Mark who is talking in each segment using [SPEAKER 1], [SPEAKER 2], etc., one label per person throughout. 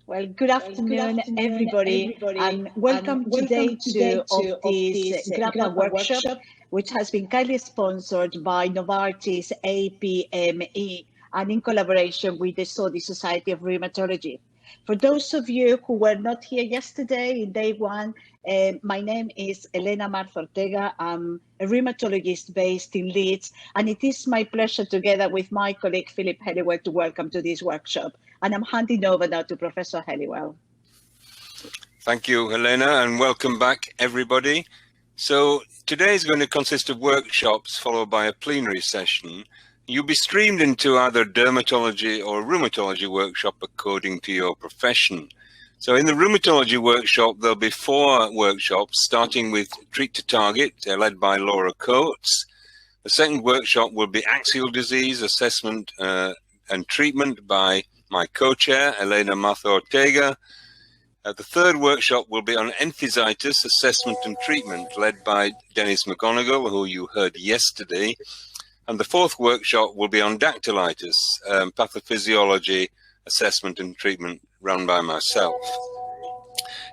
[SPEAKER 1] Well, good afternoon, everybody, and welcome to day two of this GRAPPA workshop, which has been kindly sponsored by Novartis APME and in collaboration with the Saudi Society of Rheumatology. For those of you who were not here yesterday in day one, my name is Elena Martha Ortega. I'm a rheumatologist based in Leeds, and it is my pleasure, together with my colleague Philip Helliwell, to welcome to this workshop. And I'm handing over now to Professor Helliwell.
[SPEAKER 2] Thank you, Helena, and welcome back, everybody. So today is going to consist of workshops followed by a plenary session. You'll be streamed into either dermatology or rheumatology workshop according to your profession. So in the rheumatology workshop, there'll be 4 workshops, starting with Treat to Target, led by Laura Coates. The second workshop will be Axial Disease Assessment and Treatment by my co-chair, Elena Martha Ortega. The third workshop will be on Enthesitis Assessment and Treatment, led by Dennis McGonigal, who you heard yesterday. And the fourth workshop will be on Dactylitis, Pathophysiology Assessment and Treatment, run by myself.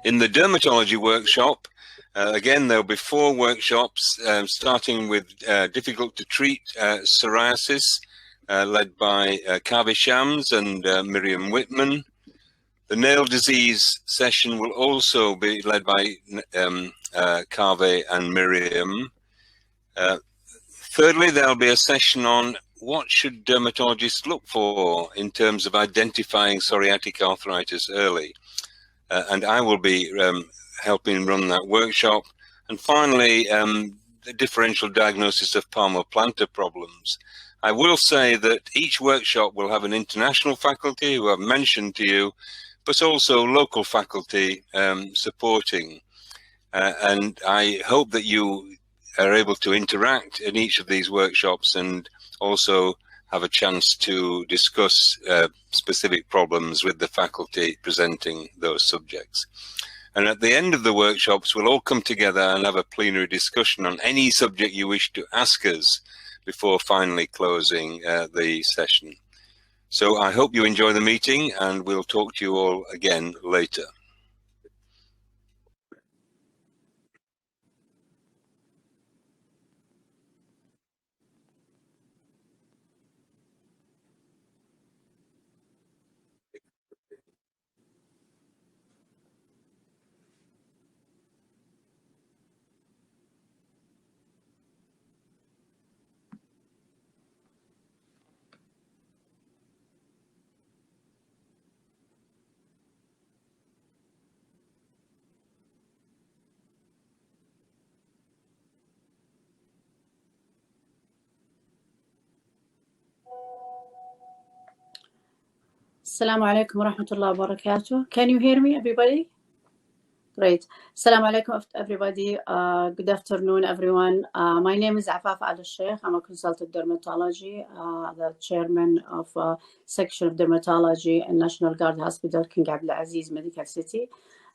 [SPEAKER 2] In the dermatology workshop, again, there'll be 4 workshops, starting with difficult to treat psoriasis, led by Kaveh Shams and Miriam Whitman. The nail disease session will also be led by Kaveh and Miriam. Thirdly, there'll be a session on what should dermatologists look for in terms of identifying psoriatic arthritis early. And I will be helping run that workshop. And finally, the differential diagnosis of palmoplantar problems. I will say that each workshop will have an international faculty who I've mentioned to you, but also local faculty supporting. And I hope that you are able to interact in each of these workshops and also have a chance to discuss specific problems with the faculty presenting those subjects. And at the end of the workshops, we'll all come together and have a plenary discussion on any subject you wish to ask us before finally closing the session. So I hope you enjoy the meeting, and we'll talk to you all again later.
[SPEAKER 3] Assalamu alaikum wa rahmatullahi wa barakatuh. Can you hear me, everybody? Great. Assalamu alaikum, everybody. Good afternoon, everyone. My name is Afaf Al-Sheikh. I'm a consultant dermatology, the chairman of section of dermatology in National Guard Hospital, King Abdulaziz Medical City.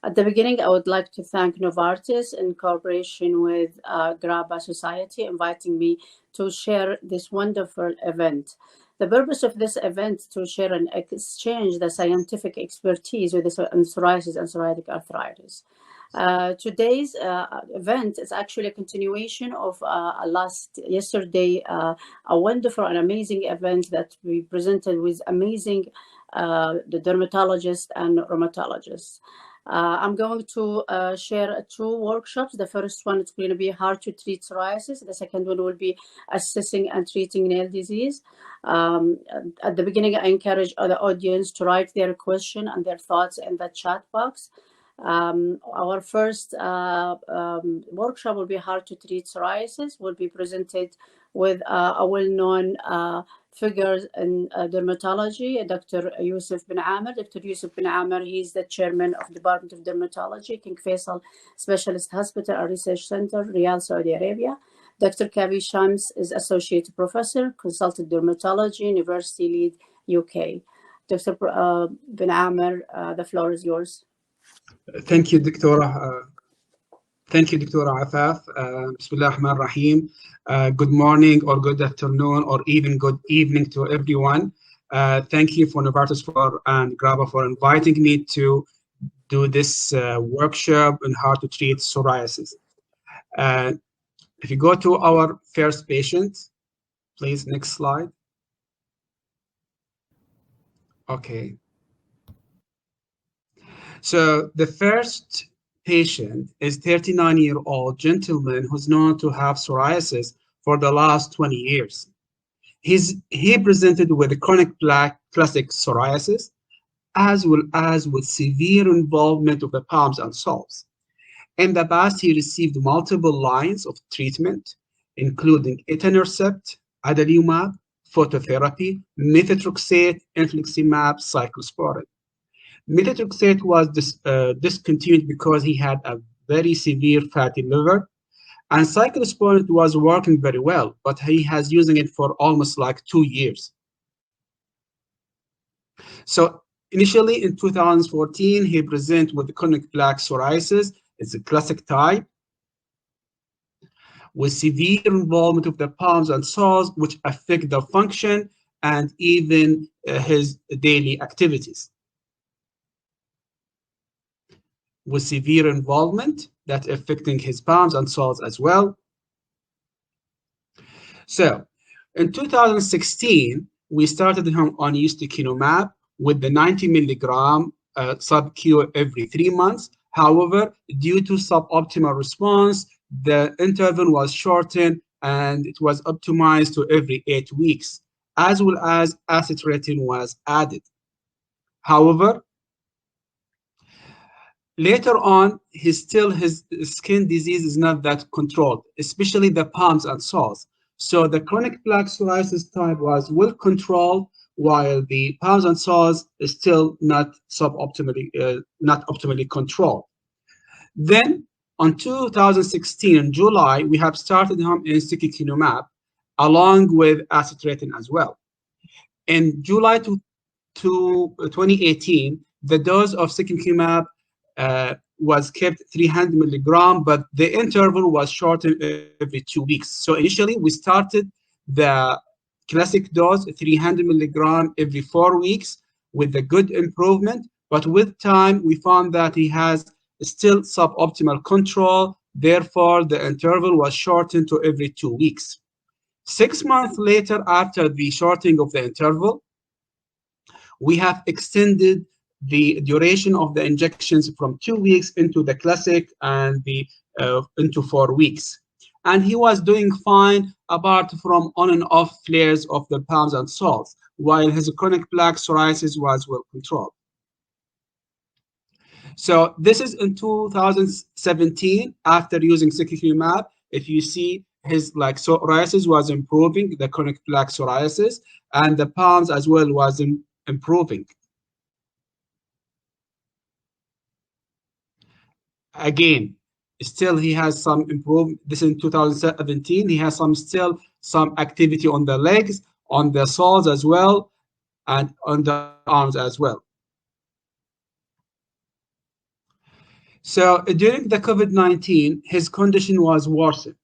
[SPEAKER 3] At the beginning, I would like to thank Novartis in cooperation with GRAPPA Society, inviting me to share this wonderful event. The purpose of this event is to share and exchange the scientific expertise with psoriasis and psoriatic arthritis. Today's event is actually a continuation of yesterday, a wonderful and amazing event that we presented with amazing the dermatologists and rheumatologists. I'm going to share 2 workshops. The first one is going to be how to treat psoriasis. The second one will be assessing and treating nail disease. At the beginning, I encourage the audience to write their question and their thoughts in the chat box. Our first workshop will be how to treat psoriasis. Will be presented with a well-known figures in dermatology, Dr. Yusuf bin Amr. Dr. Yusuf bin Amr, he's the chairman of the Department of Dermatology, King Faisal Specialist Hospital and Research Center, Riyadh, Saudi Arabia. Dr. Kaveh Shams is associate professor, consultant dermatology, University Leeds, UK. Dr. bin Amr, the floor is yours.
[SPEAKER 4] Thank you, Dr. Thank you, Dr. Afaf. Bismillah ar-Rahman ar-Rahim. Good morning or good afternoon or even good evening to everyone. Thank you for Novartis and GRAPPA for inviting me to do this workshop on how to treat psoriasis. If you go to our first patient, please, next slide. Okay. So the first patient is 39-year-old gentleman who's known to have psoriasis for the last 20 years. He presented with chronic plaque classic psoriasis, as well as with severe involvement of the palms and soles. In the past, he received multiple lines of treatment, including etanercept, adalimumab, phototherapy, methotrexate, infliximab, cyclosporin. Methotrexate was discontinued because he had a very severe fatty liver, and cyclosporin was working very well, but he has using it for almost like 2 years. So initially in 2014, he presented with chronic plaque psoriasis. It's a classic type with severe involvement of the palms and soles, which affect the function and even his daily activities. With severe involvement that affecting his palms and soles as well. So in 2016, we started him on ustekinumab with the 90 milligram sub-Q every 3 months. However, due to suboptimal response, the interval was shortened and it was optimized to every 8 weeks, as well as acitretin was added. However, later on, his skin disease is not that controlled, especially the palms and soles. So the chronic plaque psoriasis type was well controlled, while the palms and soles is still not optimally controlled. Then, on 2016, in July, we have started him in psychokinema, along with acitretin as well. In July 2018, the dose of psychokinema was kept 300 milligram, but the interval was shortened every 2 weeks. So initially, we started the classic dose, 300 milligram every 4 weeks, with a good improvement. But with time, we found that he has still suboptimal control. Therefore, the interval was shortened to every 2 weeks. 6 months later, after the shortening of the interval, we have extended the duration of the injections from 2 weeks into the classic and into 4 weeks. And he was doing fine apart from on and off flares of the palms and soles, while his chronic plaque psoriasis was well controlled. So this is in 2017, after using secukinumab. If you see, his psoriasis was improving, the chronic plaque psoriasis, and the palms as well was improving. Again, still he has some improvement. This in 2017, he has still some activity on the legs, on the soles as well, and on the arms as well. So during the COVID-19, his condition was worsened.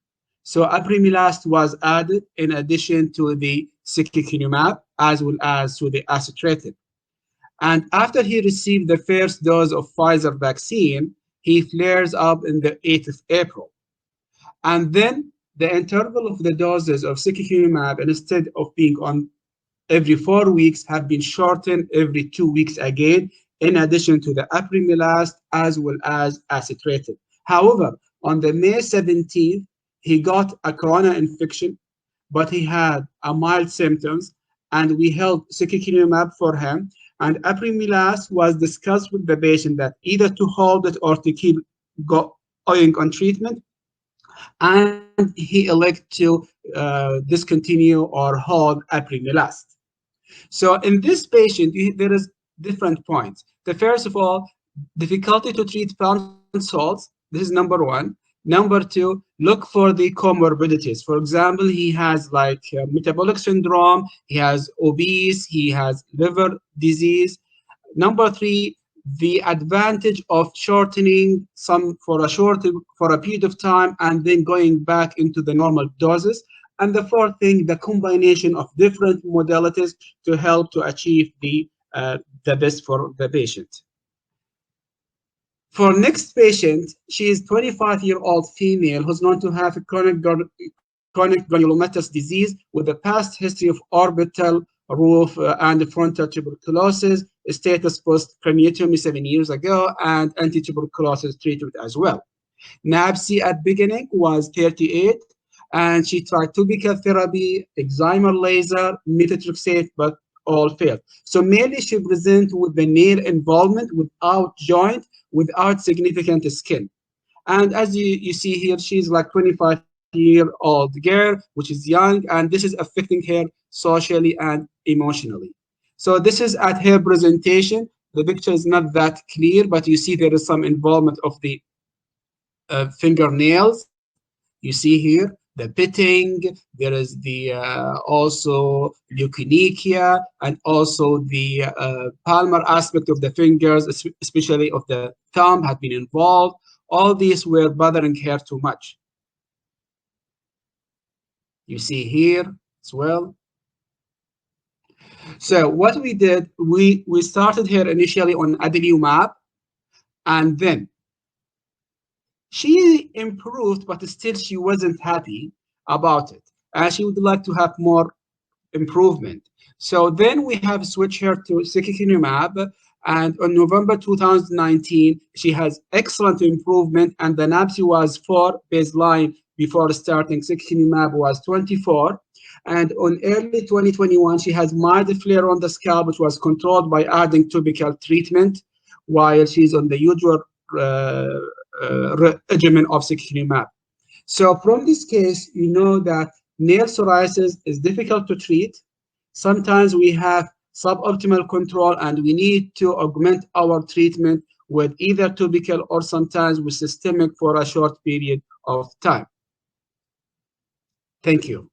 [SPEAKER 4] So apremilast was added in addition to the secukinumab as well as to the acitretin. And after he received the first dose of Pfizer vaccine, he flares up in the 8th of April. And then the interval of the doses of secukinumab, instead of being on every 4 weeks, have been shortened every 2 weeks again, in addition to the apremilast as well as acitretin. However, on the May 17th, he got a corona infection, but he had mild symptoms, and we held secukinumab for him. And apremilast was discussed with the patient that either to hold it or to keep going on treatment, and he elected to discontinue or hold apremilast. So in this patient, there is different points. The first of all, difficulty to treat palms and soles. This is number one. Number two, look for the comorbidities. For example, he has metabolic syndrome, he has obese, he has liver disease. Number three, the advantage of shortening for a period of time and then going back into the normal doses. And the fourth thing, the combination of different modalities to help to achieve the best for the patient. For next patient, she is 25-year-old female who's known to have a chronic granulomatous disease with a past history of orbital, roof, and frontal tuberculosis, status post-craniotomy 7 years ago, and anti-tuberculosis treatment as well. NABC at beginning was 38, and she tried topical therapy, excimer laser, methotrexate, but all failed. So mainly she presents with the nail involvement without joint, without significant skin. And as you see here, she's like 25-year-old girl, which is young, and this is affecting her socially and emotionally. So this is at her presentation. The picture is not that clear, but you see there is some involvement of the fingernails. You see here the pitting, there is the also leukonychia, and also the palmar aspect of the fingers, especially of the thumb, had been involved. All these were bothering her too much. You see here as well. So what we did, we started her initially on adalimumab, and then she improved, but still she wasn't happy about it, and she would like to have more improvement. So then we have switched her to Psychokinema, and on November 2019, she has excellent improvement, and the NABC was 4 baseline before starting. Psychokinema was 24. And on early 2021, she has mild flare on the scalp, which was controlled by adding topical treatment, while she's on the usual regimen of Psychokinema. So from this case, you know that nail psoriasis is difficult to treat. Sometimes we have suboptimal control, and we need to augment our treatment with either topical or sometimes with systemic for a short period of time. Thank you.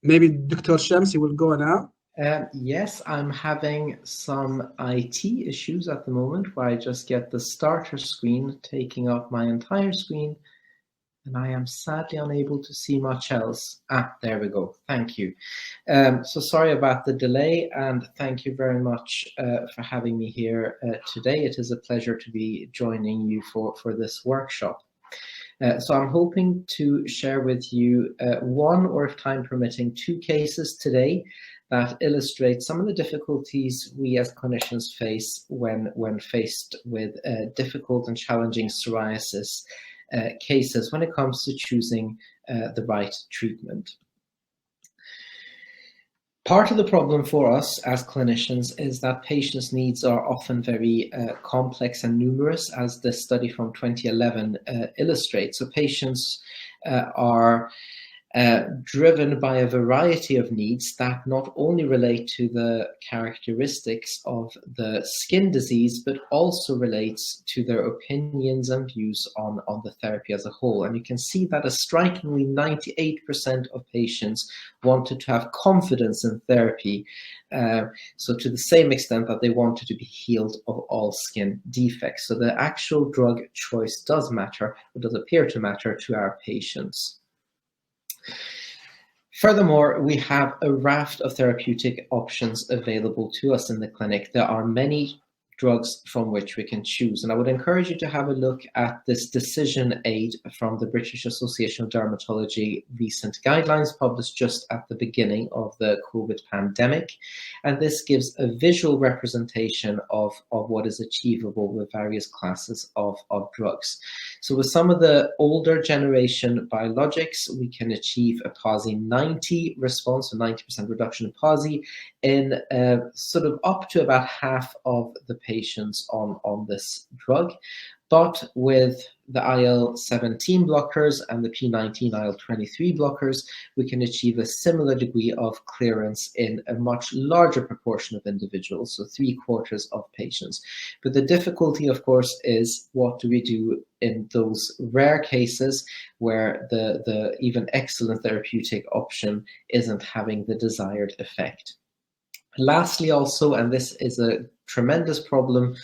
[SPEAKER 4] Maybe Dr. Shamsi will go now.
[SPEAKER 5] Yes, I'm having some IT issues at the moment where I just get the starter screen taking up my entire screen, and I am sadly unable to see much else. There we go. Thank you. So sorry about the delay, and thank you very much for having me here today. It is a pleasure to be joining you for this workshop. So I'm hoping to share with you one, or if time permitting, 2 cases today that illustrate some of the difficulties we as clinicians face when faced with difficult and challenging psoriasis cases when it comes to choosing the right treatment. Part of the problem for us as clinicians is that patients' needs are often very complex and numerous, as this study from 2011 illustrates. So patients are driven by a variety of needs that not only relate to the characteristics of the skin disease, but also relates to their opinions and views on the therapy as a whole. And you can see that a strikingly 98% of patients wanted to have confidence in therapy, so to the same extent that they wanted to be healed of all skin defects. So the actual drug choice does matter, or does appear to matter, to our patients. Furthermore, we have a raft of therapeutic options available to us in the clinic. There are many drugs from which we can choose, and I would encourage you to have a look at this decision aid from the British Association of Dermatology recent guidelines published just at the beginning of the COVID pandemic. And this gives a visual representation of what is achievable with various classes of drugs. So with some of the older generation biologics, we can achieve a PASI 90 response, so 90% reduction in PASI, in sort of up to about half of the patients on this drug. But with the IL-17 blockers and the P19 IL-23 blockers, we can achieve a similar degree of clearance in a much larger proportion of individuals, so 3/4 of patients. But the difficulty, of course, is what do we do in those rare cases where the even excellent therapeutic option isn't having the desired effect. Lastly, also, and this is a tremendous problem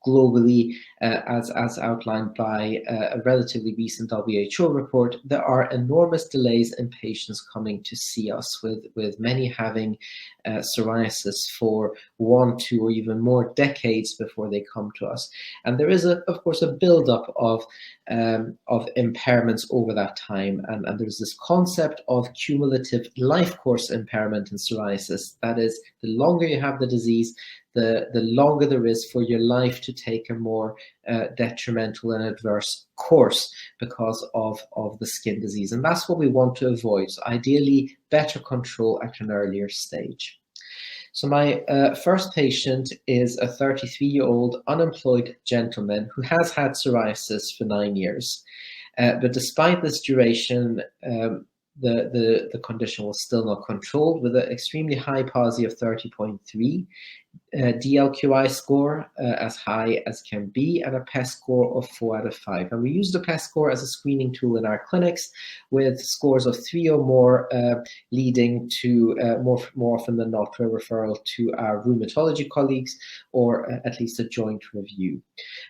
[SPEAKER 5] globally, as outlined by a relatively recent WHO report, there are enormous delays in patients coming to see us, with many having psoriasis for 1, 2, or even more decades before they come to us. And there is, of course, a buildup of impairments over that time. And there's this concept of cumulative life course impairment in psoriasis. That is, the longer you have the disease, the longer there is for your life to take a more detrimental and adverse course because of the skin disease. And that's what we want to avoid. So ideally, better control at an earlier stage. So my first patient is a 33-year-old unemployed gentleman who has had psoriasis for 9 years. But despite this duration, the condition was still not controlled, with an extremely high PASI of 30.3, DLQI score as high as can be, and a PES score of 4 out of 5. And we use the PES score as a screening tool in our clinics, with scores of 3 or more leading to, more often than not, to a referral to our rheumatology colleagues, or at least a joint review.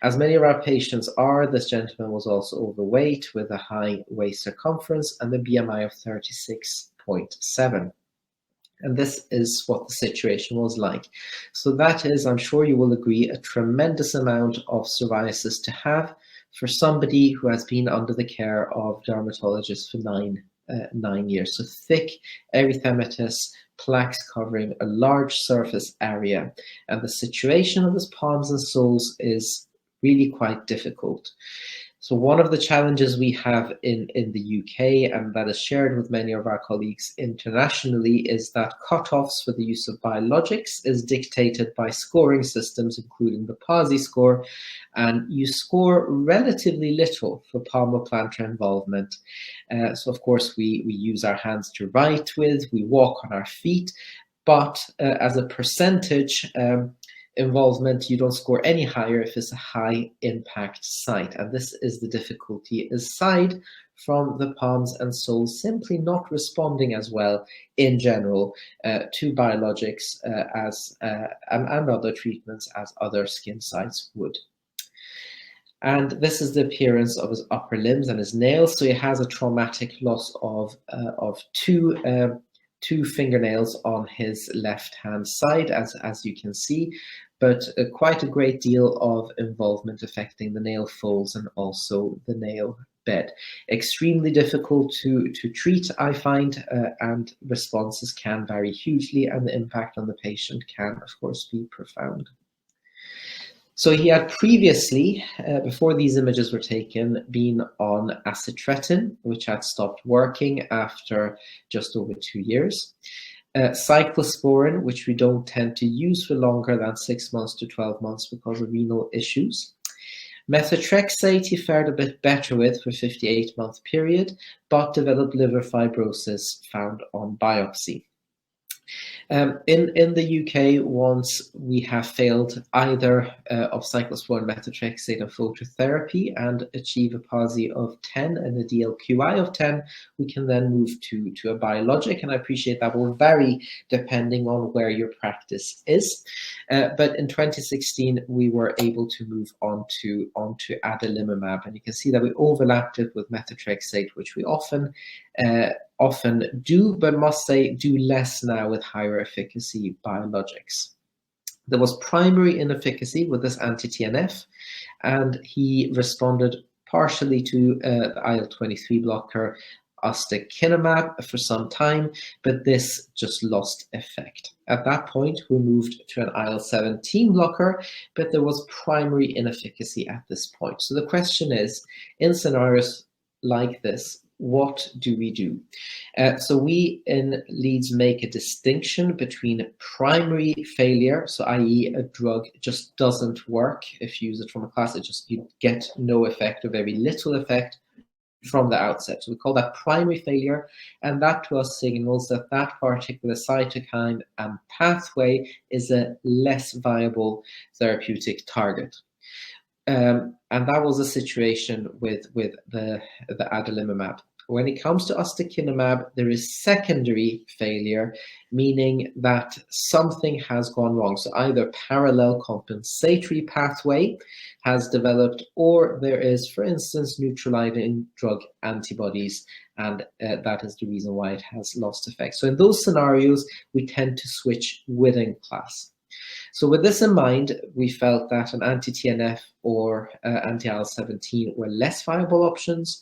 [SPEAKER 5] As many of our patients are, this gentleman was also overweight, with a high waist circumference and the BMI of 36.7. And this is what the situation was like. So that is, I'm sure you will agree, a tremendous amount of psoriasis to have for somebody who has been under the care of dermatologists for nine years. So thick erythematous plaques covering a large surface area. And the situation of his palms and soles is really quite difficult. So one of the challenges we have in the UK, and that is shared with many of our colleagues internationally, is that cutoffs for the use of biologics is dictated by scoring systems, including the PASI score, and you score relatively little for palmoplantar involvement. So of course we use our hands to write with, we walk on our feet, but as a percentage, involvement, you don't score any higher if it's a high impact site. And this is the difficulty, aside from the palms and soles simply not responding as well in general to biologics and other treatments as other skin sites would. And this is the appearance of his upper limbs and his nails. So he has a traumatic loss of two fingernails on his left-hand side, as you can see, but quite a great deal of involvement affecting the nail folds and also the nail bed. Extremely difficult to treat, I find, and responses can vary hugely, and the impact on the patient can, of course, be profound. So he had previously, before these images were taken, been on acitretin, which had stopped working after just over 2 years. Cyclosporin, which we don't tend to use for longer than 6 months to 12 months because of renal issues. Methotrexate he fared a bit better with for a 58-month period, but developed liver fibrosis found on biopsy. In the UK, once we have failed either of cyclosporin, methotrexate, and phototherapy and achieve a PASI of 10 and a DLQI of 10, we can then move to a biologic, and I appreciate that will vary depending on where your practice is. But in 2016, we were able to move on to adalimumab, and you can see that we overlapped it with methotrexate, which we often do, but must say do less now with higher efficacy biologics. There was primary inefficacy with this anti-TNF, and he responded partially to the IL-23 blocker ustekinumab for some time, but this just lost effect. At that point, we moved to an IL-17 blocker, but there was primary inefficacy at this point. So the question is, in scenarios like this, what do we do? So we in Leeds make a distinction between primary failure, so i.e. a drug just doesn't work. If you use it from a class, you get no effect or very little effect from the outset. So we call that primary failure, and that to us signals that that particular cytokine and pathway is a less viable therapeutic target. And that was a situation with the adalimumab. When it comes to ustekinumab, there is secondary failure, meaning that something has gone wrong. So either parallel compensatory pathway has developed, or there is, for instance, neutralizing drug antibodies, and that is the reason why it has lost effect. So in those scenarios, we tend to switch within class. So with this in mind, we felt that an anti-TNF or anti-IL-17 were less viable options.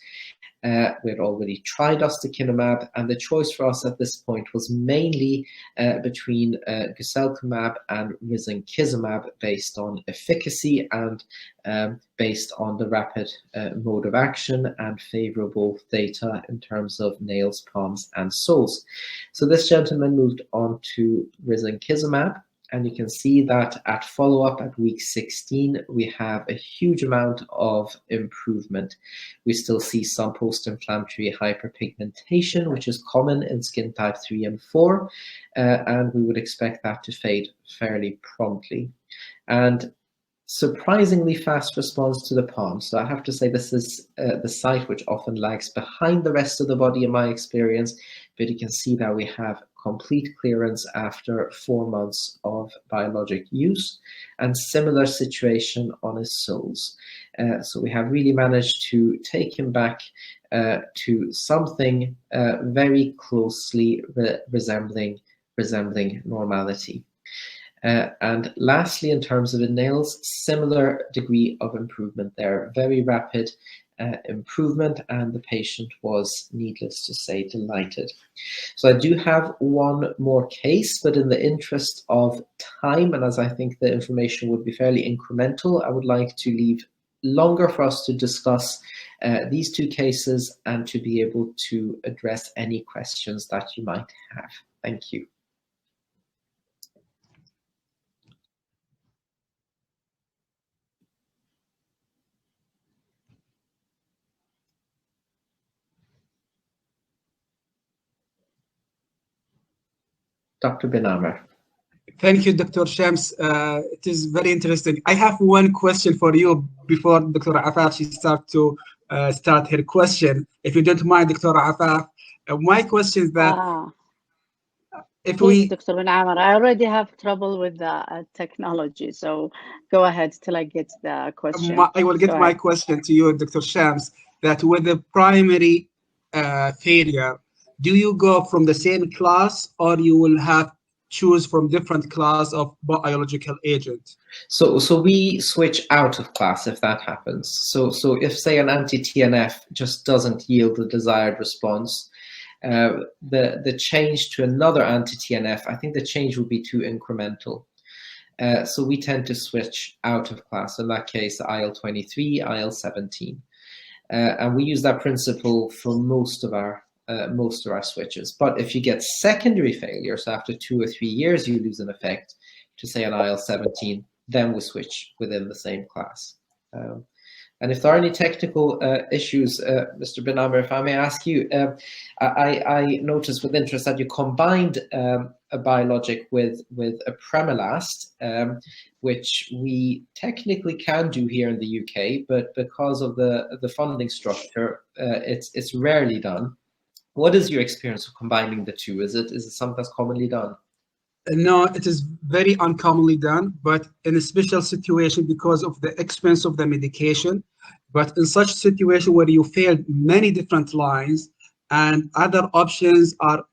[SPEAKER 5] We had already tried ustekinumab, and the choice for us at this point was mainly between guselkumab and risankizumab, based on efficacy and based on the rapid mode of action and favorable data in terms of nails, palms, and soles. So this gentleman moved on to risankizumab. And you can see that at follow-up at week 16, we have a huge amount of improvement. We still see some post-inflammatory hyperpigmentation, which is common in skin type 3 and 4, and we would expect that to fade fairly promptly. And surprisingly fast response to the palm. So I have to say this is the site which often lags behind the rest of the body in my experience, but you can see that we have complete clearance after 4 months of biologic use, and similar situation on his soles. So we have really managed to take him back to something very closely resembling normality. And lastly, in terms of the nails, similar degree of improvement there, very rapid improvement, and the patient was, needless to say, delighted. So I do have one more case, but in the interest of time, and as I think the information would be fairly incremental, I would like to leave longer for us to discuss these two cases and to be able to address any questions that you might have. Thank you. Dr. Benamer.
[SPEAKER 4] Thank you, Dr. Shams. It is very interesting. I have one question for you before Dr. Afaf start her question. If you don't mind, Dr. Afaf, my question is that if
[SPEAKER 3] please, Dr. Benamer, I already have trouble with the technology, so go ahead till I get the question.
[SPEAKER 4] I will get my question to you, Dr. Shams, that with the primary failure, do you go from the same class, or you will have choose from different class of biological agent?
[SPEAKER 5] So we switch out of class if that happens. So if, say, an anti-TNF just doesn't yield the desired response, the change to another anti-TNF, I think the change will be too incremental. So we tend to switch out of class. In that case, IL-23, IL-17. And we use that principle for most of our switches. But if you get secondary failure, so after 2 or 3 years you lose an effect to, say, an IL-17, then we switch within the same class. And if there are any technical issues, Mr. Benamer, if I may ask you, I noticed with interest that you combined a biologic with a Prevalence, which we technically can do here in the UK, but because of the funding structure, it's rarely done. What is your experience of combining the two? Is it something that's commonly done?
[SPEAKER 4] No, it is very uncommonly done, but in a special situation because of the expense of the medication. But in such situation where you failed many different lines and other options are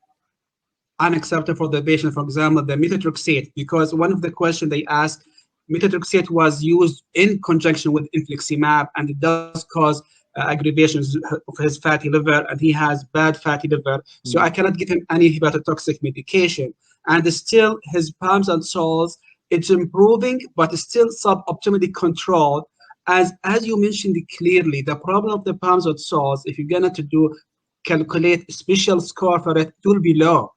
[SPEAKER 4] unacceptable for the patient, for example, the methotrexate, because one of the questions they asked, methotrexate was used in conjunction with infliximab, and it does cause aggravations of his fatty liver, and he has bad fatty liver. So I cannot give him any hepatotoxic medication. And still his palms and soles, it's improving, but it's still suboptimally controlled. As you mentioned clearly, the problem of the palms and soles, if you're going to do calculate a special score for it, it will be low.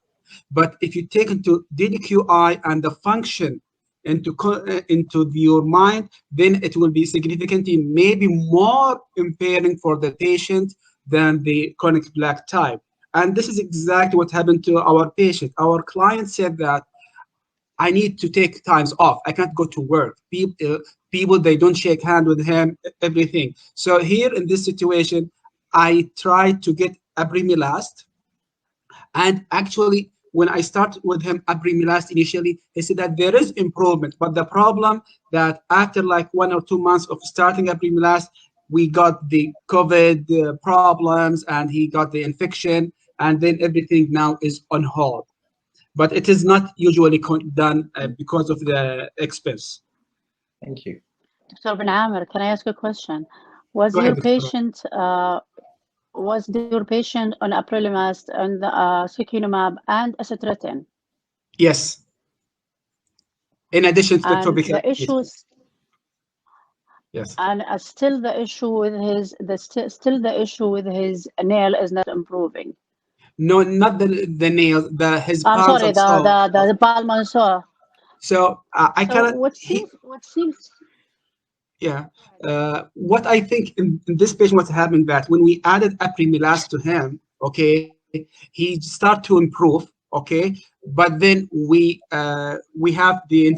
[SPEAKER 4] But if you take into DDQI and the function into your mind, then it will be significantly maybe more impairing for the patient than the chronic plaque type. And this is exactly what happened to our patient. Our client said that I need to take times off. I can't go to work. People, they don't shake hand with him, everything. So here in this situation, I tried to get apremilast. And actually, when I started with him apremilast initially, he said that there is improvement. But the problem that after like 1 or 2 months of starting apremilast, we got the COVID problems and he got the infection, and then everything now is on hold. But it is not usually done because of the expense.
[SPEAKER 5] Thank you.
[SPEAKER 3] Dr. Ben Amer, can I ask a question? Was
[SPEAKER 4] Go
[SPEAKER 3] your
[SPEAKER 4] ahead,
[SPEAKER 3] patient on apremilast and Psychokinema and acitretin?
[SPEAKER 4] Yes. In addition to the
[SPEAKER 3] And
[SPEAKER 4] topical.
[SPEAKER 3] the issues.
[SPEAKER 4] Yes.
[SPEAKER 3] And still the issue with his nail is not improving.
[SPEAKER 4] No, not the nail, his
[SPEAKER 3] I'm
[SPEAKER 4] palms
[SPEAKER 3] sorry,
[SPEAKER 4] and so.
[SPEAKER 3] the palm and so.
[SPEAKER 4] So I cannot.
[SPEAKER 3] What seems.
[SPEAKER 4] Yeah. What I think in this patient, what's happening that when we added apremilast to him, okay, he start to improve, okay, but then we have the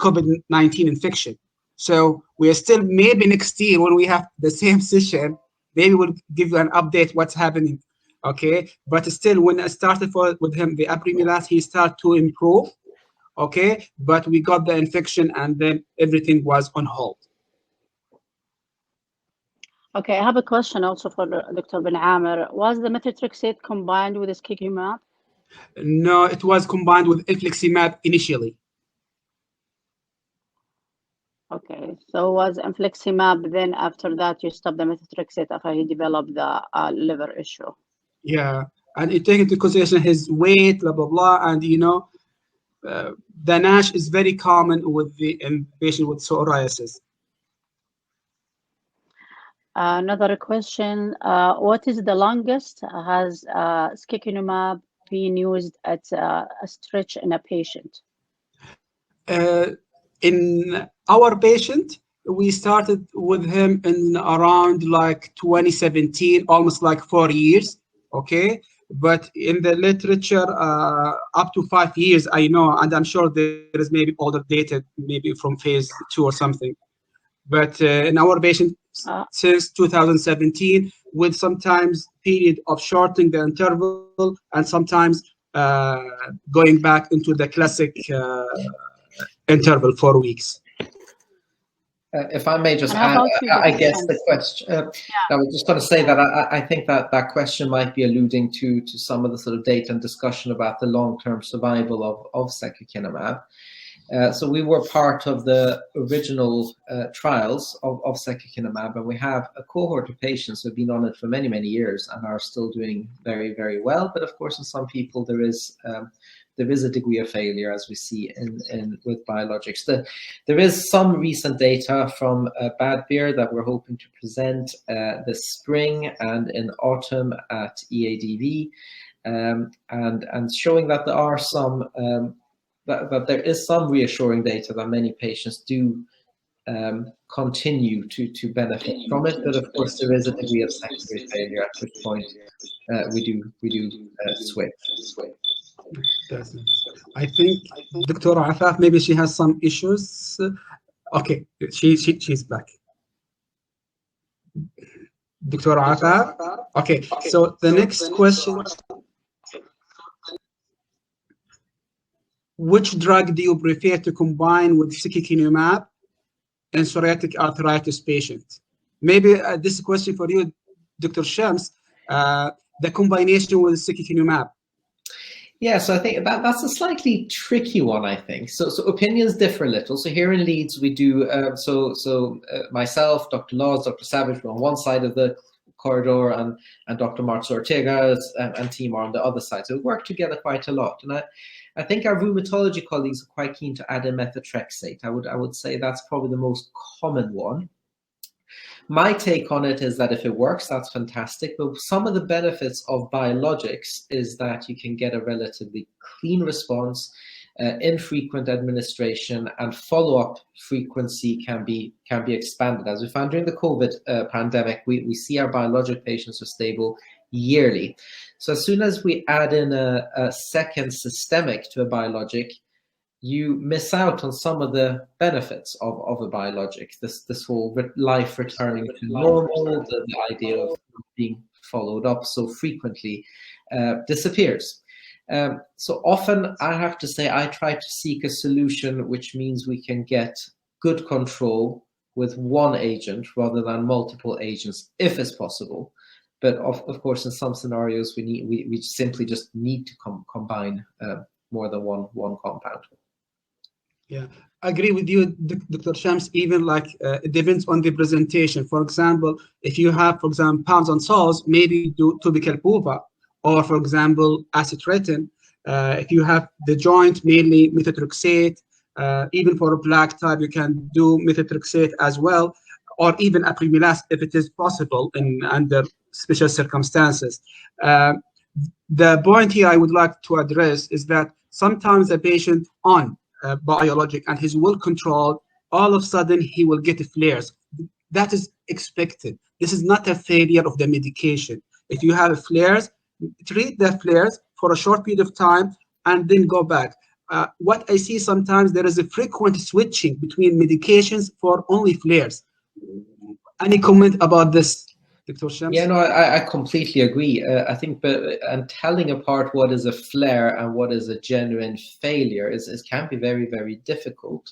[SPEAKER 4] COVID-19 infection. So we are still, maybe next year when we have the same session, maybe we'll give you an update what's happening, okay. But still, when I started with him the apremilast, he started to improve, okay, but we got the infection and then everything was on hold.
[SPEAKER 3] Okay, I have a question also for Dr. Ben Amer. Was the methotrexate combined with Psychokinema?
[SPEAKER 4] No, it was combined with infliximab initially.
[SPEAKER 3] Okay, so was infliximab, then after that you stopped the methotrexate after he developed the liver issue?
[SPEAKER 4] Yeah, and it takes into consideration his weight, blah, blah, blah, and the NASH is very common with the patient with psoriasis.
[SPEAKER 3] Another question, what is the longest has Psychokinema been used at a stretch in a patient?
[SPEAKER 4] In our patient, we started with him in around like 2017, almost like 4 years, okay? But in the literature, up to 5 years, I know, and I'm sure there is maybe older data, maybe from phase 2 or something. But in our patient, since 2017, with sometimes period of shortening the interval and sometimes going back into the classic interval 4 weeks.
[SPEAKER 5] If I may just add, I guess the question, I was just going to say that I think that question might be alluding to some of the sort of data and discussion about the long-term survival of Psychokinema. So we were part of the original trials of Psychokinema, and we have a cohort of patients who have been on it for many, many years and are still doing very, very well. But of course, in some people, there is a degree of failure, as we see with biologics. There is some recent data from Bad Beer that we're hoping to present this spring and in autumn at EADV, and showing that there are some that there is some reassuring data that many patients do continue to benefit from it, but of course there is a degree of secondary failure, at which point we do switch.
[SPEAKER 4] I think Dr. Afaf, maybe she has some issues. Okay, she's back. Dr. Afaf. Okay, so the next question. Which drug do you prefer to combine with Psychokinema in psoriatic arthritis patients? Maybe this is a question for you, Dr. Shams, the combination with Psychokinema.
[SPEAKER 5] Yeah, so I think that's a slightly tricky one, I think. So opinions differ a little. So here in Leeds, we do, myself, Dr. Laws, Dr. Savage were on one side of the corridor, and Dr. Martz Ortega and team are on the other side. So we work together quite a lot. And I think our rheumatology colleagues are quite keen to add a methotrexate. I would say that's probably the most common one. My take on it is that if it works, that's fantastic. But some of the benefits of biologics is that you can get a relatively clean response, infrequent administration, and follow-up frequency can be expanded. As we found during the COVID pandemic, we see our biologic patients are stable yearly. So as soon as we add in a second systemic to a biologic, you miss out on some of the benefits of a biologic. This whole life returning to normal, the idea of being followed up so frequently disappears. So often I have to say I try to seek a solution which means we can get good control with one agent rather than multiple agents if it's possible. But of course, in some scenarios, we simply just need to combine more than one compound.
[SPEAKER 4] Yeah, I agree with you, Dr. Shams. Even like it depends on the presentation. For example, if you have, for example, palms and soles, maybe do topical puva, or for example, acetretin. If you have the joint, mainly methotrexate. Even for a plaque type, you can do methotrexate as well, or even apremilast if it is possible under special circumstances. The point here I would like to address is that sometimes a patient on biologic and he's well controlled, all of a sudden he will get flares. That is expected. This is not a failure of the medication. If you have flares, treat the flares for a short period of time and then go back. What I see sometimes, there is a frequent switching between medications for only flares. Any comment about this, Dr. Shams?
[SPEAKER 5] Yeah, no, I completely agree. I think, and telling apart what is a flare and what is a genuine failure can be very, very difficult.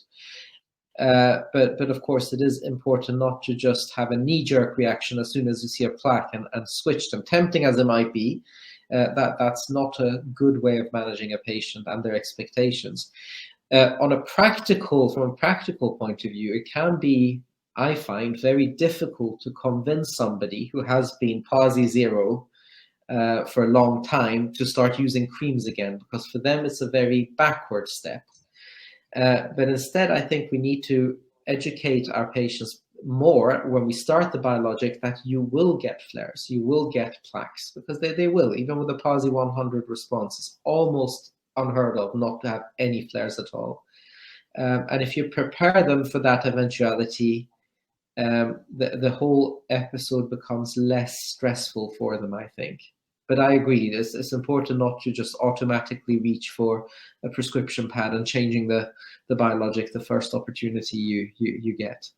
[SPEAKER 5] But of course, it is important not to just have a knee-jerk reaction as soon as you see a plaque and switch them. Tempting as it might be, that's not a good way of managing a patient and their expectations. From a practical point of view, it can be, I find, very difficult to convince somebody who has been PASI 0 for a long time to start using creams again, because for them it's a very backward step. But instead, I think we need to educate our patients more when we start the biologic that you will get flares, you will get plaques, because they will. Even with a PASI 100 response, it's almost unheard of not to have any flares at all. And if you prepare them for that eventuality, the whole episode becomes less stressful for them, I think. But I agree, it's important not to just automatically reach for a prescription pad and changing the biologic the first opportunity you get.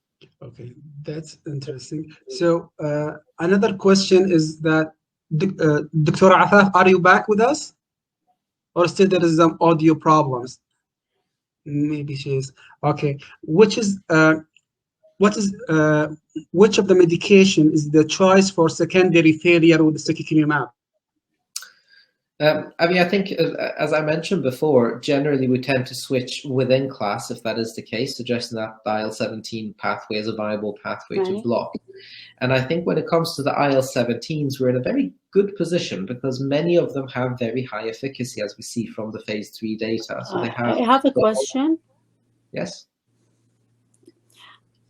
[SPEAKER 4] Okay, that's interesting. So another question is that, Dr. Afaf, are you back with us? Or still there is some audio problems? Maybe she is. Okay, which of the medication is the choice for secondary failure with the Psychokinema?
[SPEAKER 5] I mean, I think, as I mentioned before, generally we tend to switch within class if that is the case, suggesting that the IL-17 pathway is a viable pathway to block. And I think when it comes to the IL-17s, we're in a very good position because many of them have very high efficacy, as we see from the phase 3 data. So they have.
[SPEAKER 3] I have a question.
[SPEAKER 5] Yes.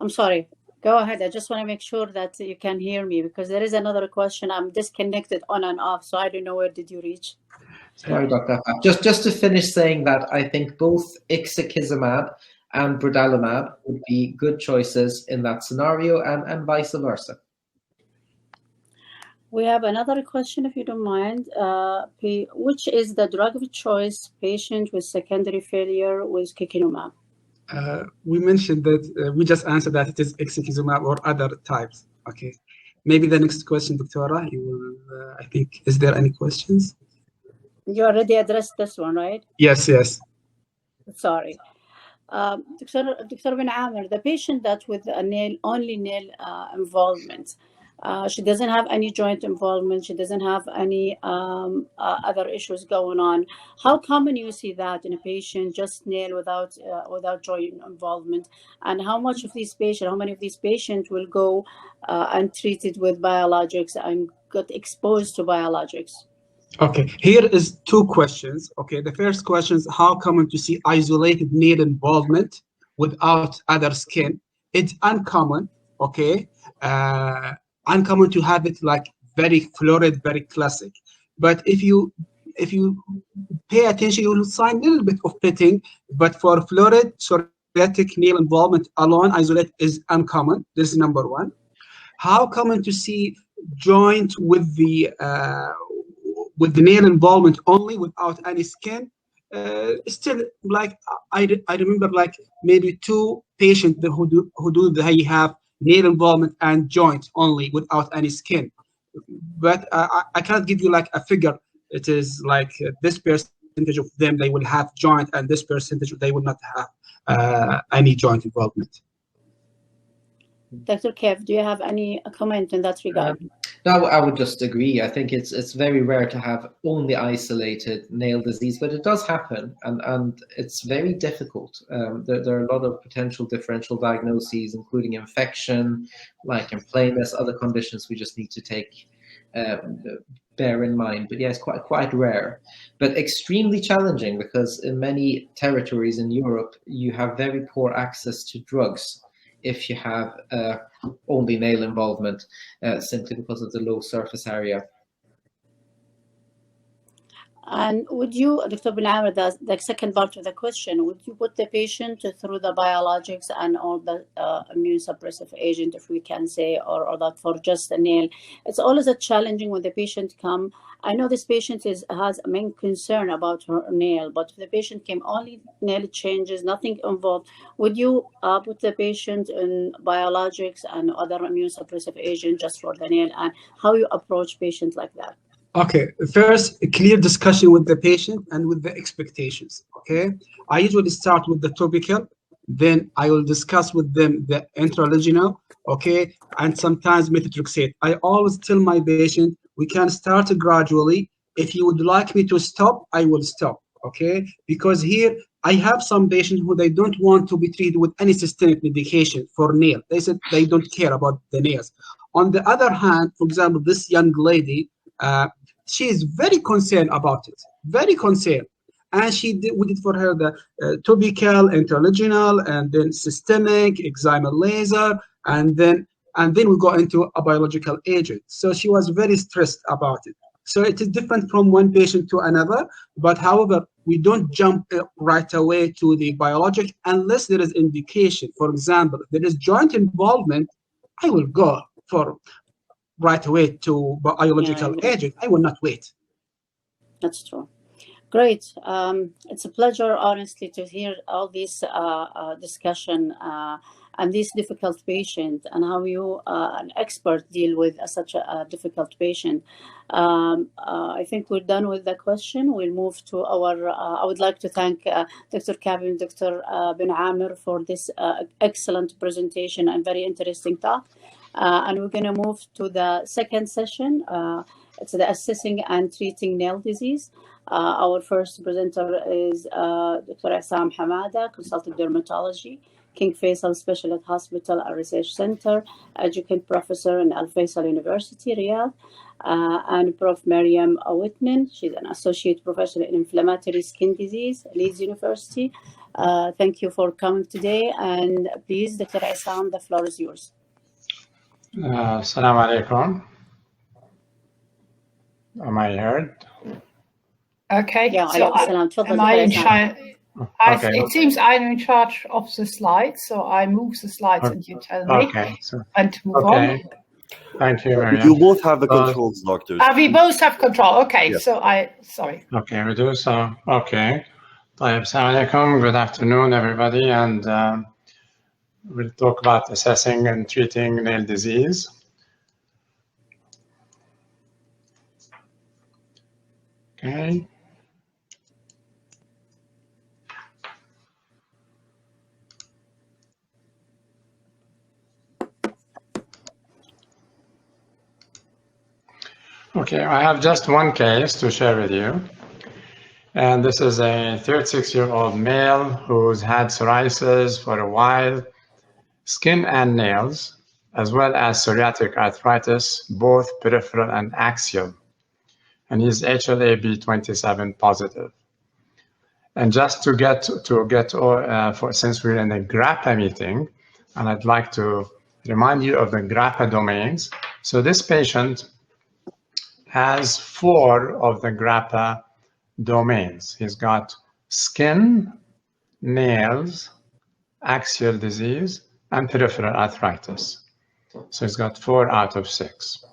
[SPEAKER 3] I'm sorry. Go ahead. I just want to make sure that you can hear me because there is another question. I'm disconnected on and off, so I don't know where did you reach.
[SPEAKER 5] Sorry about that. Just to finish saying that I think both ixekizumab and brodalumab would be good choices in that scenario, and vice versa.
[SPEAKER 3] We have another question, if you don't mind. Which is the drug of choice patient with secondary failure with Psychokinema?
[SPEAKER 4] We mentioned that we just answered that it is ixekizumab or other types. Okay, maybe the next question, Doctora, you will, I think, is there any questions?
[SPEAKER 3] You already addressed this one, right?
[SPEAKER 4] Yes.
[SPEAKER 3] Sorry. Dr. Ben Amr, the patient that with a only nail involvement, she doesn't have any joint involvement, she doesn't have any other issues going on. How common you see that in a patient, just nail without joint involvement? And how many of these patients will go untreated with biologics and got exposed to biologics?
[SPEAKER 4] Okay, here is two questions. Okay, the first question is how common to see isolated nail involvement without other skin? It's uncommon. Okay, uncommon to have it like very florid, very classic. But if you pay attention, you will find a little bit of pitting. But for florid psoriatic nail involvement alone, isolate is uncommon. This is number one. How common to see joint with the nail involvement only without any skin? Still, like I remember, like maybe 2 patients they have nail involvement and joint only without any skin. But I can't give you like a figure. It is like this percentage of them they will have joint, and this percentage they will not have any joint involvement.
[SPEAKER 3] Dr. Kev, do you have any comment in that regard?
[SPEAKER 5] No, I would just agree. I think it's very rare to have only isolated nail disease, but it does happen, and it's very difficult. There are a lot of potential differential diagnoses, including infection, like inflammous, other conditions we just need to take bear in mind. But yeah, it's quite rare, but extremely challenging, because in many territories in Europe, you have very poor access to drugs if you have only nail involvement, simply because of the low surface area.
[SPEAKER 3] And would you, Dr. Ben Amr, the second part of the question, would you put the patient through the biologics and all the immune suppressive agent, if we can say, or that for just a nail? It's always a challenging when the patient come. I know this patient has a main concern about her nail, but if the patient came only nail changes, nothing involved, would you put the patient in biologics and other immune suppressive agent just for the nail, and how you approach patients like that?
[SPEAKER 4] Okay, first, a clear discussion with the patient and with the expectations, okay? I usually start with the topical, then I will discuss with them the intralesional, okay? And sometimes methotrexate. I always tell my patient, we can start gradually. If you would like me to stop, I will stop, okay? Because here, I have some patients who they don't want to be treated with any systemic medication for nail. They said they don't care about the nails. On the other hand, for example, this young lady, she is very concerned about it, very concerned. And we did for her the topical, intralesional, and then systemic, eczema laser, and then we go into a biological agent. So she was very stressed about it. So it is different from one patient to another, but however, we don't jump right away to the biologic unless there is indication. For example, if there is joint involvement, I will go for right away to biological agent. I will not wait.
[SPEAKER 3] That's true. Great. It's a pleasure, honestly, to hear all this discussion and this difficult patient, and how you, an expert, deal with such a difficult patient. I think we're done with the question. We'll move to our, I would like to thank Dr. Kabi and Dr. Ben Amr for this excellent presentation and very interesting talk. And we're going to move to the second session. It's the assessing and treating nail disease. Our first presenter is Dr. Assam Hamada, consultant dermatology, King Faisal Specialist Hospital and Research Center, adjunct professor in Al Faisal University, Riyadh, and Prof. Mariam Whitman. She's an associate professor in inflammatory skin disease, Leeds University. Thank you for coming today. And please, Dr. Assam, the floor is yours.
[SPEAKER 6] Assalamu alaikum. Am I heard?
[SPEAKER 7] Okay.
[SPEAKER 3] Yeah,
[SPEAKER 7] so am I in charge?
[SPEAKER 6] Okay.
[SPEAKER 7] It seems I'm in charge of the slides, so I move the slides and you tell me when to move on.
[SPEAKER 6] Thank you, Mariam.
[SPEAKER 8] You both have the controls, doctors.
[SPEAKER 7] We both have control. Okay, yes. So sorry.
[SPEAKER 6] Okay, we do so. Okay. Assalamu alaikum. Good afternoon, everybody. And we'll talk about assessing and treating nail disease. Okay. Okay, I have just one case to share with you. And this is a 36-year-old male who's had psoriasis for a while, skin and nails, as well as psoriatic arthritis, both peripheral and axial. And he's HLA-B27 positive. And just to since we're in a GRAPPA meeting, and I'd like to remind you of the GRAPPA domains. So this patient has 4 of the GRAPPA domains. He's got skin, nails, axial disease, and peripheral arthritis. So he's got 4 out of 6.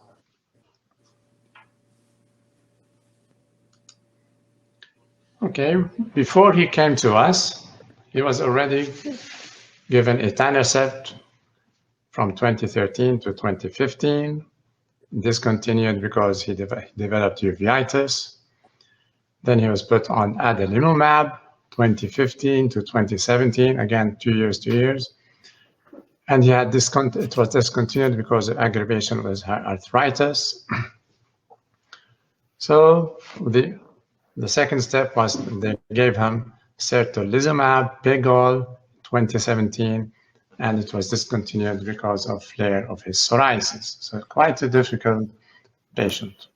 [SPEAKER 6] Okay, before he came to us, he was already given etanercept from 2013 to 2015, discontinued because he developed uveitis. Then he was put on adalimumab, 2015 to 2017, again, 2 years. And he had it was discontinued because of aggravation with arthritis. So the second step was they gave him certolizumab, Pegol, 2017, and it was discontinued because of flare of his psoriasis. So quite a difficult patient.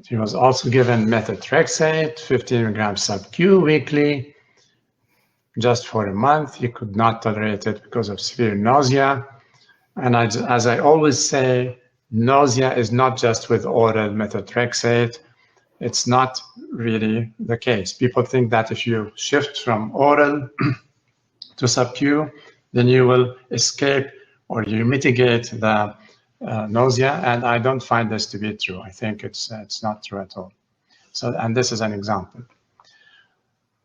[SPEAKER 6] He was also given methotrexate, 15 milligrams sub-Q weekly, just for a month. He could not tolerate it because of severe nausea. And as I always say, nausea is not just with oral methotrexate. It's not really the case. People think that if you shift from oral to sub-Q, then you will escape or you mitigate the nausea, and I don't find this to be true. I think it's not true at all. So, and this is an example.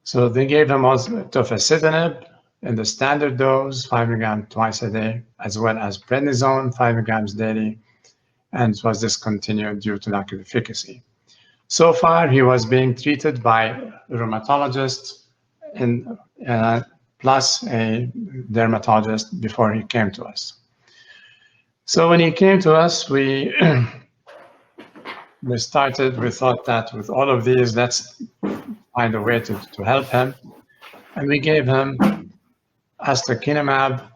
[SPEAKER 6] So they gave him also tofacitinib in the standard dose, 5 milligrams twice a day, as well as prednisone, 5 milligrams daily, and it was discontinued due to lack of efficacy. So far, he was being treated by a rheumatologist plus a dermatologist before he came to us. So when he came to us, we thought that with all of these, let's find a way to help him. And we gave him Psychokinema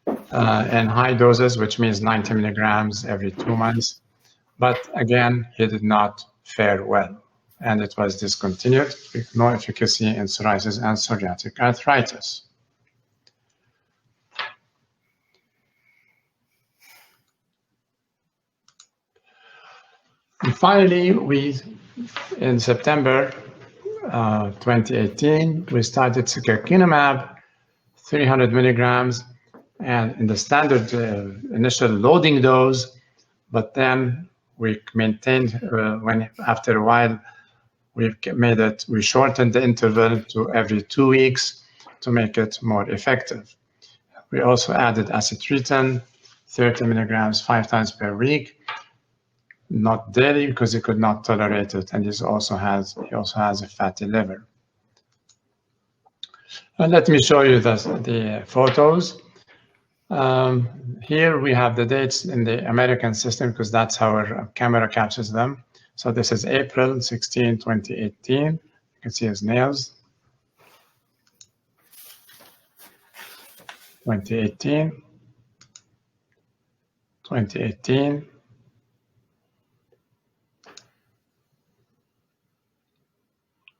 [SPEAKER 6] in high doses, which means 90 milligrams every 2 months. But again, he did not fare well, and it was discontinued with no efficacy in psoriasis and psoriatic arthritis. And finally, in September 2018, we started Psychokinema, 300 milligrams, and in the standard initial loading dose, but then we maintained, after a while, we shortened the interval to every 2 weeks to make it more effective. We also added acitretin, 30 milligrams 5 times per week, not daily because he could not tolerate it, and he also has a fatty liver. And let me show you the photos. Here we have the dates in the American system because that's how our camera captures them. So this is April 16, 2018. You can see his nails. 2018. 2018.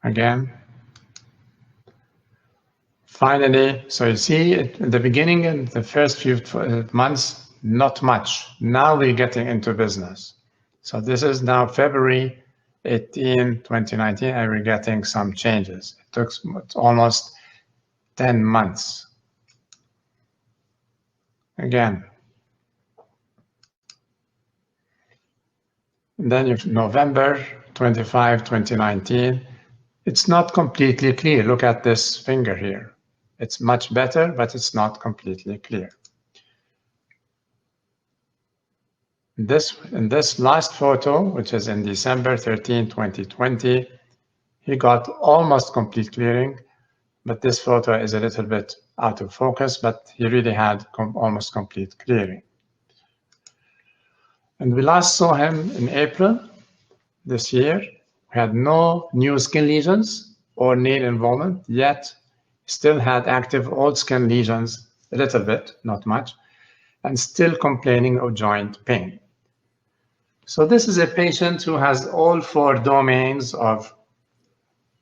[SPEAKER 6] Again. Finally, so you see at the beginning, in the first few months, not much. Now we're getting into business. So this is now February 18, 2019, and we're getting some changes. It took almost 10 months. Again. And then if November 25, 2019, it's not completely clear. Look at this finger here. It's much better, but it's not completely clear. In this last photo, which is in December 13, 2020, he got almost complete clearing, but this photo is a little bit out of focus, but he really had almost complete clearing. And we last saw him in April this year. We had no new skin lesions or nail involvement, yet still had active old skin lesions, a little bit, not much, and still complaining of joint pain. So this is a patient who has all 4 domains of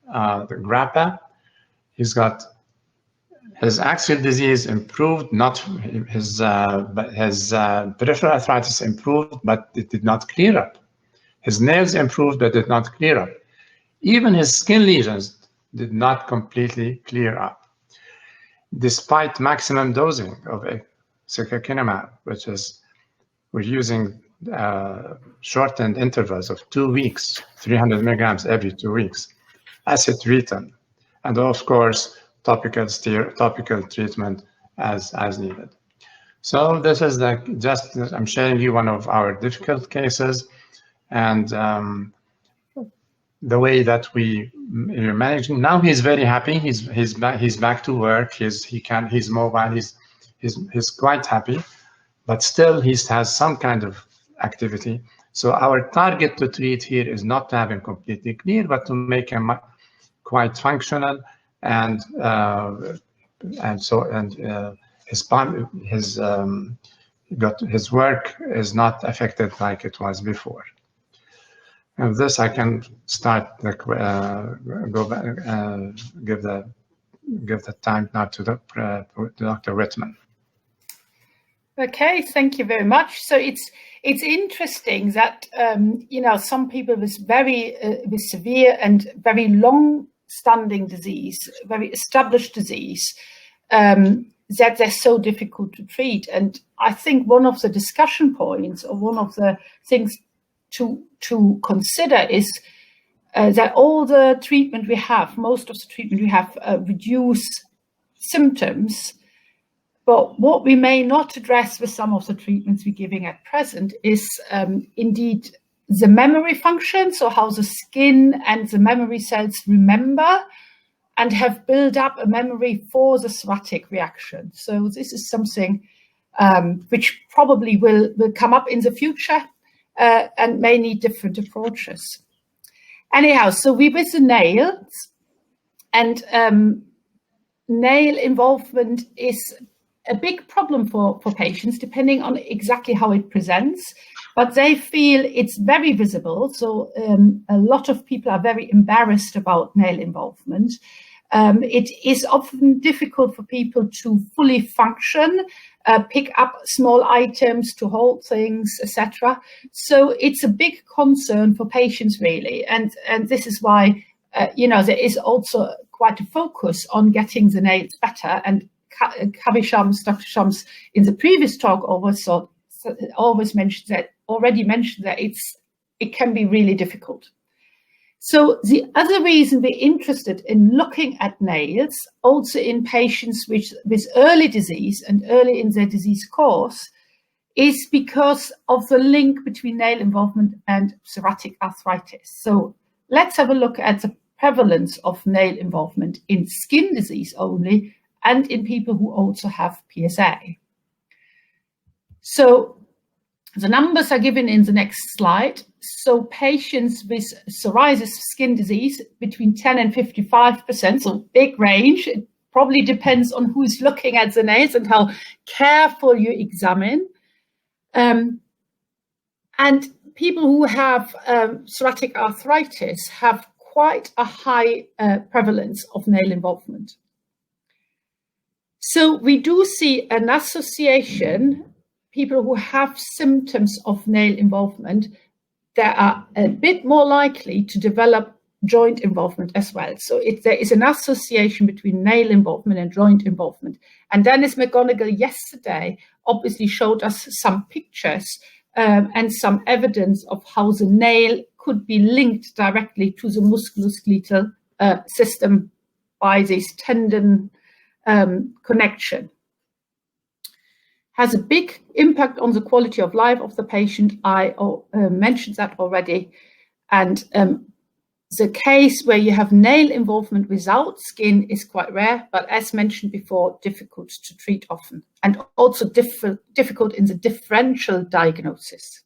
[SPEAKER 6] the GRAPPA. He's got his axial disease improved, not his peripheral arthritis improved, but it did not clear up. His nails improved, but did not clear up. Even his skin lesions did not completely clear up, despite maximum dosing of Psychokinema, which is we're using shortened intervals of 2 weeks, 300 milligrams every 2 weeks, acid treatment, and of course, topical treatment as needed. So this is I'm sharing you one of our difficult cases, and the way that we're managing. Now he's very happy. He's back to work. He's mobile. He's quite happy, but still he has some kind of activity. So our target to treat here is not to have him completely clear, but to make him quite functional, and his work is not affected like it was before. And this I can start go back, give the time now to Dr. Whitman.
[SPEAKER 7] Okay, thank you very much. So it's interesting that some people with with severe and very long-standing disease, very established disease, that they're so difficult to treat. And I think one of the discussion points, or one of the things to consider, is that all the treatment we have, most of the treatment we have, reduce symptoms. But what we may not address with some of the treatments we're giving at present is indeed the memory function, so how the skin and the memory cells remember and have built up a memory for the psoriatic reaction. So this is something which probably will come up in the future and may need different approaches. Anyhow, so we with the nails, and nail involvement is a big problem for patients, depending on exactly how it presents, but they feel it's very visible. So a lot of people are very embarrassed about nail involvement. It is often difficult for people to fully function, pick up small items, to hold things, etc. So it's a big concern for patients, really. And this is why, there is also quite a focus on getting the nails better. And Dr. Shams, in the previous talk already mentioned that it can be really difficult. So the other reason we're interested in looking at nails, also in patients with early disease and early in their disease course, is because of the link between nail involvement and psoriatic arthritis. So let's have a look at the prevalence of nail involvement in skin disease only, and in people who also have PSA. So the numbers are given in the next slide. So patients with psoriasis skin disease, between 10 and 55%, so big range. It probably depends on who's looking at the nails and how careful you examine. And people who have psoriatic arthritis have quite a high prevalence of nail involvement. So we do see an association, people who have symptoms of nail involvement, that are a bit more likely to develop joint involvement as well. So there is an association between nail involvement and joint involvement. And Dennis McGonigal yesterday obviously showed us some pictures and some evidence of how the nail could be linked directly to the musculoskeletal system by this tendon connection. Has a big impact on the quality of life of the patient. I mentioned that already. And the case where you have nail involvement without skin is quite rare, but as mentioned before, difficult to treat often, and also difficult in the differential diagnosis.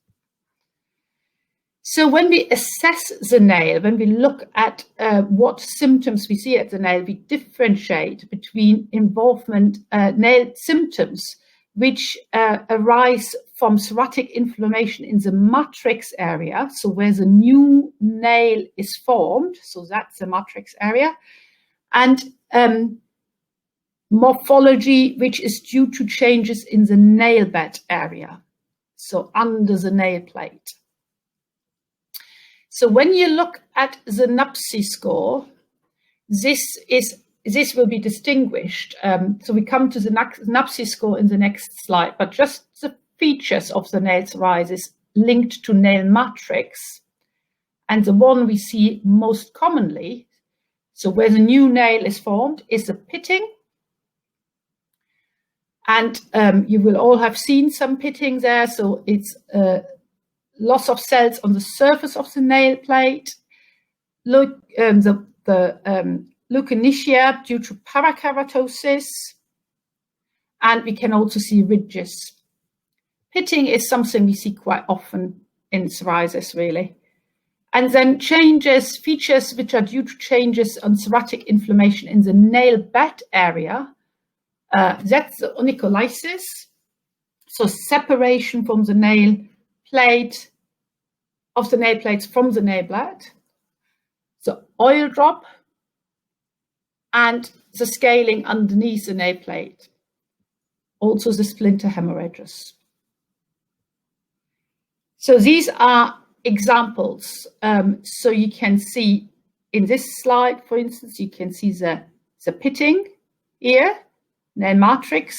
[SPEAKER 7] So when we assess the nail, when we look at what symptoms we see at the nail, we differentiate between involvement nail symptoms which arise from psoriatic inflammation in the matrix area, so where the new nail is formed, so that's the matrix area, and morphology, which is due to changes in the nail bed area, so under the nail plate. So when you look at the NAPSI score, this will be distinguished. So we come to the NAPSI score in the next slide, but just the features of the nail psoriasis linked to nail matrix. And the one we see most commonly, so where the new nail is formed, is the pitting. And you will all have seen some pitting there. So it's loss of cells on the surface of the nail plate, the leukonychia due to parakeratosis, and we can also see ridges. Pitting is something we see quite often in psoriasis, really. And then features which are due to changes on psoriatic inflammation in the nail bed area. That's the onycholysis, so separation from the nail plate, of the nail plates from the nail bed, the oil drop, and the scaling underneath the nail plate, also the splinter hemorrhages. So these are examples. So you can see in this slide, for instance, you can see the pitting here, nail matrix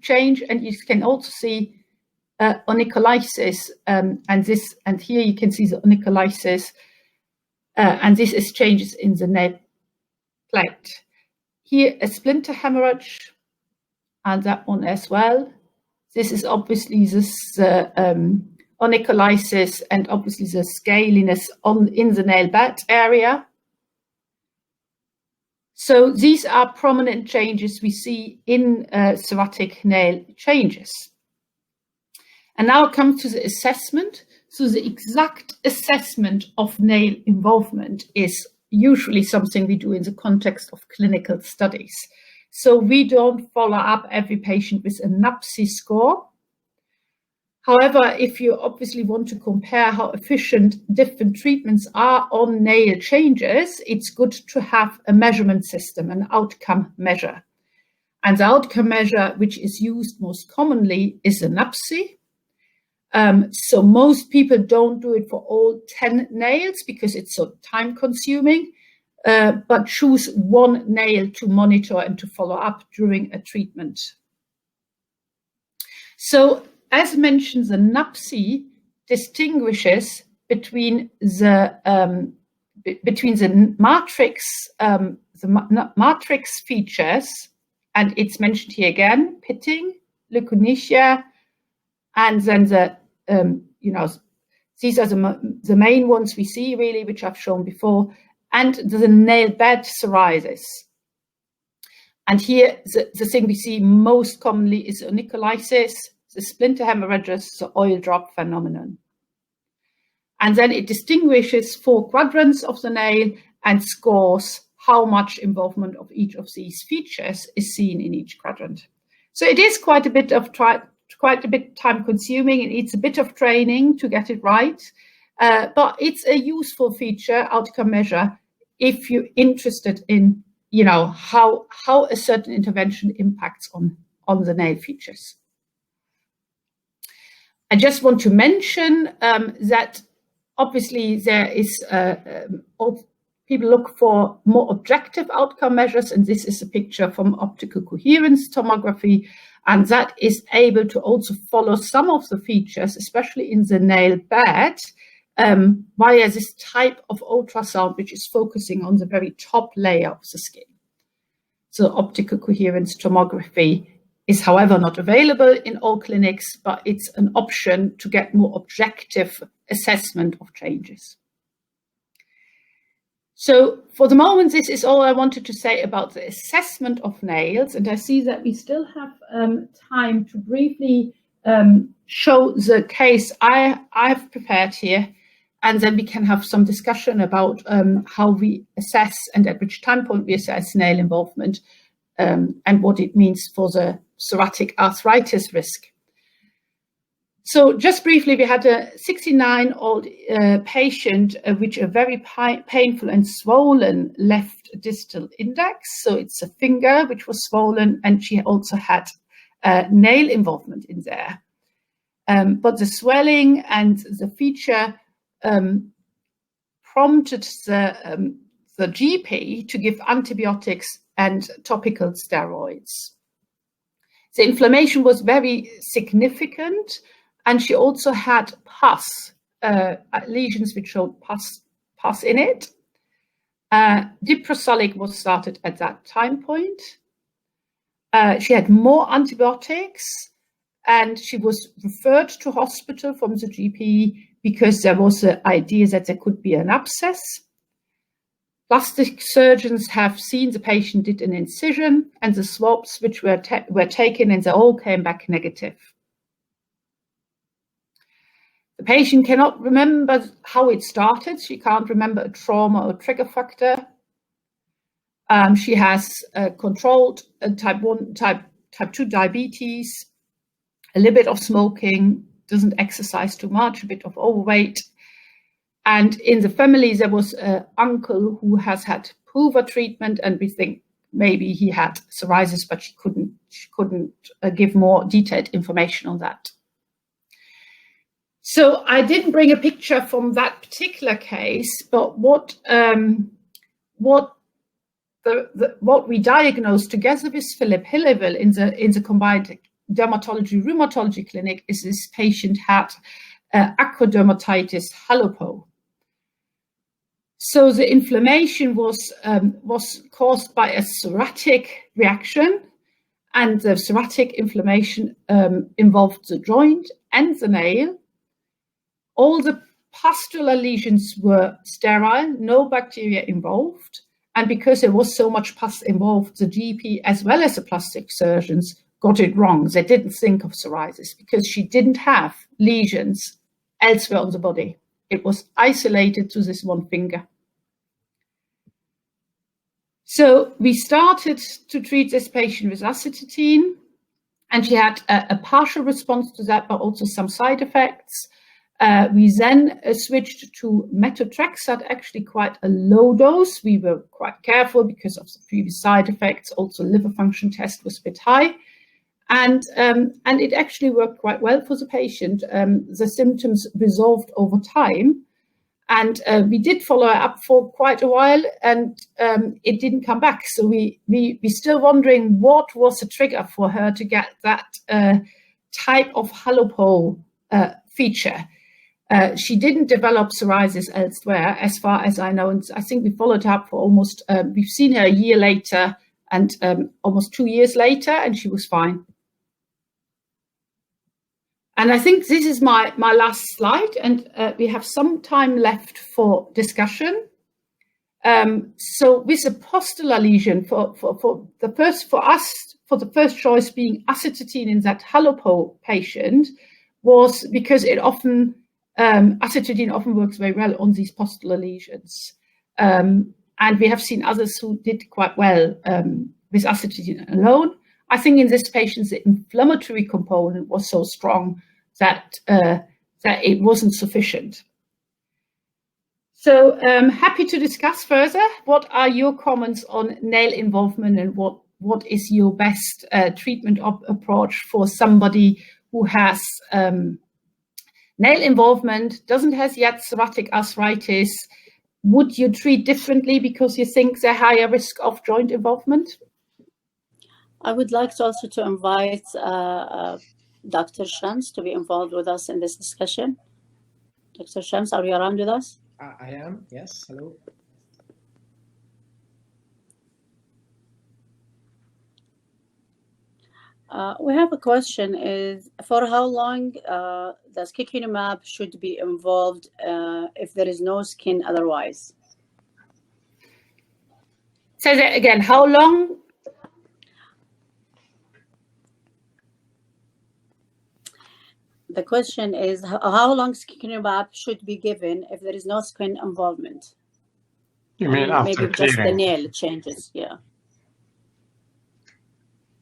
[SPEAKER 7] change, and you can also see onycholysis, and here you can see the onycholysis, and this is changes in the nail plate. Here a splinter hemorrhage, and that one as well. This is obviously this onycholysis and obviously the scaliness in the nail bed area. So these are prominent changes we see in psoriatic nail changes. And now it comes to the assessment. So the exact assessment of nail involvement is usually something we do in the context of clinical studies. So we don't follow up every patient with a NAPSI score. However, if you obviously want to compare how efficient different treatments are on nail changes, it's good to have a measurement system, an outcome measure. And the outcome measure which is used most commonly is a NAPSI. So most people don't do it for all 10 nails because it's so time consuming, but choose one nail to monitor and to follow up during a treatment. So as mentioned, the NAPSI distinguishes between the matrix features, and it's mentioned here again, pitting, leukonychia, and then these are the main ones we see really, which I've shown before, and the nail bed psoriasis. And here the thing we see most commonly is onycholysis, the splinter hemorrhages, the oil drop phenomenon. And then it distinguishes 4 quadrants of the nail and scores how much involvement of each of these features is seen in each quadrant. So it is quite a bit time consuming. It needs a bit of training to get it right, but it's a useful feature, outcome measure, if you're interested in, how a certain intervention impacts on the nail features. I just want to mention that obviously there is people look for more objective outcome measures, and this is a picture from optical coherence tomography, and that is able to also follow some of the features, especially in the nail bed, via this type of ultrasound, which is focusing on the very top layer of the skin. So optical coherence tomography is, however, not available in all clinics, but it's an option to get more objective assessment of changes. So for the moment, this is all I wanted to say about the assessment of nails. And I see that we still have time to briefly show the case I've prepared here. And then we can have some discussion about how we assess and at which time point we assess nail involvement and what it means for the psoriatic arthritis risk. So just briefly, we had a 69-year-old patient with a very painful and swollen left distal index. So it's a finger which was swollen, and she also had nail involvement in there. But the swelling and the feature prompted the GP to give antibiotics and topical steroids. The inflammation was very significant, and she also had pus, lesions which showed pus in it. Diprosolic was started at that time point. She had more antibiotics, and she was referred to hospital from the GP because there was an idea that there could be an abscess. Plastic surgeons have seen the patient did an incision, and the swabs which were taken, and they all came back negative. The patient cannot remember how it started. She can't remember a trauma or trigger factor. She has controlled type 2 diabetes, a little bit of smoking, doesn't exercise too much, a bit of overweight. And in the family, there was an uncle who has had PUVA treatment, and we think maybe he had psoriasis, but she couldn't give more detailed information on that. So I didn't bring a picture from that particular case, but what we diagnosed together with Philip Hilleville in the combined dermatology rheumatology clinic is this patient had acrodermatitis halopo. So the inflammation was caused by a psoriatic reaction, and the psoriatic inflammation involved the joint and the nail. All the pustular lesions were sterile, no bacteria involved. And because there was so much pus involved, the GP as well as the plastic surgeons got it wrong. They didn't think of psoriasis because she didn't have lesions elsewhere on the body. It was isolated to this one finger. So we started to treat this patient with acetylene, and she had a partial response to that, but also some side effects. We then switched to methotrexate, actually quite a low dose. We were quite careful because of the previous side effects. Also, liver function test was a bit high. And it actually worked quite well for the patient. The symptoms resolved over time. And we did follow her up for quite a while, and it didn't come back. So we're still wondering what was the trigger for her to get that type of halopo feature. She didn't develop psoriasis elsewhere, as far as I know. And I think we followed her up for almost, we've seen her a year later and almost 2 years later, and she was fine. And I think this is my last slide, and we have some time left for discussion. So with a pustular lesion, for the first choice being acetylene in that halopo patient was because it often, acetylene often works very well on these pustular lesions. And we have seen others who did quite well with acetylene alone. I think in this patient, the inflammatory component was so strong that it wasn't sufficient. So happy to discuss further. What are your comments on nail involvement, and what is your best treatment approach for somebody who has nail involvement, doesn't have yet psoriatic arthritis? Would you treat differently because you think they're higher risk of joint involvement?
[SPEAKER 3] I would like to also to invite Dr. Shams to be involved with us in this discussion. Dr. Shams, are you around with us?
[SPEAKER 5] I am, yes. Hello.
[SPEAKER 3] We have a question, is for how long does Kinematic should be involved if there is no skin otherwise?
[SPEAKER 7] Say that again, how long?
[SPEAKER 3] The question is how long Kinematic should be given if there is no skin involvement?
[SPEAKER 6] You mean after
[SPEAKER 3] maybe
[SPEAKER 6] clearing?
[SPEAKER 3] Just the nail changes, yeah.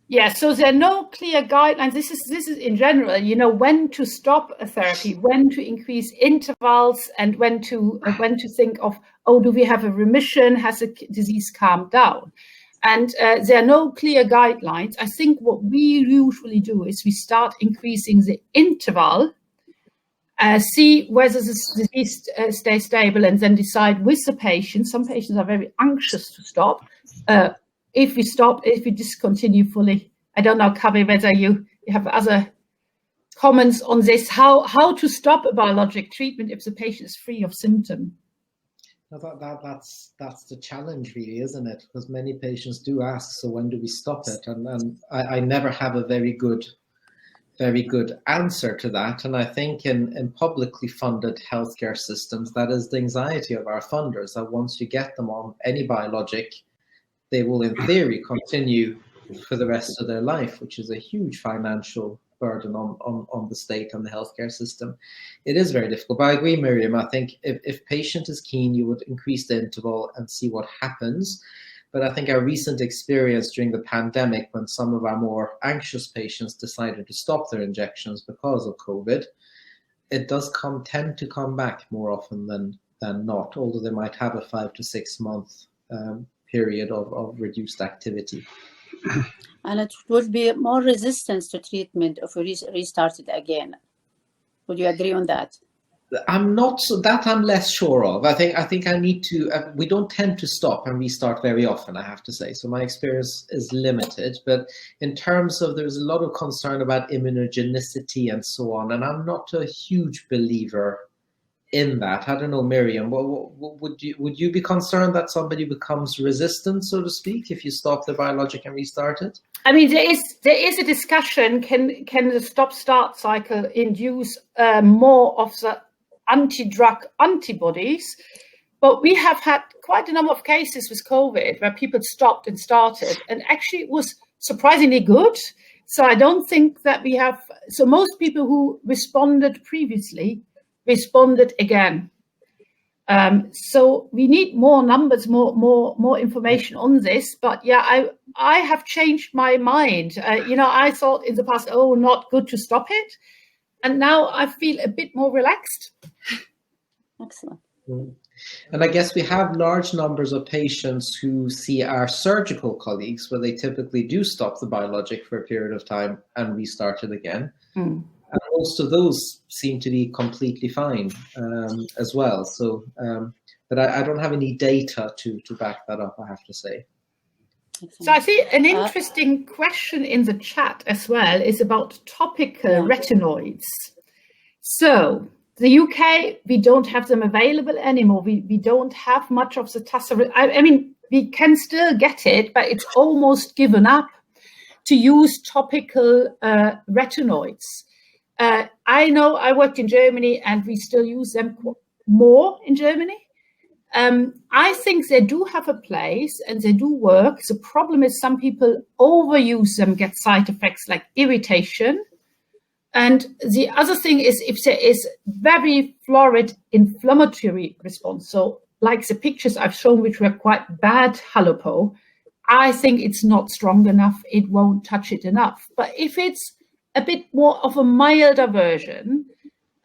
[SPEAKER 7] Yeah, so there are no clear guidelines. This is in general, when to stop a therapy, when to increase intervals, and when to think of, oh, do we have a remission? Has the disease calmed down? And there are no clear guidelines. I think what we usually do is we start increasing the interval, see whether the disease stays stable, and then decide with the patient. Some patients are very anxious to stop. If we discontinue fully. I don't know, Kavi, whether you have other comments on this, how to stop a biologic treatment if the patient is free of symptom.
[SPEAKER 5] That's the challenge, really, isn't it? Because many patients do ask, so when do we stop it? And I never have a very good answer to that. And I think in publicly funded healthcare systems, that is the anxiety of our funders, that once you get them on any biologic, they will, in theory, continue for the rest of their life, which is a huge financial burden on the state and the healthcare system. It is very difficult. But I agree, Miriam. I think if patient is keen, you would increase the interval and see what happens. But I think our recent experience during the pandemic, when some of our more anxious patients decided to stop their injections because of COVID, it does tend to come back more often than not, although they might have a 5 to 6 month period of reduced activity.
[SPEAKER 3] And it would be more resistance to treatment if we restarted again. Would you agree on that?
[SPEAKER 5] I'm not so that I'm less sure of. I think I need to. We don't tend to stop and restart very often, I have to say. So my experience is limited. But in terms of, there's a lot of concern about immunogenicity and so on, and I'm not a huge believer in that. I don't know, Miriam, would you be concerned that somebody becomes resistant, so to speak, if you stop the biologic and restart it?
[SPEAKER 7] I mean, there is a discussion. Can the stop-start cycle induce more of the anti-drug antibodies? But we have had quite a number of cases with COVID where people stopped and started, and actually it was surprisingly good. So I don't think that we have. So most people who responded previously responded again. So we need more numbers, more information on this. But yeah, I have changed my mind. I thought in the past, oh, not good to stop it, and now I feel a bit more relaxed.
[SPEAKER 3] Excellent.
[SPEAKER 5] And I guess we have large numbers of patients who see our surgical colleagues, where they typically do stop the biologic for a period of time and restart it again. And most of those seem to be completely fine as well. So, but I don't have any data to back that up, I have to say.
[SPEAKER 7] So I see an interesting question in the chat as well is about topical retinoids. So the UK, we don't have them available anymore. We don't have much of the Tassel. I mean, we can still get it, but it's almost given up to use topical retinoids. I know I worked in Germany and we still use them more in Germany. I think they do have a place and they do work. The problem is some people overuse them, get side effects like irritation. And the other thing is if there is very florid inflammatory response, so like the pictures I've shown, which were quite bad halopo, I think it's not strong enough. It won't touch it enough. But if it's a bit more of a milder version,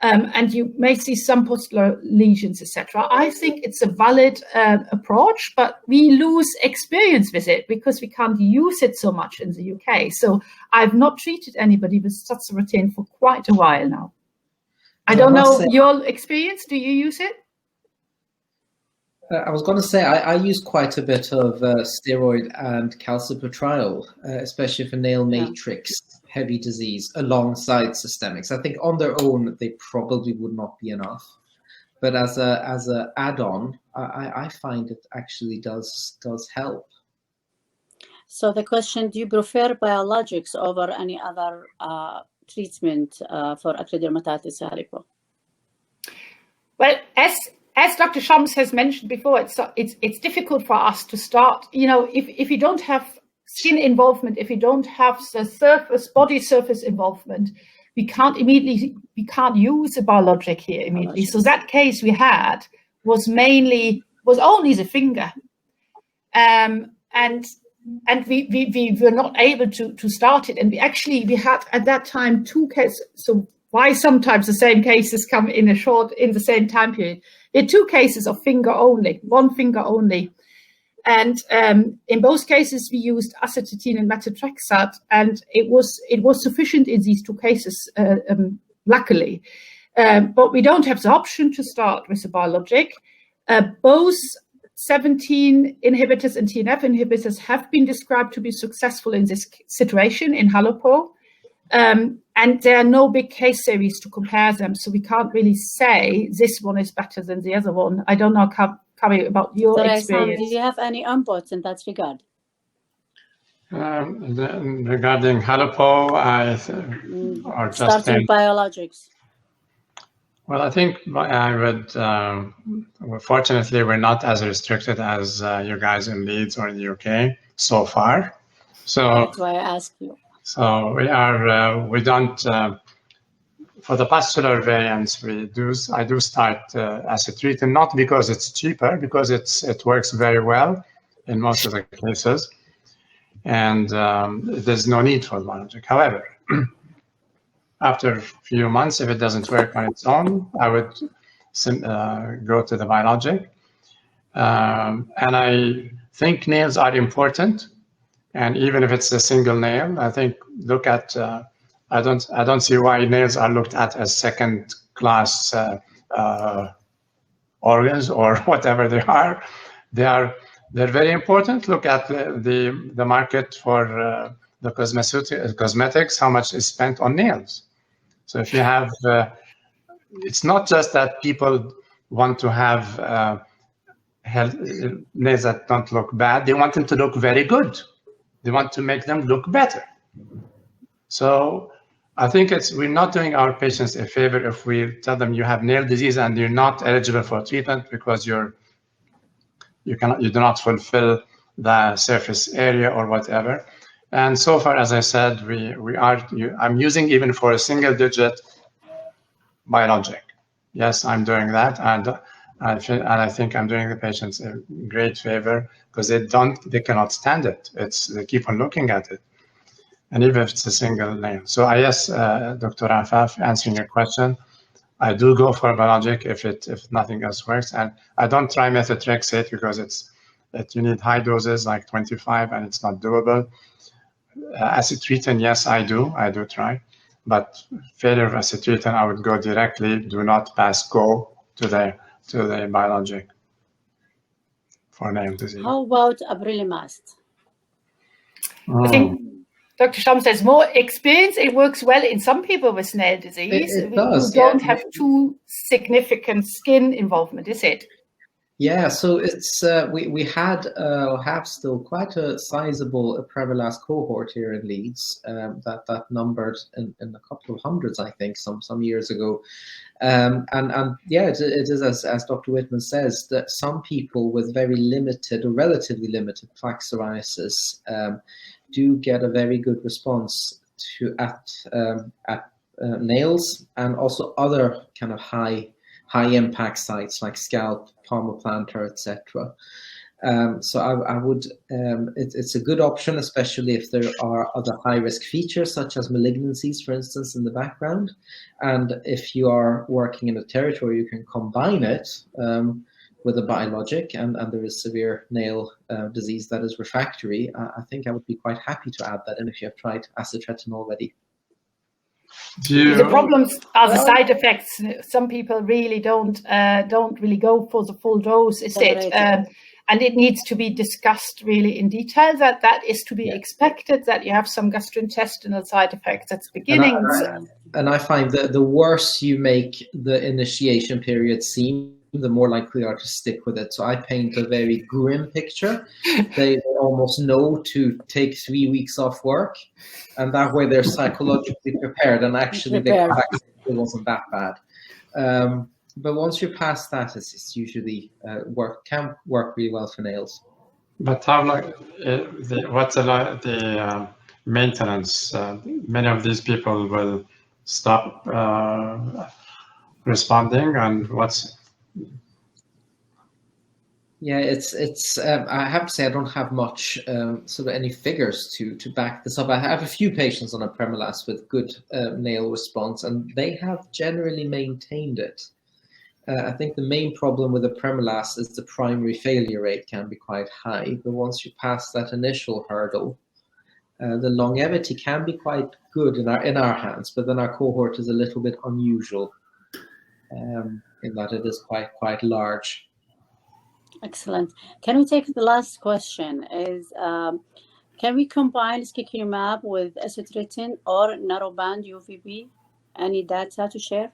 [SPEAKER 7] and you may see some pustular lesions, etc. I think it's a valid approach, but we lose experience with it because we can't use it so much in the UK. So I've not treated anybody with Tazarotene for quite a while now. I don't know your experience. Do you use it?
[SPEAKER 5] I was going to say I use quite a bit of steroid and calcipotriol, especially for nail matrix heavy disease alongside systemics. I think on their own they probably would not be enough, but as a add-on, I find it actually does help.
[SPEAKER 3] So the question: do you prefer biologics over any other treatment for acute dermatitis halipo?
[SPEAKER 7] Well, as Dr. Shams has mentioned before, it's difficult for us to start. If you don't have skin involvement, if you don't have the body surface involvement, we can't use a biologic here immediately. So that case we had was only the finger, and we were not able to start it. And we had at that time 2 cases. So why sometimes the same cases come in the same time period? We had 2 cases of one finger only. And in both cases, we used acetylene and methotrexate, and it was sufficient in these 2 cases, luckily. But we don't have the option to start with a biologic. Both 17 inhibitors and TNF inhibitors have been described to be successful in this situation in Halopo. And there are no big case series to compare them, so we can't really say this one is better than the other one. I don't know, Kami, about your experience.
[SPEAKER 3] Do you have any inputs in that regard?
[SPEAKER 6] Regarding Halopo, or just
[SPEAKER 3] starting biologics.
[SPEAKER 6] Well, I think I would. Fortunately, we're not as restricted as you guys in Leeds or in the UK so far. So
[SPEAKER 3] that's why I asked you.
[SPEAKER 6] So we are. We don't. For the pustular variants, I do start acetylene, not because it's cheaper, because it works very well in most of the cases, and there's no need for biologic. However, after a few months, if it doesn't work on its own, I would go to the biologic. And I think nails are important, and even if it's a single nail, I think look at. I don't see why nails are looked at as second-class organs or whatever they are. They're very important. Look at the market for the cosmetics. How much is spent on nails? So if you have, it's not just that people want to have nails that don't look bad. They want them to look very good. They want to make them look better. So I think we're not doing our patients a favor if we tell them you have nail disease and you're not eligible for treatment because you do not fulfill the surface area or whatever. And so far, as I said, I'm using even for a single digit biologic. Yes, I'm doing that, and I think I'm doing the patients a great favor because they cannot stand it. They keep on looking at it. And even if it's a single nail. So yes, Dr. Afaf, answering your question, I do go for a biologic if nothing else works. And I don't try methotrexate because you need high doses like 25 and it's not doable. Acetylene, yes, I do try. But failure of acetylene, I would go directly, do not pass go to the biologic for nail disease.
[SPEAKER 3] How about abrilimast?
[SPEAKER 7] I think Dr. Shams says more experience. It works well in some people with nail disease.
[SPEAKER 5] It does,
[SPEAKER 7] who don't have too significant skin involvement, is it?
[SPEAKER 5] Yeah, so it's we had have still quite a sizable Prevalence cohort here in Leeds that numbered in a couple of hundreds, I think, some years ago. And yeah, it is as Dr. Whitman says, that some people with very limited or relatively limited plaque psoriasis do get a very good response at nails and also other kind of high impact sites like scalp, palmoplantar, etc. So I would, it's a good option, especially if there are other high-risk features such as malignancies, for instance, in the background. And if you are working in a territory, you can combine it with a biologic and there is severe nail disease that is refractory. I think I would be quite happy to add that in if you have tried acetretin already.
[SPEAKER 7] The problems are the side effects. Some people really don't really go for the full dose, is it? And it needs to be discussed really in detail. That is to be expected, that you have some gastrointestinal side effects at the beginning.
[SPEAKER 5] And I find that the worse you make the initiation period seem, the more likely they are to stick with it. So I paint a very grim picture. They almost know to take 3 weeks off work, and that way they're psychologically prepared, and actually the practice wasn't that bad. But once you're past that, it's usually can work really well for nails.
[SPEAKER 6] But how long? What's the maintenance? Many of these people will stop responding, and what's
[SPEAKER 5] Yeah, it's. I have to say I don't have much sort of any figures to back this up. I have a few patients on apremilast with good nail response, and they have generally maintained it. I think the main problem with apremilast is the primary failure rate can be quite high, but once you pass that initial hurdle, the longevity can be quite good in our hands. But then our cohort is a little bit unusual in that it is quite large.
[SPEAKER 3] Excellent. Can we take the last question? Is can we combine skikinumab with acitretin or narrowband UVB? Any data to share?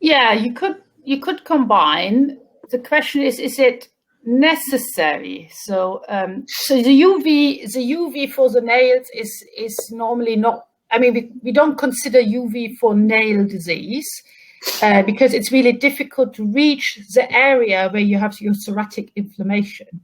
[SPEAKER 7] Yeah, you could combine. The question is it necessary? So so the UV for the nails is normally not. I mean, we don't consider UV for nail disease. Because it's really difficult to reach the area where you have your psoriatic inflammation.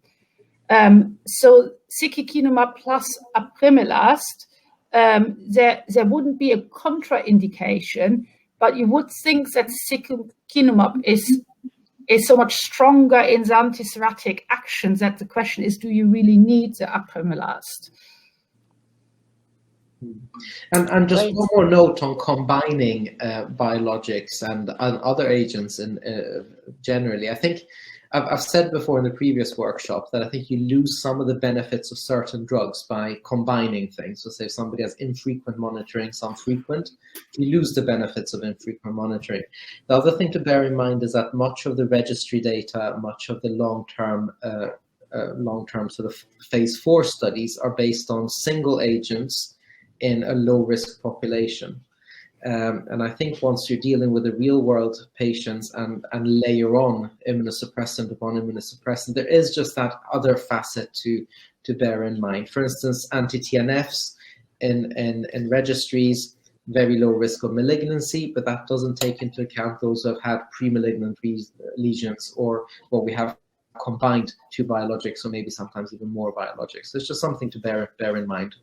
[SPEAKER 7] So Psychokinema plus apremilast, there wouldn't be a contraindication, but you would think that Psychokinema is so much stronger in the anti-psoriatic action that the question is, do you really need the apremilast?
[SPEAKER 5] And just one more note on combining biologics and other agents generally. I think I've said before in the previous workshop that I think you lose some of the benefits of certain drugs by combining things. So say if somebody has infrequent monitoring, some frequent, you lose the benefits of infrequent monitoring. The other thing to bear in mind is that much of the registry data, much of the long-term sort of phase 4 studies are based on single agents in a low-risk population. And I think once you're dealing with the real-world patients and layer on immunosuppressant upon immunosuppressant, there is just that other facet to bear in mind. For instance, anti-TNFs in registries, very low risk of malignancy, but that doesn't take into account those who have had pre-malignant lesions or what we have combined two biologics or maybe sometimes even more biologics. So it's just something to bear in mind.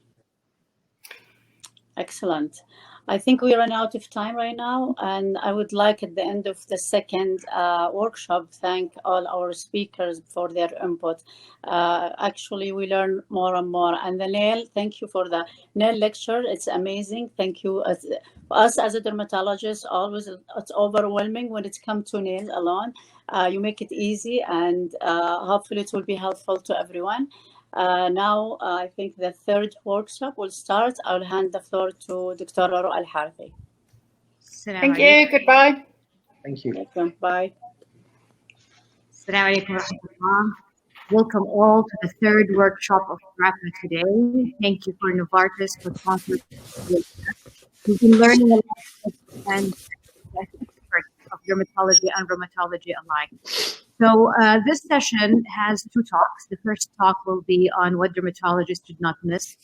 [SPEAKER 3] Excellent. I think we run out of time right now, and I would like at the end of the second workshop thank all our speakers for their input. Actually, we learn more and more. And the nail, thank you for the nail lecture. It's amazing. Thank you. Us as a dermatologist, always it's overwhelming when it comes to nails alone. You make it easy, and hopefully it will be helpful to everyone. Now, I think the third workshop will start. I'll hand the floor to Dr. Ru'a Al-Harthi.
[SPEAKER 7] Thank you. Goodbye.
[SPEAKER 5] Thank you.
[SPEAKER 3] Welcome. Bye.
[SPEAKER 9] Assalamu alaikum wa rahmatullah. Welcome all to the third workshop of GRAPPA today. Thank you for Novartis for sponsoring this. We've been learning a lot and experts of dermatology and rheumatology alike. So this session has two talks. The first talk will be on what dermatologists should not miss.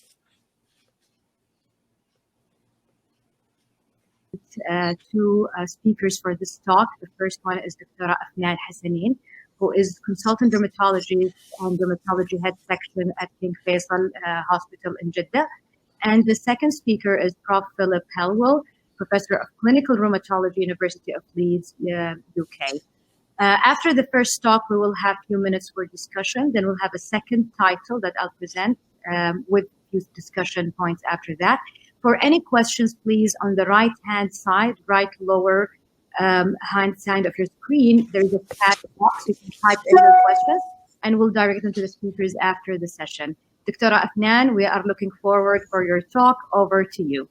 [SPEAKER 9] Two speakers for this talk. The first one is Dr. Afnan Hassanin, who is consultant dermatologist and dermatology head section at King Faisal Hospital in Jeddah. And the second speaker is Prof. Philip Helwell, professor of clinical rheumatology, University of Leeds, UK. After the first talk, we will have a few minutes for discussion. Then we'll have a second title that I'll present with few discussion points after that. For any questions, please, on the right-hand side, right lower hand side of your screen, there is a chat box. You can type in your questions, and we'll direct them to the speakers after the session. Dr. Afnan, we are looking forward for your talk. Over to you.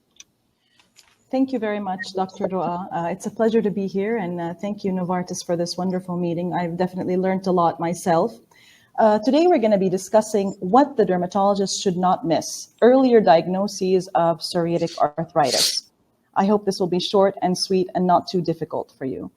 [SPEAKER 10] Thank you very much, Dr. Ru'a. It's a pleasure to be here, and thank you, Novartis, for this wonderful meeting. I've definitely learned a lot myself. Today, we're going to be discussing what the dermatologist should not miss, earlier diagnoses of psoriatic arthritis. I hope this will be short and sweet and not too difficult for you.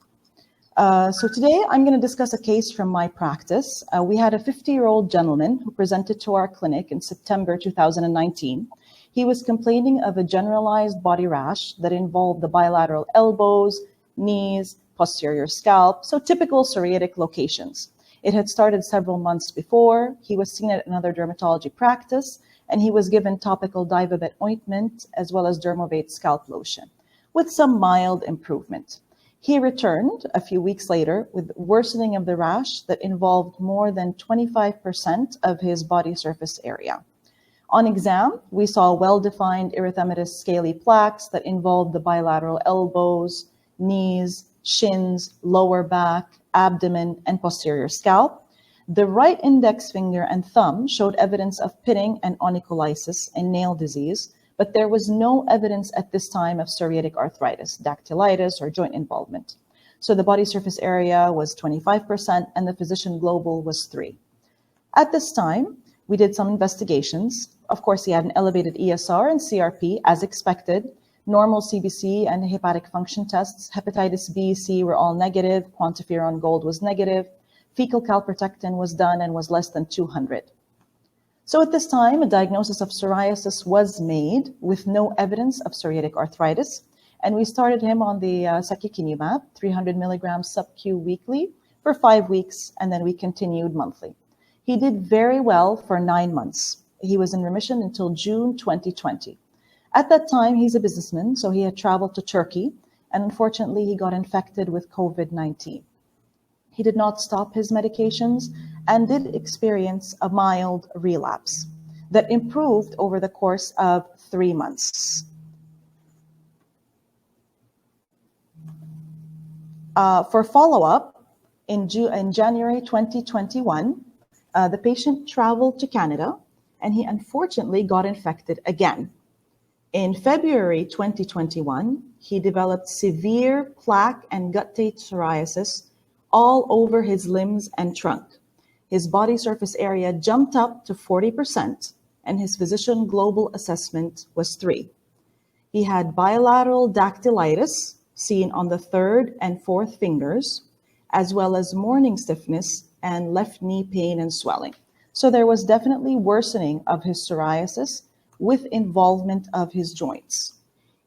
[SPEAKER 10] So today, I'm going to discuss a case from my practice. We had a 50-year-old gentleman who presented to our clinic in September 2019. He was complaining of a generalized body rash that involved the bilateral elbows, knees, posterior scalp, so typical psoriatic locations. It had started several months before. He was seen at another dermatology practice, and he was given topical Divabet ointment as well as Dermovate scalp lotion with some mild improvement. He returned a few weeks later with worsening of the rash that involved more than 25% of his body surface area. On exam, we saw well-defined erythematous scaly plaques that involved the bilateral elbows, knees, shins, lower back, abdomen, and posterior scalp. The right index finger and thumb showed evidence of pitting and onycholysis and nail disease, but there was no evidence at this time of psoriatic arthritis, dactylitis, or joint involvement. So the body surface area was 25% and the physician global was 3. At this time, we did some investigations. Of course, he had an elevated ESR and CRP as expected, normal CBC and hepatic function tests. Hepatitis B, C were all negative, quantiferon gold was negative, fecal calprotectin was done and was less than 200. So at this time, a diagnosis of psoriasis was made with no evidence of psoriatic arthritis. And we started him on the Psychokinema, 300 milligrams sub-Q weekly for 5 weeks, and then we continued monthly. He did very well for 9 months. He was in remission until June 2020. At that time, he's a businessman, so he had traveled to Turkey, and unfortunately, he got infected with COVID-19. He did not stop his medications and did experience a mild relapse that improved over the course of 3 months. For follow-up, in January 2021, the patient traveled to Canada and he unfortunately got infected again. In February 2021, he developed severe plaque and guttate psoriasis all over his limbs and trunk. His body surface area jumped up to 40%, and his physician global assessment was 3. He had bilateral dactylitis, seen on the 3rd and 4th fingers, as well as morning stiffness and left knee pain and swelling. So there was definitely worsening of his psoriasis with involvement of his joints.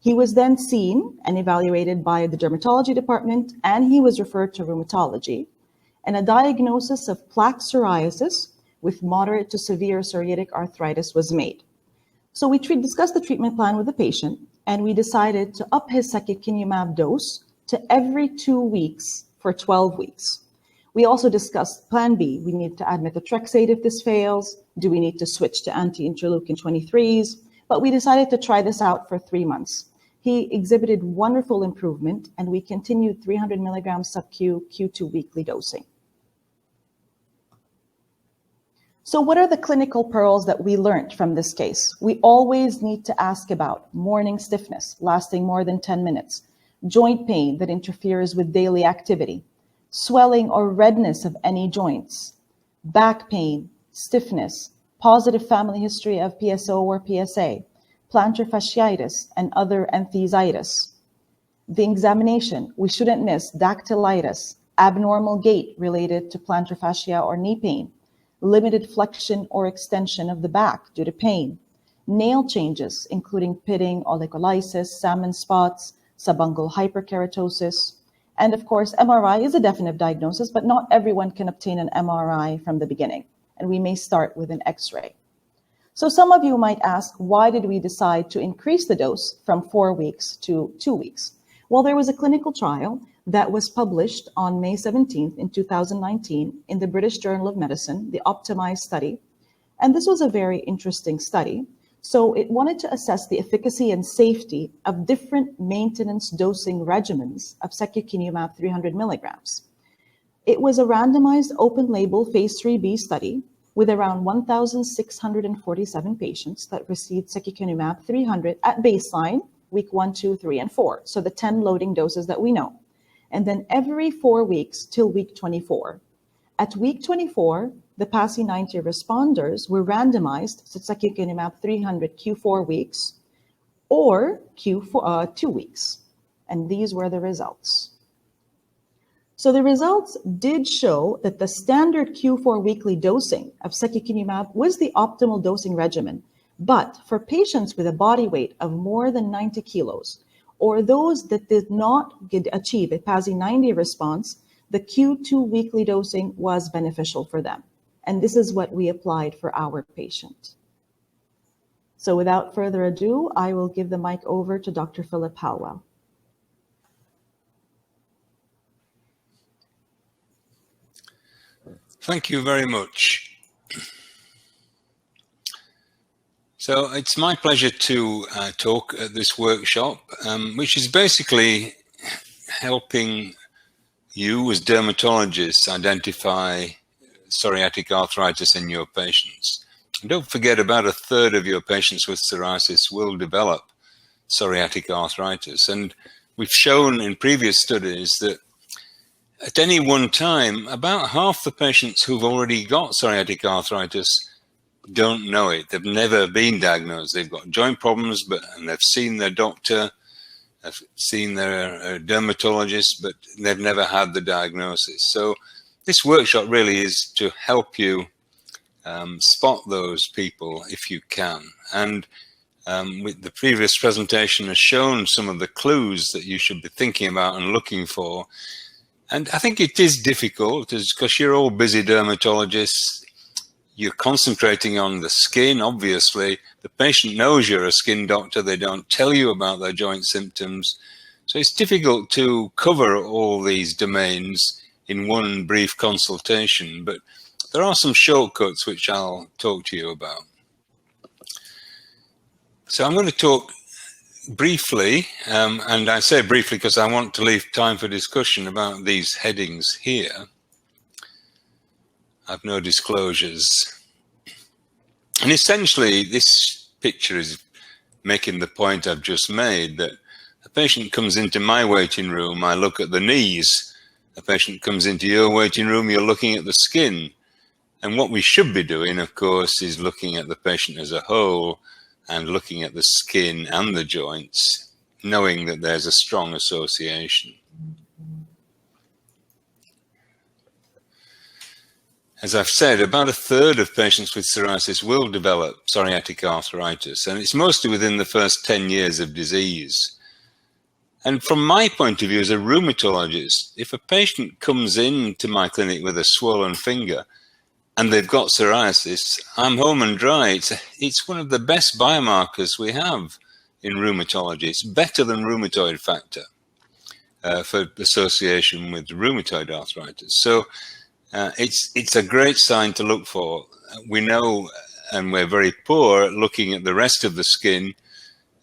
[SPEAKER 10] He was then seen and evaluated by the dermatology department, and he was referred to rheumatology, and a diagnosis of plaque psoriasis with moderate to severe psoriatic arthritis was made. So we discussed the treatment plan with the patient, and we decided to up his secukinumab dose to every 2 weeks for 12 weeks. We also discussed plan B. We need to add methotrexate if this fails. Do we need to switch to anti-interleukin 23s? But we decided to try this out for 3 months. He exhibited wonderful improvement, and we continued 300 milligrams sub-Q, Q2 weekly dosing. So what are the clinical pearls that we learned from this case? We always need to ask about morning stiffness lasting more than 10 minutes, joint pain that interferes with daily activity, swelling or redness of any joints, back pain, stiffness, positive family history of PSO or PSA, plantar fasciitis, and other enthesitis. The examination, we shouldn't miss dactylitis, abnormal gait related to plantar fascia or knee pain, limited flexion or extension of the back due to pain, nail changes, including pitting, onycholysis, salmon spots, subungual hyperkeratosis, and of course, MRI is a definitive diagnosis, but not everyone can obtain an MRI from the beginning, and we may start with an X-ray. So some of you might ask, why did we decide to increase the dose from 4 weeks to 2 weeks? Well, there was a clinical trial that was published on May 17th in 2019 in the British Journal of Medicine, the Optimized study. And this was a very interesting study. So it wanted to assess the efficacy and safety of different maintenance dosing regimens of secukinumab 300 milligrams. It was a randomized open-label phase 3b study with around 1,647 patients that received secukinumab 300 at baseline, week 1, 2, 3, and 4. So the 10 loading doses that we know. And then every 4 weeks till week 24. At week 24, the PASI 90 responders were randomized to secukinumab 300 Q4 weeks or Q4, 2 weeks. And these were the results. So the results did show that the standard Q4 weekly dosing of secukinumab was the optimal dosing regimen. But for patients with a body weight of more than 90 kilos, or those that did not achieve a PASI 90 response, the Q2 weekly dosing was beneficial for them. And this is what we applied for our patient. So without further ado, I will give the mic over to Dr. Philip Halwell.
[SPEAKER 2] Thank you very much. So it's my pleasure to talk at this workshop, which is basically helping you as dermatologists identify psoriatic arthritis in your patients. And don't forget, about a third of your patients with psoriasis will develop psoriatic arthritis. And we've shown in previous studies that at any one time, about half the patients who've already got psoriatic arthritis don't know it. They've never been diagnosed. They've got joint problems, and they've seen their doctor, have seen their dermatologist, but they've never had the diagnosis. So this workshop really is to help you spot those people if you can. And with the previous presentation has shown some of the clues that you should be thinking about and looking for. And I think it is difficult because you're all busy dermatologists. You're concentrating on the skin, obviously. The patient knows you're a skin doctor. They don't tell you about their joint symptoms. So it's difficult to cover all these domains in one brief consultation. But there are some shortcuts which I'll talk to you about. So I'm going to talk briefly, and I say briefly because I want to leave time for discussion about these headings here. I've no disclosures. And essentially, this picture is making the point I've just made, that a patient comes into my waiting room, I look at the knees. A patient comes into your waiting room, you're looking at the skin. And what we should be doing, of course, is looking at the patient as a whole and looking at the skin and the joints, knowing that there's a strong association. As I've said, about a third of patients with psoriasis will develop psoriatic arthritis, and it's mostly within the first 10 years of disease. And from my point of view as a rheumatologist, if a patient comes into my clinic with a swollen finger and they've got psoriasis, I'm home and dry. It's one of the best biomarkers we have in rheumatology. It's better than rheumatoid factor for association with rheumatoid arthritis. So it's a great sign to look for. We know, and we're very poor at looking at the rest of the skin,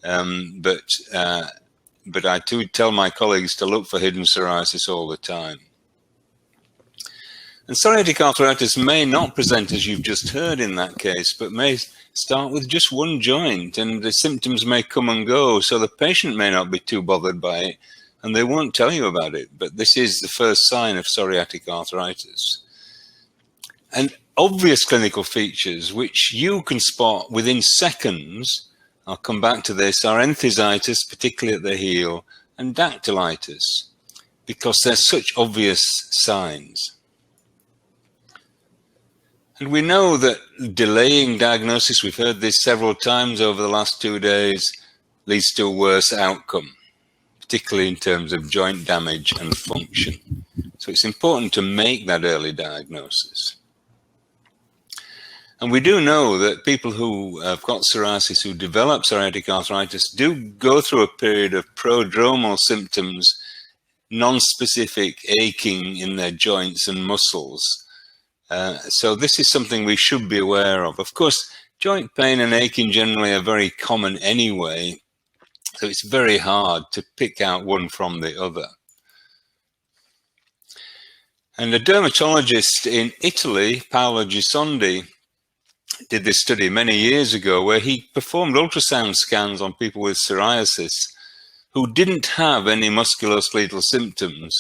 [SPEAKER 2] but I do tell my colleagues to look for hidden psoriasis all the time. And psoriatic arthritis may not present as you've just heard in that case, but may start with just one joint, and the symptoms may come and go, so the patient may not be too bothered by it, and they won't tell you about it. But this is the first sign of psoriatic arthritis. And obvious clinical features, which you can spot within seconds, I'll come back to this, are enthesitis, particularly at the heel, and dactylitis, because they're such obvious signs. And we know that delaying diagnosis, we've heard this several times over the last 2 days, leads to a worse outcome, particularly in terms of joint damage and function. So it's important to make that early diagnosis. And we do know that people who have got psoriasis, who develop psoriatic arthritis, do go through a period of prodromal symptoms, non-specific aching in their joints and muscles. So this is something we should be aware of. Of course, joint pain and aching generally are very common anyway, so it's very hard to pick out one from the other. And a dermatologist in Italy, Paolo Gisondi, did this study many years ago where he performed ultrasound scans on people with psoriasis who didn't have any musculoskeletal symptoms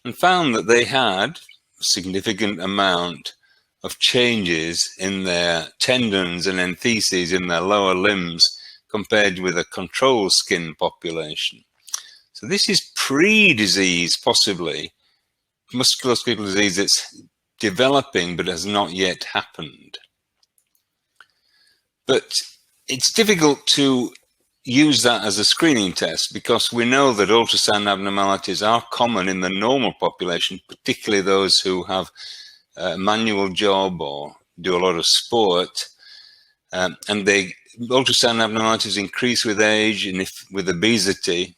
[SPEAKER 2] and found that they had significant amount of changes in their tendons and entheses in their lower limbs compared with a control skin population. So this is pre-disease, possibly, musculoskeletal disease that's developing but has not yet happened. But it's difficult to use that as a screening test because we know that ultrasound abnormalities are common in the normal population, particularly those who have a manual job or do a lot of sport. And ultrasound abnormalities increase with age and with obesity.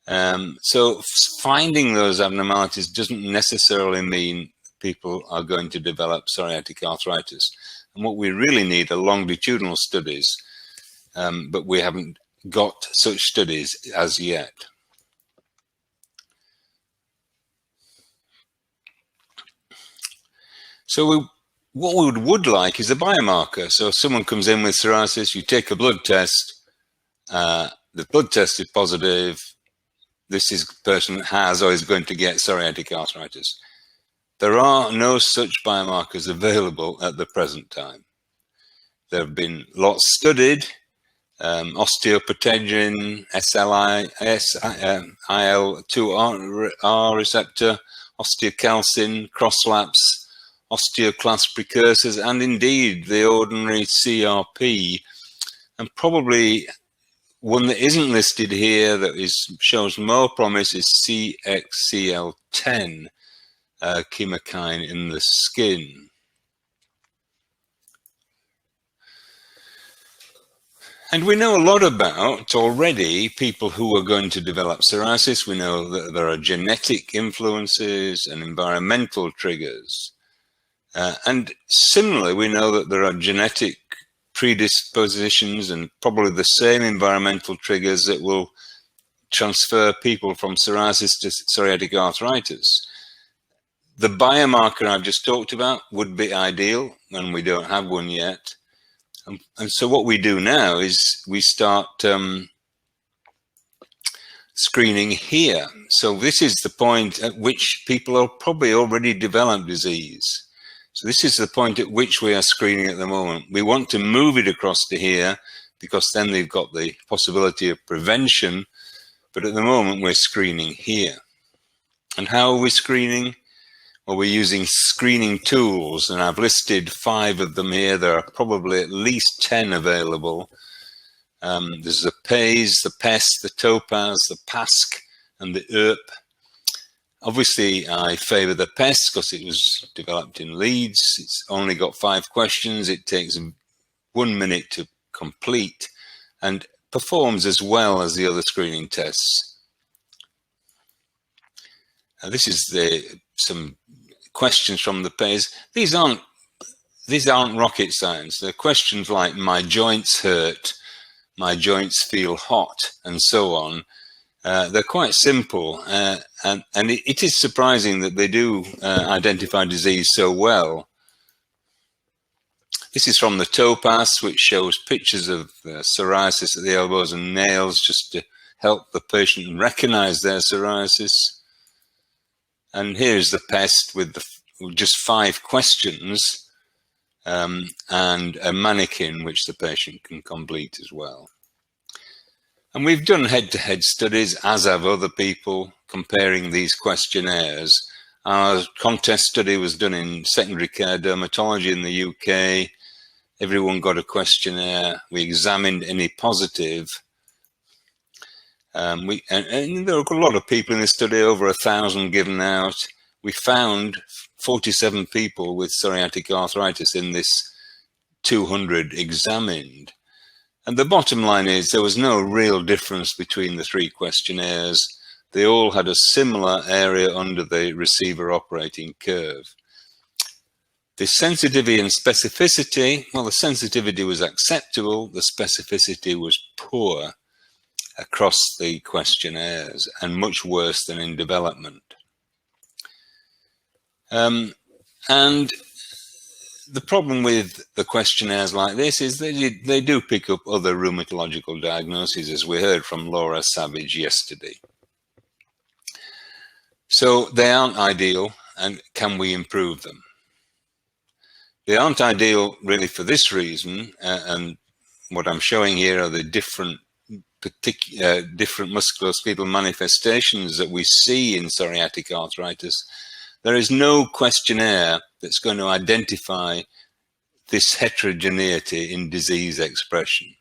[SPEAKER 2] So finding those abnormalities doesn't necessarily mean people are going to develop psoriatic arthritis. And what we really need are longitudinal studies, but we haven't got such studies as yet. So what we would like is a biomarker. So if someone comes in with psoriasis, you take a blood test, the blood test is positive, person has or is going to get psoriatic arthritis. There are no such biomarkers available at the present time. There have been lots studied, osteoprotein, IL-2R receptor, osteocalcin, cross-lapse, osteoclast precursors, and indeed the ordinary CRP, and probably one that isn't listed here that shows more promise is CXCL10, chemokine in the skin. And we know a lot about already people who are going to develop psoriasis. We know that there are genetic influences and environmental triggers. And similarly, we know that there are genetic predispositions and probably the same environmental triggers that will transfer people from psoriasis to psoriatic arthritis. The biomarker I've just talked about would be ideal, and we don't have one yet. And so what we do now is we start screening here. So this is the point at which people are probably already developed disease. So this is the point at which we are screening at the moment. We want to move it across to here because then they've got the possibility of prevention. But at the moment, we're screening here. And how are we screening? Well, we're using screening tools, and I've listed 5 of them here. There are probably at least 10 available. There's the PACE, the PES, the TOPAZ, the PASC, and the ERP. Obviously, I favor the PES because it was developed in Leeds. It's only got 5 questions. It takes 1 minute to complete and performs as well as the other screening tests. This is some questions from the PACE. These aren't rocket science. They're questions like my joints hurt, my joints feel hot, and so on. They're quite simple, and it is surprising that they do identify disease so well. This is from the TOPAZ, which shows pictures of psoriasis at the elbows and nails just to help the patient recognize their psoriasis. And here's the PES with just 5 questions and a mannequin which the patient can complete as well. And we've done head-to-head studies, as have other people, comparing these questionnaires. Our contest study was done in secondary care dermatology in the UK. Everyone got a questionnaire. We examined any positive. And there were a lot of people in the study, over 1,000 given out. We found 47 people with psoriatic arthritis in this 200 examined. And the bottom line is there was no real difference between the 3 questionnaires. They all had a similar area under the receiver operating curve. The sensitivity and specificity, well, the sensitivity was acceptable. The specificity was poor across the questionnaires and much worse than in development. And the problem with the questionnaires like this is they do pick up other rheumatological diagnoses, as we heard from Laura Savage yesterday. So they aren't ideal, and can we improve them? They aren't ideal really for this reason, and what I'm showing here are the different musculoskeletal manifestations that we see in psoriatic arthritis. There is no questionnaire that's going to identify this heterogeneity in disease expression.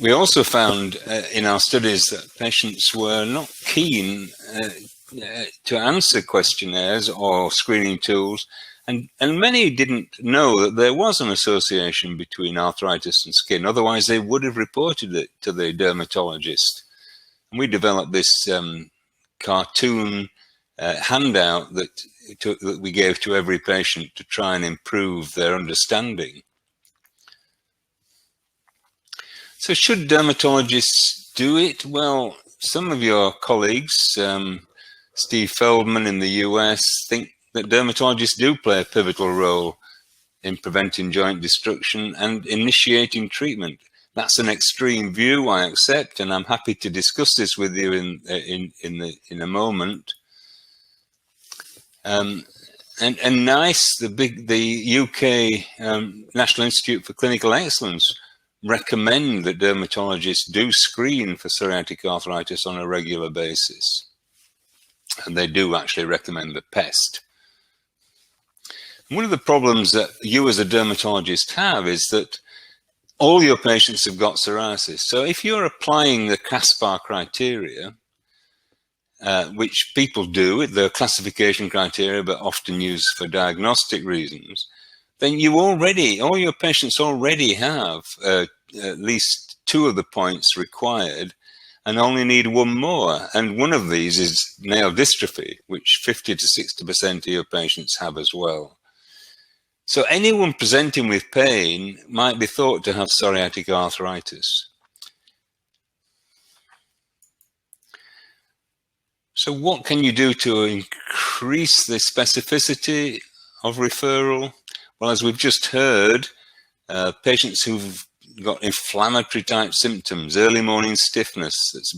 [SPEAKER 2] We also found in our studies that patients were not keen to answer questionnaires or screening tools, and many didn't know that there was an association between arthritis and skin. Otherwise, they would have reported it to the dermatologist. And we developed this cartoon handout that we gave to every patient to try and improve their understanding. So should dermatologists do it? Well, some of your colleagues, Steve Feldman in the US, think that dermatologists do play a pivotal role in preventing joint destruction and initiating treatment. That's an extreme view, I accept, and I'm happy to discuss this with you in a moment. And NICE, the UK National Institute for Clinical Excellence, recommend that dermatologists do screen for psoriatic arthritis on a regular basis. And they do actually recommend the PEST. One of the problems that you as a dermatologist have is that all your patients have got psoriasis. So if you're applying the CASPAR criteria, which people do, the classification criteria, but often used for diagnostic reasons, then all your patients already have at least 2 of the points required and only need 1 more. And one of these is nail dystrophy, which 50 to 60% of your patients have as well. So anyone presenting with pain might be thought to have psoriatic arthritis. So what can you do to increase the specificity of referral? Well, as we've just heard, patients who've got inflammatory type symptoms, early morning stiffness, that's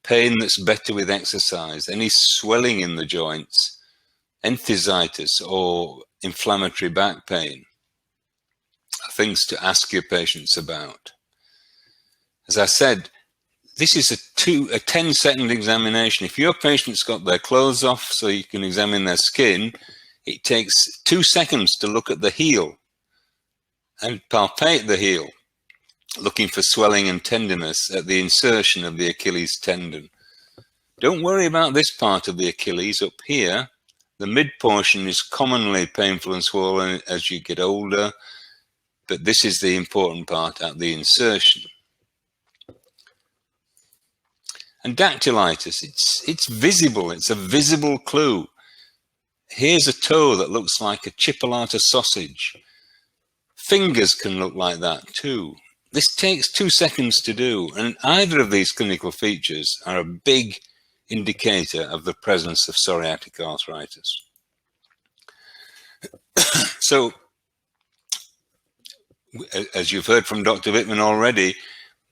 [SPEAKER 2] pain that's better with exercise, any swelling in the joints, enthesitis or inflammatory back pain are things to ask your patients about. As I said, this is a 10-second examination. If your patient's got their clothes off so you can examine their skin, it takes 2 seconds to look at the heel and palpate the heel, looking for swelling and tenderness at the insertion of the Achilles tendon. Don't worry about this part of the Achilles up here. The mid portion is commonly painful and swollen as you get older, but this is the important part at the insertion. And dactylitis, it's visible, it's a visible clue. Here's a toe that looks like a chipolata sausage. Fingers can look like that too. This takes 2 seconds to do, and either of these clinical features are a big indicator of the presence of psoriatic arthritis. So, as you've heard from Dr. Wittmann already,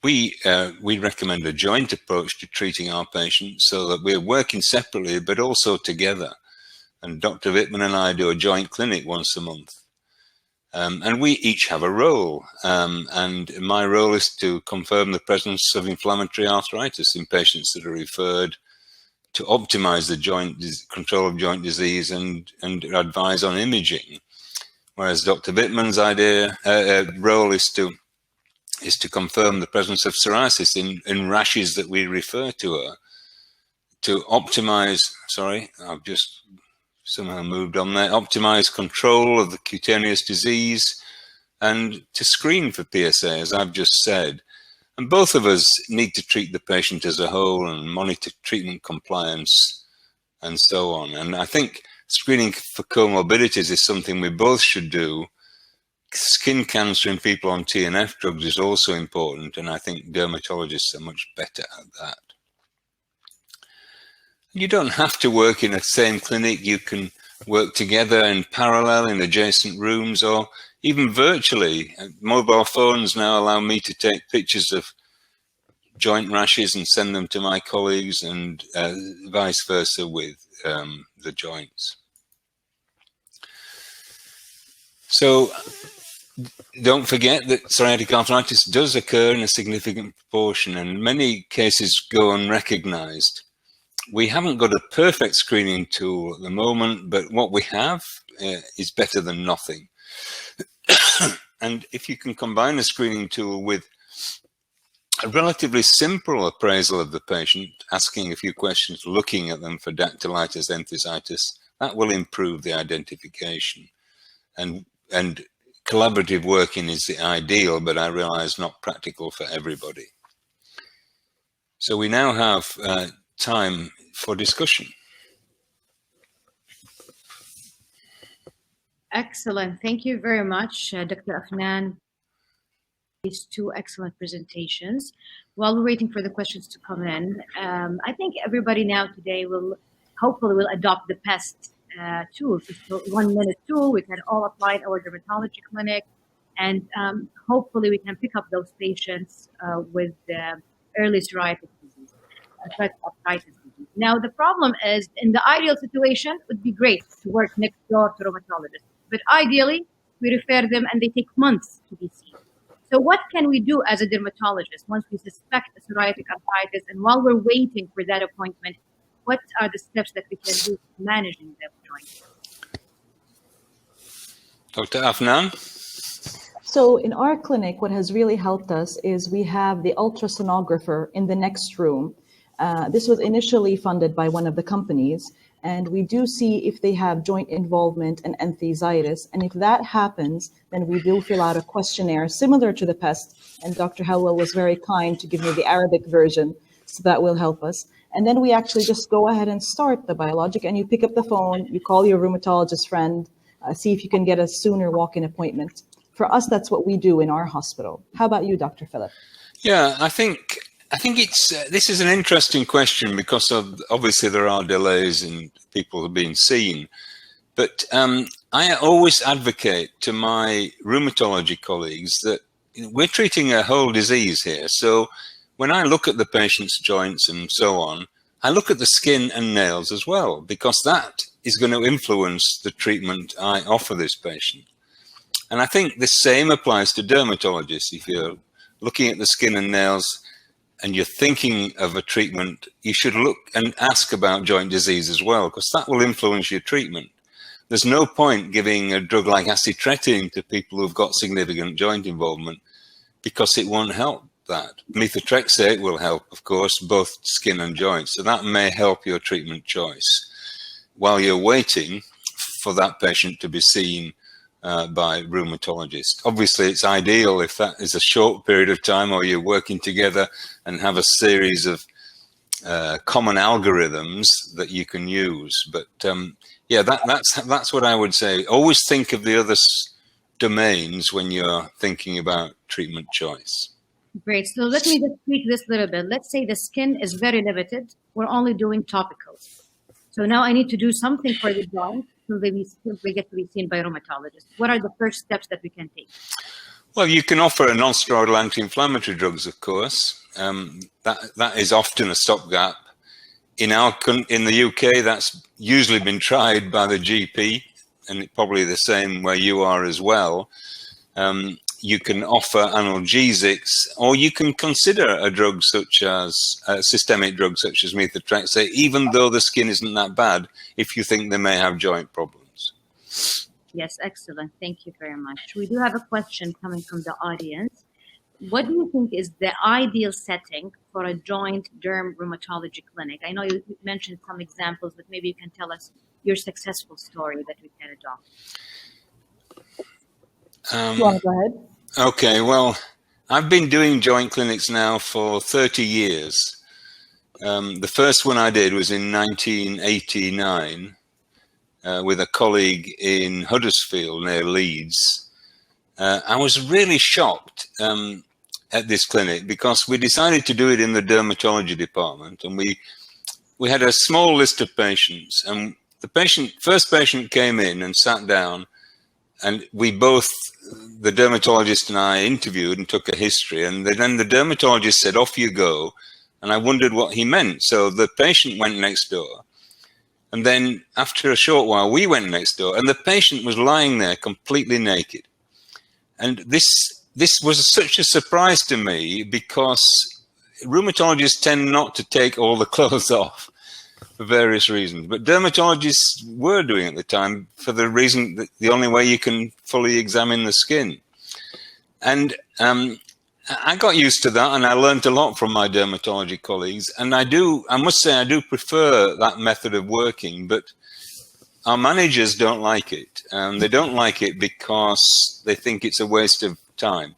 [SPEAKER 2] we recommend a joint approach to treating our patients so that we're working separately but also together. And Dr. Wittmann and I do a joint clinic once a month. And we each have a role. And my role is to confirm the presence of inflammatory arthritis in patients that are referred, to optimize the control of joint disease and advise on imaging. Whereas Dr. Wittmann's role is to confirm the presence of psoriasis in rashes that we refer to her, to optimize, sorry, I've just somehow moved on there, optimize control of the cutaneous disease and to screen for PSA, as I've just said. And both of us need to treat the patient as a whole and monitor treatment compliance and so on. And I think screening for comorbidities is something we both should do. Skin cancer in people on TNF drugs is also important, and I think dermatologists are much better at that. You don't have to work in the same clinic. You can work together in parallel in adjacent rooms or even virtually. Mobile phones now allow me to take pictures of joint rashes and send them to my colleagues, and vice versa with the joints. So don't forget that psoriatic arthritis does occur in a significant proportion, and many cases go unrecognized. We haven't got a perfect screening tool at the moment, but what we have is better than nothing. And if you can combine a screening tool with a relatively simple appraisal of the patient, asking a few questions, looking at them for dactylitis, enthesitis, that will improve the identification. And collaborative working is the ideal, but I realize not practical for everybody. So we now have time for discussion.
[SPEAKER 9] Excellent. Thank you very much, Dr. Afnan. These two excellent presentations. While we're waiting for the questions to come in, I think everybody now today will hopefully adopt the PEST tool. It's a 1-minute tool. We can all apply in our dermatology clinic, and hopefully we can pick up those patients with early psoriatic disease, arthritis disease. Now the problem is, in the ideal situation, it would be great to work next door to rheumatologists, but ideally we refer them and they take months to be seen. So what can we do as a dermatologist once we suspect a psoriatic arthritis, and while we're waiting for that appointment, what are the steps that we can do managing the joint?
[SPEAKER 2] Dr. Afnan?
[SPEAKER 10] So in our clinic, what has really helped us is we have the ultrasonographer in the next room. This was initially funded by one of the companies, and we do see if they have joint involvement and enthesitis. And if that happens, then we do fill out a questionnaire similar to the PEST. And Dr. Helwell was very kind to give me the Arabic version, so that will help us. And then we actually just go ahead and start the biologic, and you pick up the phone, you call your rheumatologist friend, see if you can get a sooner walk-in appointment. For us, that's what we do in our hospital. How about you, Dr. Philip?
[SPEAKER 2] Yeah, I think it's this is an interesting question, because of obviously there are delays in people being seen, but I always advocate to my rheumatology colleagues that we're treating a whole disease here. So when I look at the patient's joints and so on, I look at the skin and nails as well, because that is going to influence the treatment I offer this patient. And I think the same applies to dermatologists. If you're looking at the skin and nails and you're thinking of a treatment, you should look and ask about joint disease as well, because that will influence your treatment. There's no point giving a drug like acitretin to people who've got significant joint involvement, because it won't help that. Methotrexate will help, of course, both skin and joints. So that may help your treatment choice while you're waiting for that patient to be seen by rheumatologist. Obviously, it's ideal if that is a short period of time, or you're working together and have a series of common algorithms that you can use. But yeah, that's what I would say. Always think of the other domains when you're thinking about treatment choice.
[SPEAKER 9] Great. So let me just tweak this a little bit. Let's say the skin is very limited. We're only doing topicals. So now I need to do something for the joint so they get to be seen by rheumatologists. What are the first steps that we can take?
[SPEAKER 2] Well, you can offer a non-steroidal anti-inflammatory drugs, of course. That is often a stopgap. In the UK, that's usually been tried by the GP, and it's probably the same where you are as well. You can offer analgesics, or you can consider a drug such as a systemic drug such as methotrexate, even though the skin isn't that bad, if you think they may have joint problems.
[SPEAKER 9] Yes, excellent. Thank you very much. We do have a question coming from the audience. What do you think is the ideal setting for a joint derm rheumatology clinic? I know you mentioned some examples, but maybe you can tell us your successful story that we can adopt.
[SPEAKER 10] You want to go ahead?
[SPEAKER 2] Okay, well, I've been doing joint clinics now for 30 years. The first one I did was in 1989 with a colleague in Huddersfield near Leeds. I was really shocked at this clinic, because we decided to do it in the dermatology department, and we had a small list of patients, and the first patient came in and sat down, and we both, the dermatologist and I, interviewed and took a history, and then the dermatologist said, "Off you go." And I wondered what he meant. So the patient went next door, and then after a short while we went next door, and the patient was lying there completely naked. And this was such a surprise to me, because rheumatologists tend not to take all the clothes off for various reasons, but dermatologists were doing it at the time for the reason that the only way you can fully examine the skin. And I got used to that, and I learned a lot from my dermatology colleagues. And I must say, I do prefer that method of working, but our managers don't like it. They don't like it because they think it's a waste of time.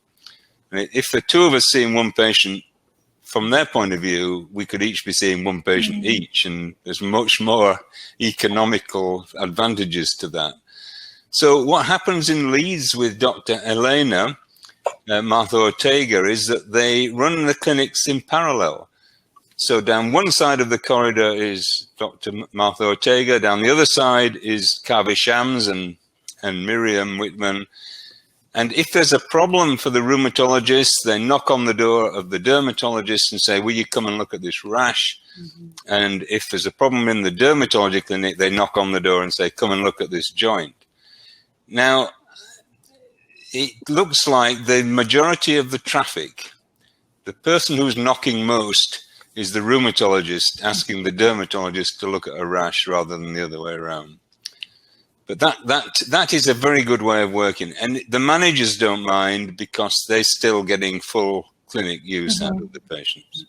[SPEAKER 2] And if the two of us seeing one patient, from their point of view, we could each be seeing one patient each, and there's much more economical advantages to that. So what happens in Leeds with Dr. Elena Martha Ortega is that they run the clinics in parallel. So down one side of the corridor is Dr. Martha Ortega, down the other side is Kavi Shams and Miriam Whitman. And if there's a problem for the rheumatologist, they knock on the door of the dermatologist and say, will you come and look at this rash? Mm-hmm. And if there's a problem in the dermatology clinic, they knock on the door and say, come and look at this joint. Now, it looks like the majority of the traffic, the person who's knocking most is the rheumatologist asking the dermatologist to look at a rash rather than the other way around. But that is a very good way of working. And the managers don't mind because they're still getting full clinic use out of the patients.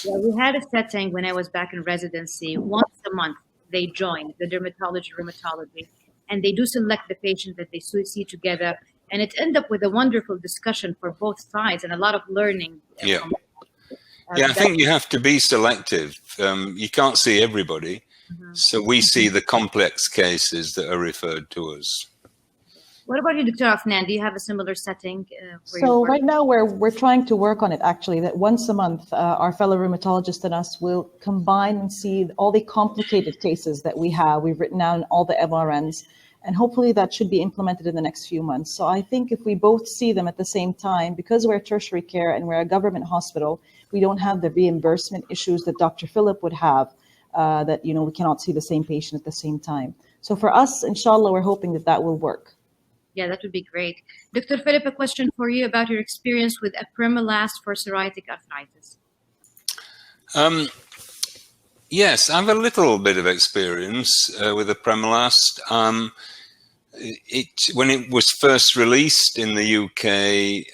[SPEAKER 9] Yeah, we had a setting when I was back in residency. Once a month, they join the rheumatology, and they do select the patient that they see together. And it ends up with a wonderful discussion for both sides and a lot of learning.
[SPEAKER 2] Yeah, I think you have to be selective. You can't see everybody. So we see the complex cases that are referred to us.
[SPEAKER 9] What about you, Dr. Afnan? Do you have a similar setting?
[SPEAKER 10] So right now we're trying to work on it, actually, that once a month, our fellow rheumatologist and us will combine and see all the complicated cases that we have. We've written down all the MRNs, and hopefully that should be implemented in the next few months. So I think if we both see them at the same time, because we're tertiary care and we're a government hospital, we don't have the reimbursement issues that Dr. Philip would have. That, we cannot see the same patient at the same time. So for us, inshallah, we're hoping that will work.
[SPEAKER 9] Yeah, that would be great. Dr. Philip, a question for you about your experience with apremilast for psoriatic arthritis.
[SPEAKER 2] Yes, I have a little bit of experience with apremilast. When it was first released in the UK,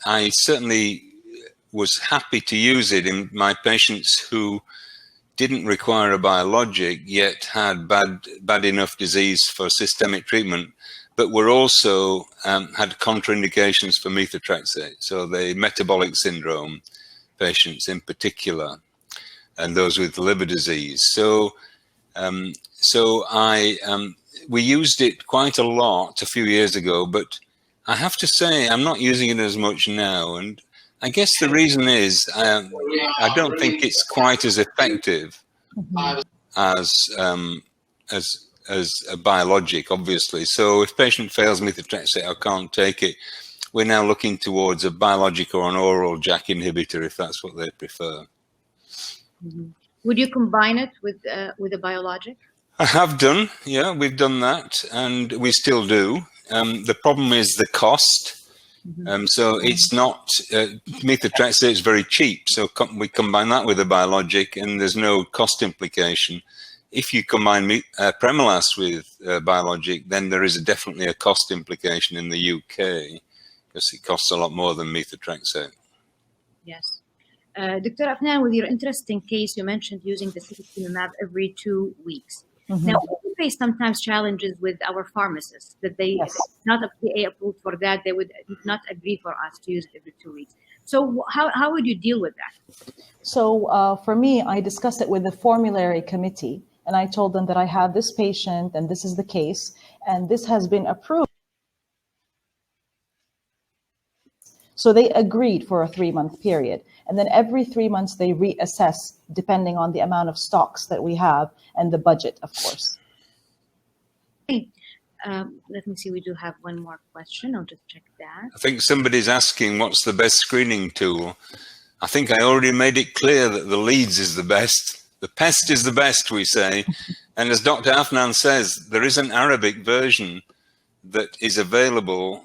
[SPEAKER 2] I certainly was happy to use it in my patients who didn't require a biologic, yet had bad enough disease for systemic treatment, but were also had contraindications for methotrexate. So the metabolic syndrome patients in particular, and those with liver disease. So we used it quite a lot a few years ago, but I have to say I'm not using it as much now. And I guess the reason is I don't think it's quite as effective as a biologic, obviously. So if patient fails methotrexate or can't take it, we're now looking towards a biologic or an oral JAK inhibitor if that's what they prefer.
[SPEAKER 9] Would you combine it with a biologic?
[SPEAKER 2] I have done, yeah, we've done that, and we still do. The problem is the cost. So it's not, methotrexate is very cheap. So we combine that with a biologic and there's no cost implication. If you combine apremilast with biologic, then there is definitely a cost implication in the UK because it costs a lot more than methotrexate.
[SPEAKER 9] Yes. Dr. Afnan, with your interesting case, you mentioned using the Psychokinema every 2 weeks. Now, we face sometimes challenges with our pharmacists that they not FDA approved for that. They would not agree for us to use it every 2 weeks. So how would you deal with that?
[SPEAKER 10] So for me, I discussed it with the formulary committee, and I told them that I have this patient and this is the case, and this has been approved. So they agreed for a 3-month period. And then every 3 months, they reassess depending on the amount of stocks that we have and the budget, of course.
[SPEAKER 9] Let me see, we do have one more question. I'll just check that.
[SPEAKER 2] I think somebody's asking what's the best screening tool. I think I already made it clear that the Leeds is the best. The pest is the best, we say. And as Dr. Afnan says, there is an Arabic version that is available.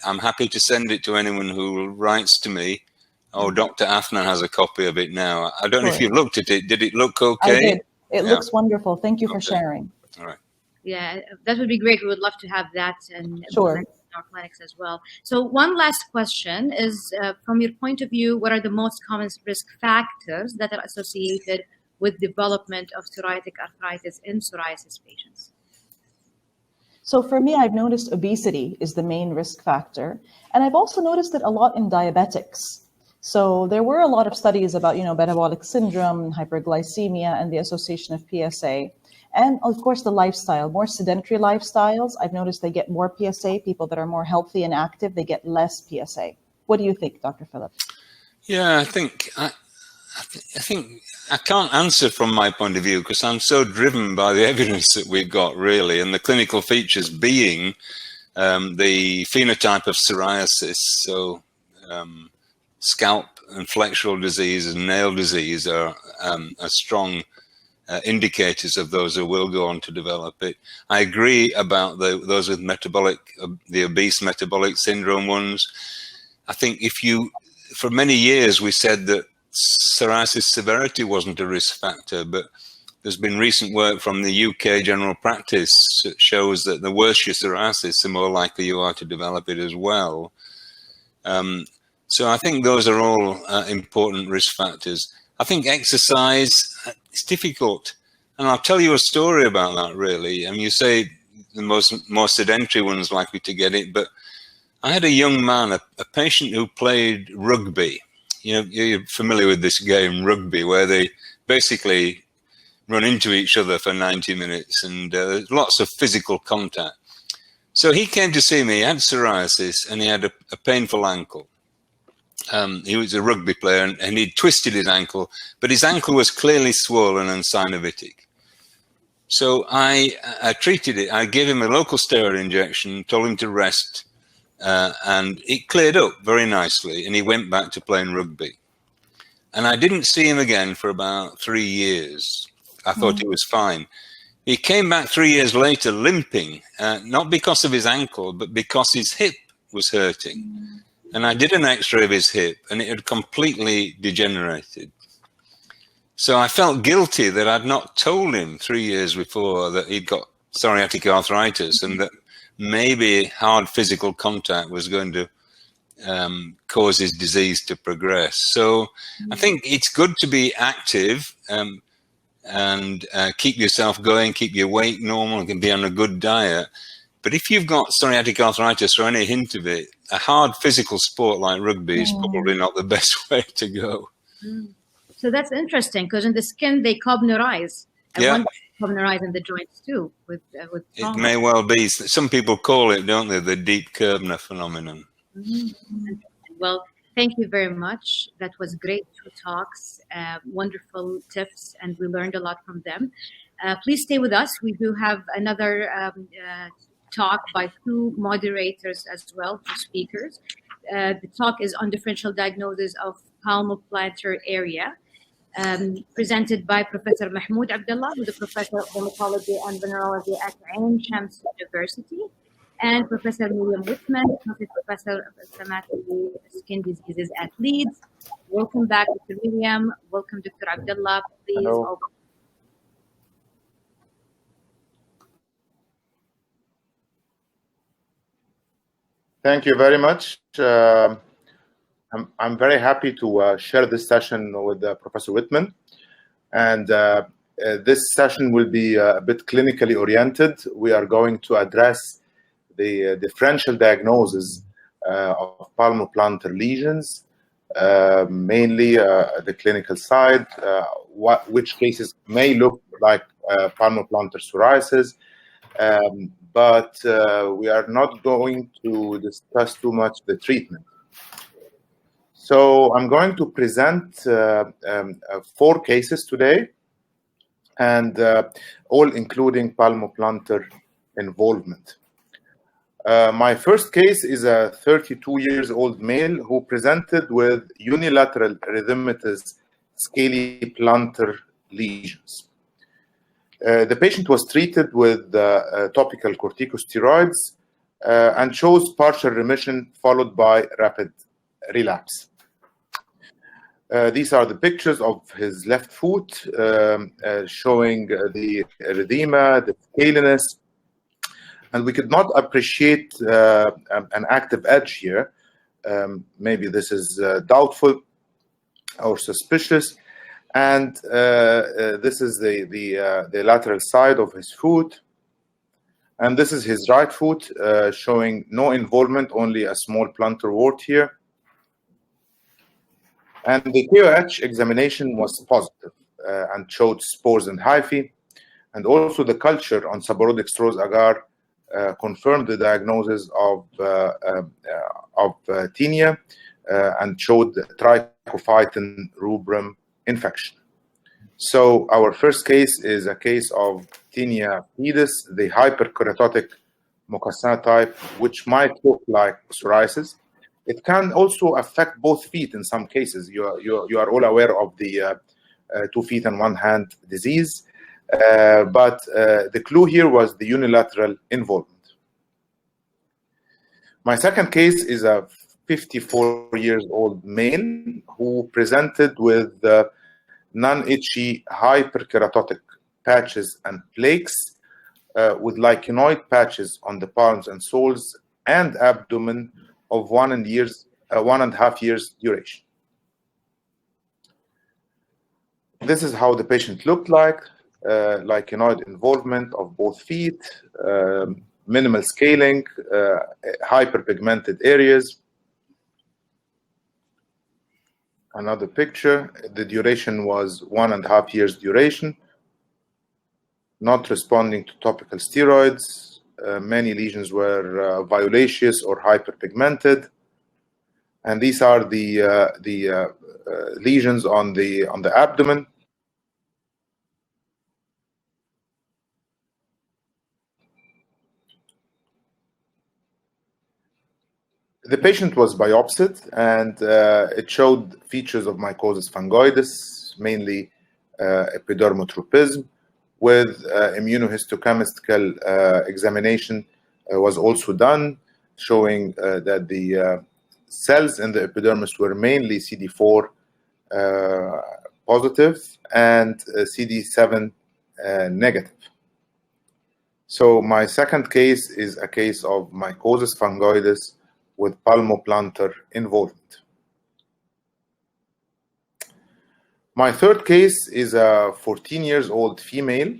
[SPEAKER 2] I'm happy to send it to anyone who writes to me. Oh, Dr. Afnan has a copy of it now. I don't know if you looked at it. Did it look okay?
[SPEAKER 10] I did. It looks wonderful. Thank you for sharing.
[SPEAKER 2] All right.
[SPEAKER 9] Yeah, that would be great. We would love to have that in
[SPEAKER 10] sure.
[SPEAKER 9] our clinics as well. So one last question is, from your point of view, what are the most common risk factors that are associated with development of psoriatic arthritis in psoriasis patients?
[SPEAKER 10] So for me, I've noticed obesity is the main risk factor. And I've also noticed it a lot in diabetics. So there were a lot of studies about, metabolic syndrome, hyperglycemia, and the association of PSA. And of course, the lifestyle, more sedentary lifestyles. I've noticed they get more PSA. People that are more healthy and active, they get less PSA. What do you think, Dr. Phillips?
[SPEAKER 2] Yeah, I think I can't answer from my point of view because I'm so driven by the evidence that we've got, really, and the clinical features being the phenotype of psoriasis. So scalp and flexural disease and nail disease are strong indicators of those who will go on to develop it. I agree about those with the obese metabolic syndrome ones. I think for many years we said that psoriasis severity wasn't a risk factor, but there's been recent work from the UK general practice that shows that the worse your psoriasis, the more likely you are to develop it as well. So I think those are all important risk factors. I think exercise is difficult. And I'll tell you a story about that, really. I mean, you say the more sedentary ones likely to get it, but I had a young man, a patient who played rugby. You know, you're familiar with this game, rugby, where they basically run into each other for 90 minutes and lots of physical contact. So he came to see me, he had psoriasis, and he had a painful ankle. He was a rugby player and he'd twisted his ankle, but his ankle was clearly swollen and synovitic. So I treated it. I gave him a local steroid injection, told him to rest, and it cleared up very nicely, and he went back to playing rugby. And I didn't see him again for about 3 years. I thought he was fine. He came back 3 years later limping, not because of his ankle, but because his hip was hurting. And I did an x-ray of his hip, and it had completely degenerated. So I felt guilty that I'd not told him 3 years before that he'd got psoriatic arthritis and that maybe hard physical contact was going to cause his disease to progress. So I think it's good to be active and keep yourself going, keep your weight normal, and can be on a good diet. But if you've got psoriatic arthritis or any hint of it, a hard physical sport like rugby is probably not the best way to go.
[SPEAKER 9] So that's interesting because in the skin they cobnerize. I wonder if they cobnerize in the joints too. With
[SPEAKER 2] it may well be. Some people call it, don't they, the deep Koebner phenomenon.
[SPEAKER 9] Well, thank you very much. That was great. 2 talks, wonderful tips, and we learned a lot from them. Please stay with us. We do have another talk by 2 moderators as well, 2 speakers. The talk is on differential diagnosis of palmoplantar area, presented by Professor Mahmoud Abdullah, who's a professor of dermatology and venereology at Ain Shams University, and Professor William Whitman, professor of inflammatory skin diseases at Leeds. Welcome back, Dr. William. Welcome, Dr. Abdullah. Please.
[SPEAKER 11] Hello. Thank you very much. I'm very happy to share this session with Professor Whitman. And this session will be a bit clinically oriented. We are going to address the differential diagnosis of palmoplantar lesions, mainly the clinical side, which cases may look like palmoplantar psoriasis. But we are not going to discuss too much the treatment. So I'm going to present 4 cases today, and all including palmoplantar involvement. My first case is a 32-year-old male who presented with unilateral erythematous scaly plantar lesions. The patient was treated with topical corticosteroids and shows partial remission followed by rapid relapse. These are the pictures of his left foot showing the erythema, the scaliness, and we could not appreciate an active edge here. Maybe this is doubtful or suspicious. And this is the lateral side of his foot. And this is his right foot showing no involvement, only a small plantar wart here. And the KOH examination was positive and showed spores and hyphae. And also the culture on subarachnoid rose agar confirmed the diagnosis of tinea and showed trichophyton rubrum infection. So our first case is a case of tinea pedis, the hyperkeratotic mocassin type, which might look like psoriasis. It can also affect both feet in some cases. You are all aware of the 2 feet and 1 hand disease, but the clue here was the unilateral involvement. My second case is a 54-year-old male who presented with non-itchy hyperkeratotic patches and plaques with lichenoid patches on the palms and soles and abdomen of 1.5 years duration. This is how the patient looked like lichenoid involvement of both feet, minimal scaling, hyperpigmented areas. Another picture, the duration was 1.5 years duration, not responding to topical steroids. Many lesions were violaceous or hyperpigmented. And these are the lesions on the abdomen. The patient was biopsied, and it showed features of mycosis fungoides, mainly epidermotropism, with immunohistochemical examination was also done, showing that the cells in the epidermis were mainly CD4 positive and CD7 negative. So my second case is a case of mycosis fungoides with palmoplantar involvement. My third case is a 14-year-old female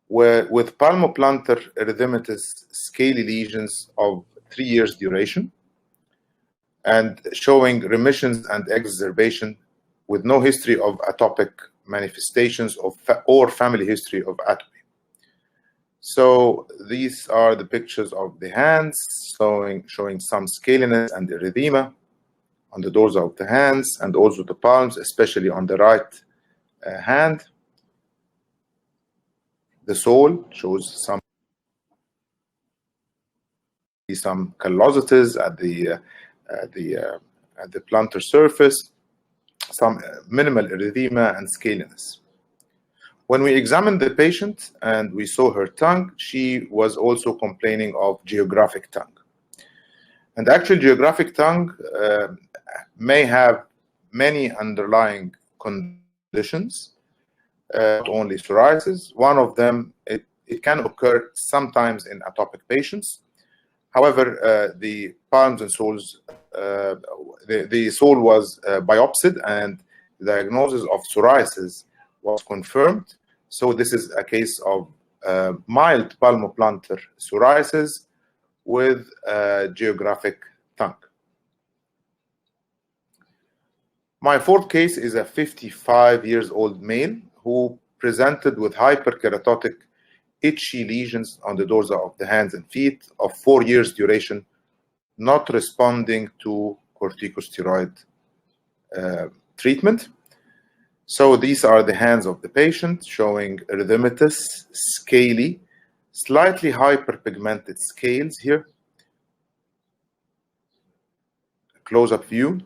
[SPEAKER 11] with palmoplantar erythematous scaly lesions of 3 years duration and showing remissions and exacerbation with no history of atopic manifestations or family history of atopy. So these are the pictures of the hands, showing some scaliness and erythema on the dorsal of the hands and also the palms, especially on the right hand. The sole shows some callosities at the plantar surface, some minimal erythema and scaliness. When we examined the patient and we saw her tongue, she was also complaining of geographic tongue. And actually, geographic tongue may have many underlying conditions, not only psoriasis. One of them, it can occur sometimes in atopic patients. However, the palms and soles, the sole was biopsied and the diagnosis of psoriasis was confirmed. So this is a case of mild palmoplantar psoriasis with geographic tongue. My fourth case is a 55-year-old male who presented with hyperkeratotic itchy lesions on the dorsal of the hands and feet of 4 years duration, not responding to corticosteroid treatment. So these are the hands of the patient showing erythematous, scaly, slightly hyperpigmented scales here. Close-up view.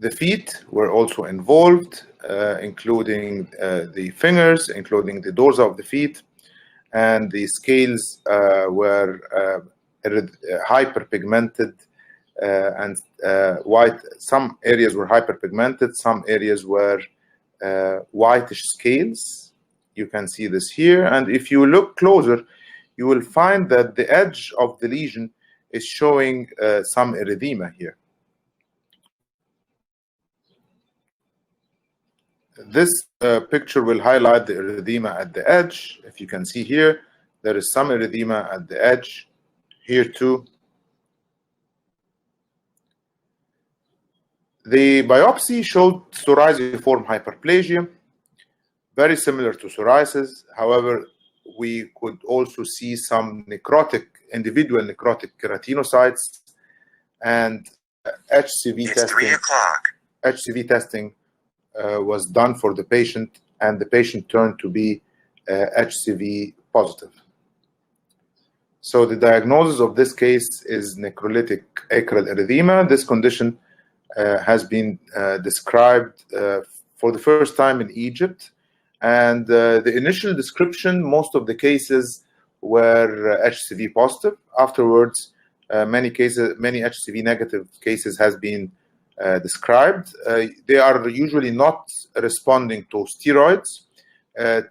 [SPEAKER 11] The feet were also involved, including the fingers, including the dorsal of the feet, and the scales were hyperpigmented and white. Some areas were hyperpigmented, some areas were whitish scales. You can see this here, and if you look closer, you will find that the edge of the lesion is showing some erythema here. This picture will highlight the erythema at the edge. If you can see here, there is some erythema at the edge. Here too. The biopsy showed psoriasiform hyperplasia, very similar to psoriasis. However, we could also see some individual necrotic keratinocytes, and HCV testing was done for the patient, and the patient turned to be HCV positive. So the diagnosis of this case is necrolytic acral erythema. This condition has been described for the first time in Egypt. And the initial description, most of the cases were HCV positive. Afterwards, many HCV negative cases has been described. They are usually not responding to steroids.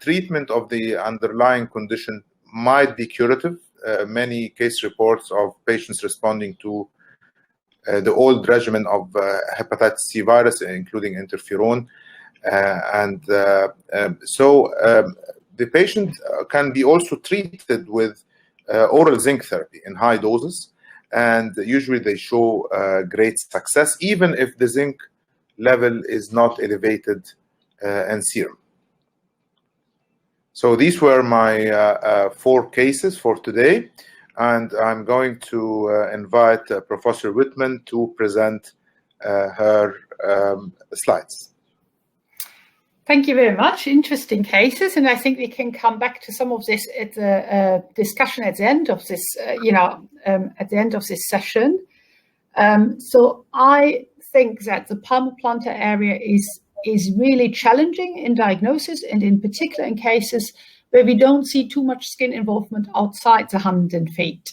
[SPEAKER 11] Treatment of the underlying condition might be curative. Many case reports of patients responding to the old regimen of hepatitis C virus, including interferon. So the patient can be also treated with oral zinc therapy in high doses, and usually they show great success, even if the zinc level is not elevated in serum. So these were my 4 cases for today, and I'm going to invite Professor Whitman to present her slides.
[SPEAKER 7] Thank you very much. Interesting cases, and I think we can come back to some of this at the discussion at the end of this, at the end of this session. So I think that the palmoplantar area is really challenging in diagnosis, and in particular in cases where we don't see too much skin involvement outside the hand and feet.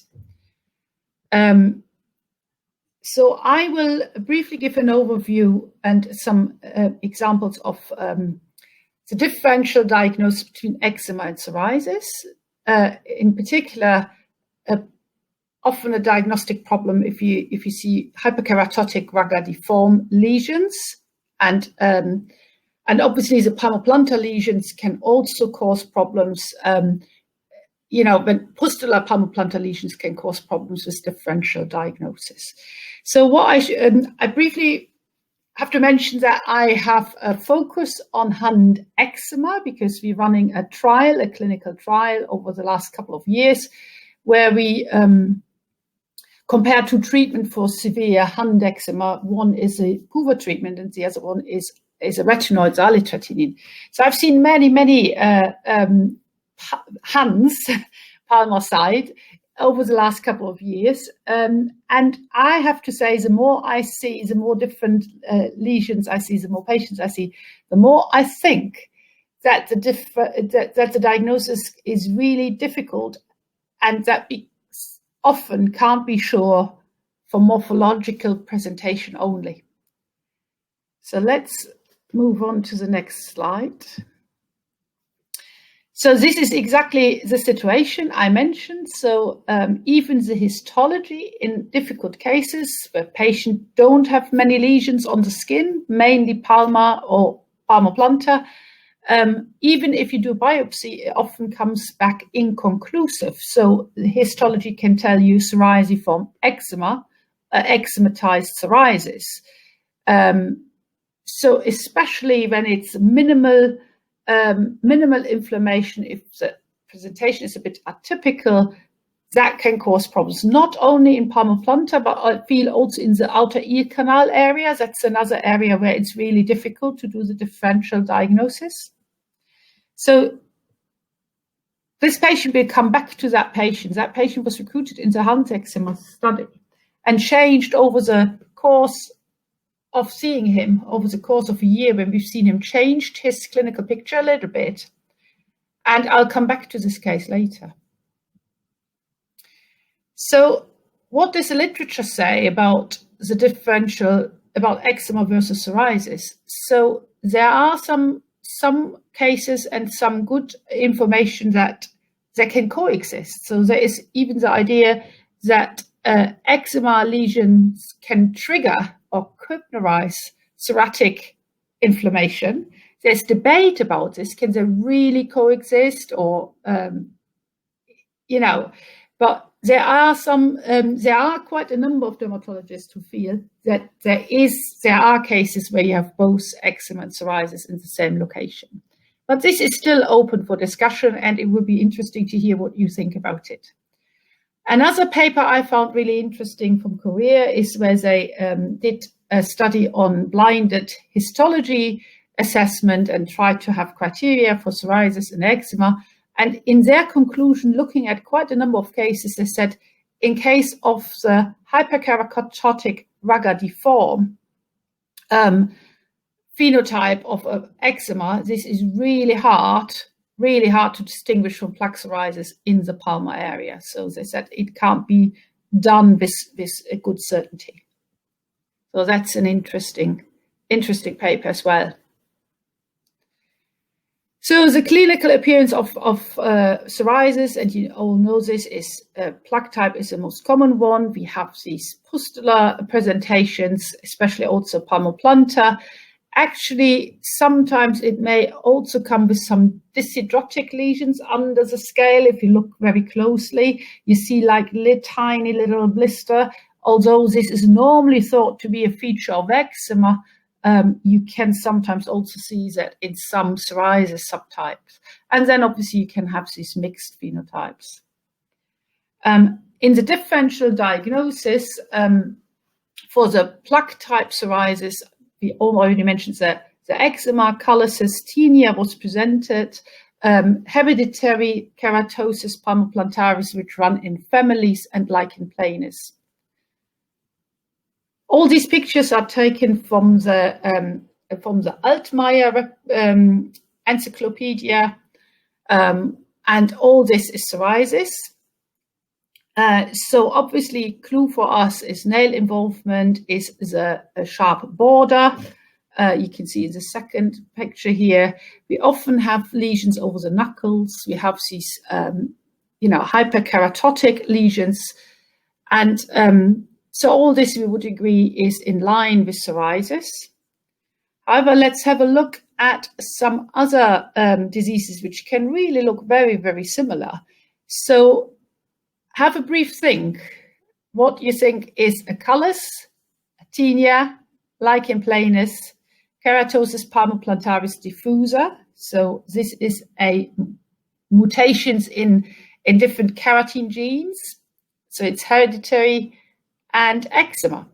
[SPEAKER 7] So I will briefly give an overview and some examples of the differential diagnosis between eczema and psoriasis. In particular, often a diagnostic problem if you see hyperkeratotic ruggediform lesions, and obviously the palmoplantar lesions can also cause problems. When pustular palmoplantar lesions can cause problems with differential diagnosis. So what I briefly have to mention that I have a focus on hand eczema because we're running a clinical trial over the last couple of years where we compare 2 treatment for severe hand eczema. One is a PUVA treatment and the other one is a retinoid, alitretinoin. So I've seen many hands, palmar side, over the last couple of years. And I have to say, the more I see, the more different lesions I see, the more patients I see, the more I think that the diagnosis is really difficult, and that we often can't be sure from morphological presentation only. So let's move on to the next slide. So this is exactly the situation I mentioned. So even the histology in difficult cases where patients don't have many lesions on the skin, mainly palmar or palmoplantar, even if you do biopsy, it often comes back inconclusive. So the histology can tell you psoriasiform eczema, eczematized psoriasis. So especially when it's minimal inflammation, if the presentation is a bit atypical, that can cause problems, not only in palmoplantar, but I feel also in the outer ear canal area. That's another area where it's really difficult to do the differential diagnosis. So this patient, will come back to that patient. That patient was recruited in the hand eczema study and changed over the course of seeing him over the course of a year. When we've seen him, changed his clinical picture a little bit. And I'll come back to this case later. So what does the literature say about the differential, about eczema versus psoriasis? So there are some cases and some good information that they can coexist. So there is even the idea that eczema lesions can trigger or cognerize psoriatic inflammation. There's debate about this. Can they really coexist, or but there are quite a number of dermatologists who feel that there are cases where you have both eczema and psoriasis in the same location. But this is still open for discussion, and it would be interesting to hear what you think about it. Another paper I found really interesting from Korea is where they did a study on blinded histology assessment and tried to have criteria for psoriasis and eczema. And in their conclusion, looking at quite a number of cases, they said, in case of the hyperkeratotic ruggidiform phenotype of eczema, this is really hard to distinguish from plaque psoriasis in the palmar area. So they said it can't be done with a good certainty. So that's an interesting paper as well. So the clinical appearance of psoriasis, and you all know this, is plaque type is the most common one. We have these pustular presentations, especially also palmoplantar. Actually, sometimes it may also come with some disidrotic lesions under the scale. If you look very closely, you see like tiny little blister. Although this is normally thought to be a feature of eczema, you can sometimes also see that in some psoriasis subtypes. And then obviously you can have these mixed phenotypes. In the differential diagnosis, for the plaque type psoriasis, we already mentioned that the eczema, calluses, tinea was presented, hereditary keratosis palmoplantaris, which run in families, and lichen planus. All these pictures are taken from the Altmaier encyclopedia, and all this is psoriasis. So obviously, clue for us is nail involvement, is a sharp border. You can see in the second picture here, we often have lesions over the knuckles. We have these, hyperkeratotic lesions, and so all this, we would agree, is in line with psoriasis. However, let's have a look at some other diseases which can really look very, very similar. So have a brief think. What you think is a callus, a tinea, lichen planus, keratosis palmoplantaris diffusa. So this is a mutations in different keratin genes. So it's hereditary, and eczema.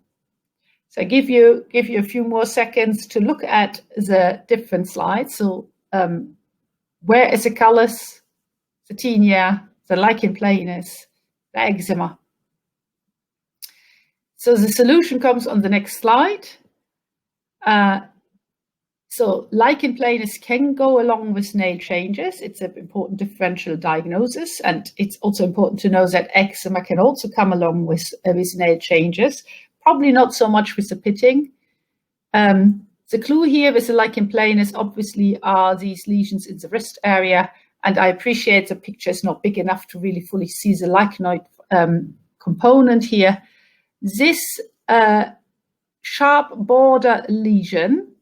[SPEAKER 7] So I give you a few more seconds to look at the different slides. So where is the callus, the tinea, the lichen planus, the eczema? So the solution comes on the next slide. So lichen planus can go along with nail changes. It's an important differential diagnosis, and it's also important to know that eczema can also come along with nail changes. Probably not so much with the pitting. The clue here with the lichen planus obviously are these lesions in the wrist area, and I appreciate the picture is not big enough to really fully see the lichenoid component here. This sharp border lesion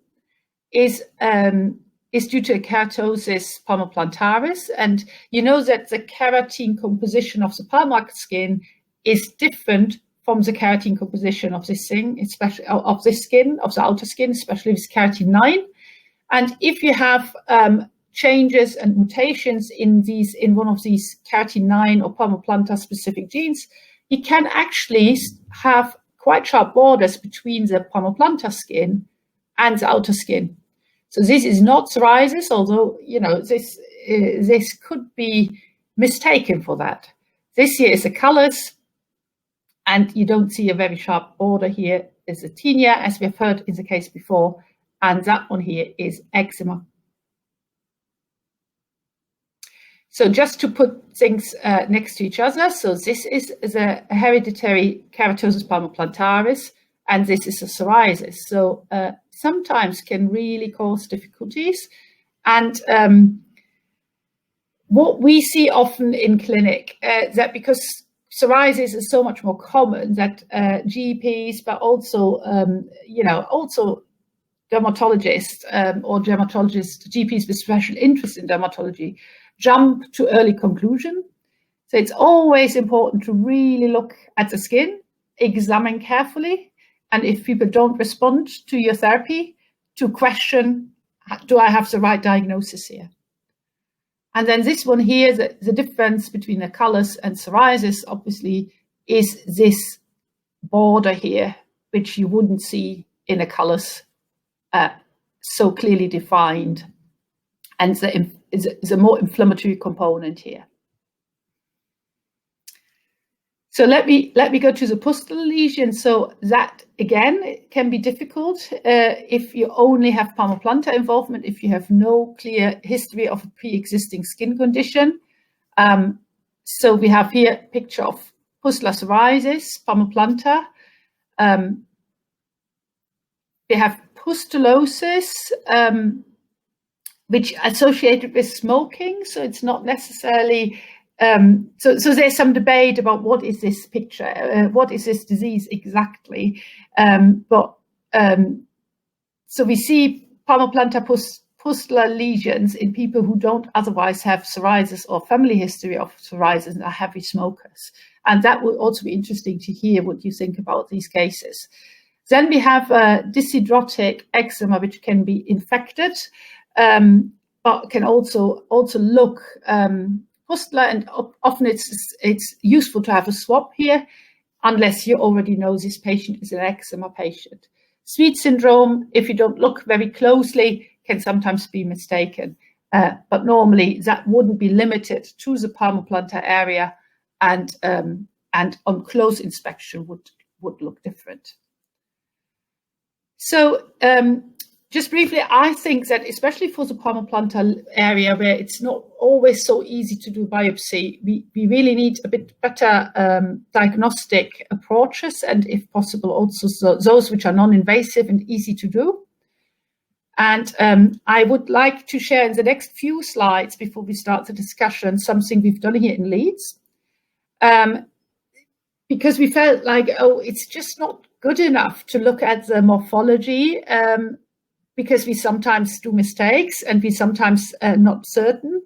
[SPEAKER 7] is due to keratosis palmoplantaris, and you know that the keratin composition of the palmar skin is different from the keratin composition of this thing, especially of this skin, of the outer skin, especially with keratin 9. And if you have changes and mutations in one of these keratin 9 or palmoplantar specific genes, you can actually have quite sharp borders between the palmoplantar skin and the outer skin. So this is not psoriasis, although this could be mistaken for that. This here is a callus, and you don't see a very sharp border here. Is a tinea, as we've heard in the case before, and that one here is eczema. So just to put things next to each other, so this is the hereditary keratosis palmoplantaris, and this is a psoriasis. So sometimes can really cause difficulties. And what we see often in clinic, that because psoriasis is so much more common, that GPs, but also, also dermatologists or dermatologists, GPs with special interest in dermatology, jump to early conclusion. So it's always important to really look at the skin, examine carefully, and if people don't respond to your therapy, to question, do I have the right diagnosis here? And then this one here, the difference between the callus and psoriasis, obviously, is this border here, which you wouldn't see in a callus so clearly defined. And the more inflammatory component here. So let me go to the pustular lesion. So that again can be difficult if you only have palmoplantar involvement, if you have no clear history of a pre-existing skin condition. So we have here a picture of pustular psoriasis, palmoplantar. We have pustulosis, which associated with smoking. So it's not necessarily. So there's some debate about what is this picture, what is this disease exactly. So we see palmoplantar pustular lesions in people who don't otherwise have psoriasis or family history of psoriasis and are heavy smokers. And that would also be interesting to hear what you think about these cases. Then we have Disidrotic Eczema, which can be infected, but can also look pustular, and often it's useful to have a swab here, unless you already know this patient is an eczema patient. Sweet syndrome, if you don't look very closely, can sometimes be mistaken, but normally that wouldn't be limited to the palmoplantar area, and on close inspection would look different. So just briefly, I think that especially for the palmoplantar area, where it's not always so easy to do biopsy, we really need a bit better diagnostic approaches, and if possible also those which are non-invasive and easy to do. And I would like to share in the next few slides before we start the discussion something we've done here in Leeds, because we felt like, oh, it's just not good enough to look at the morphology, because we sometimes do mistakes and we sometimes not certain.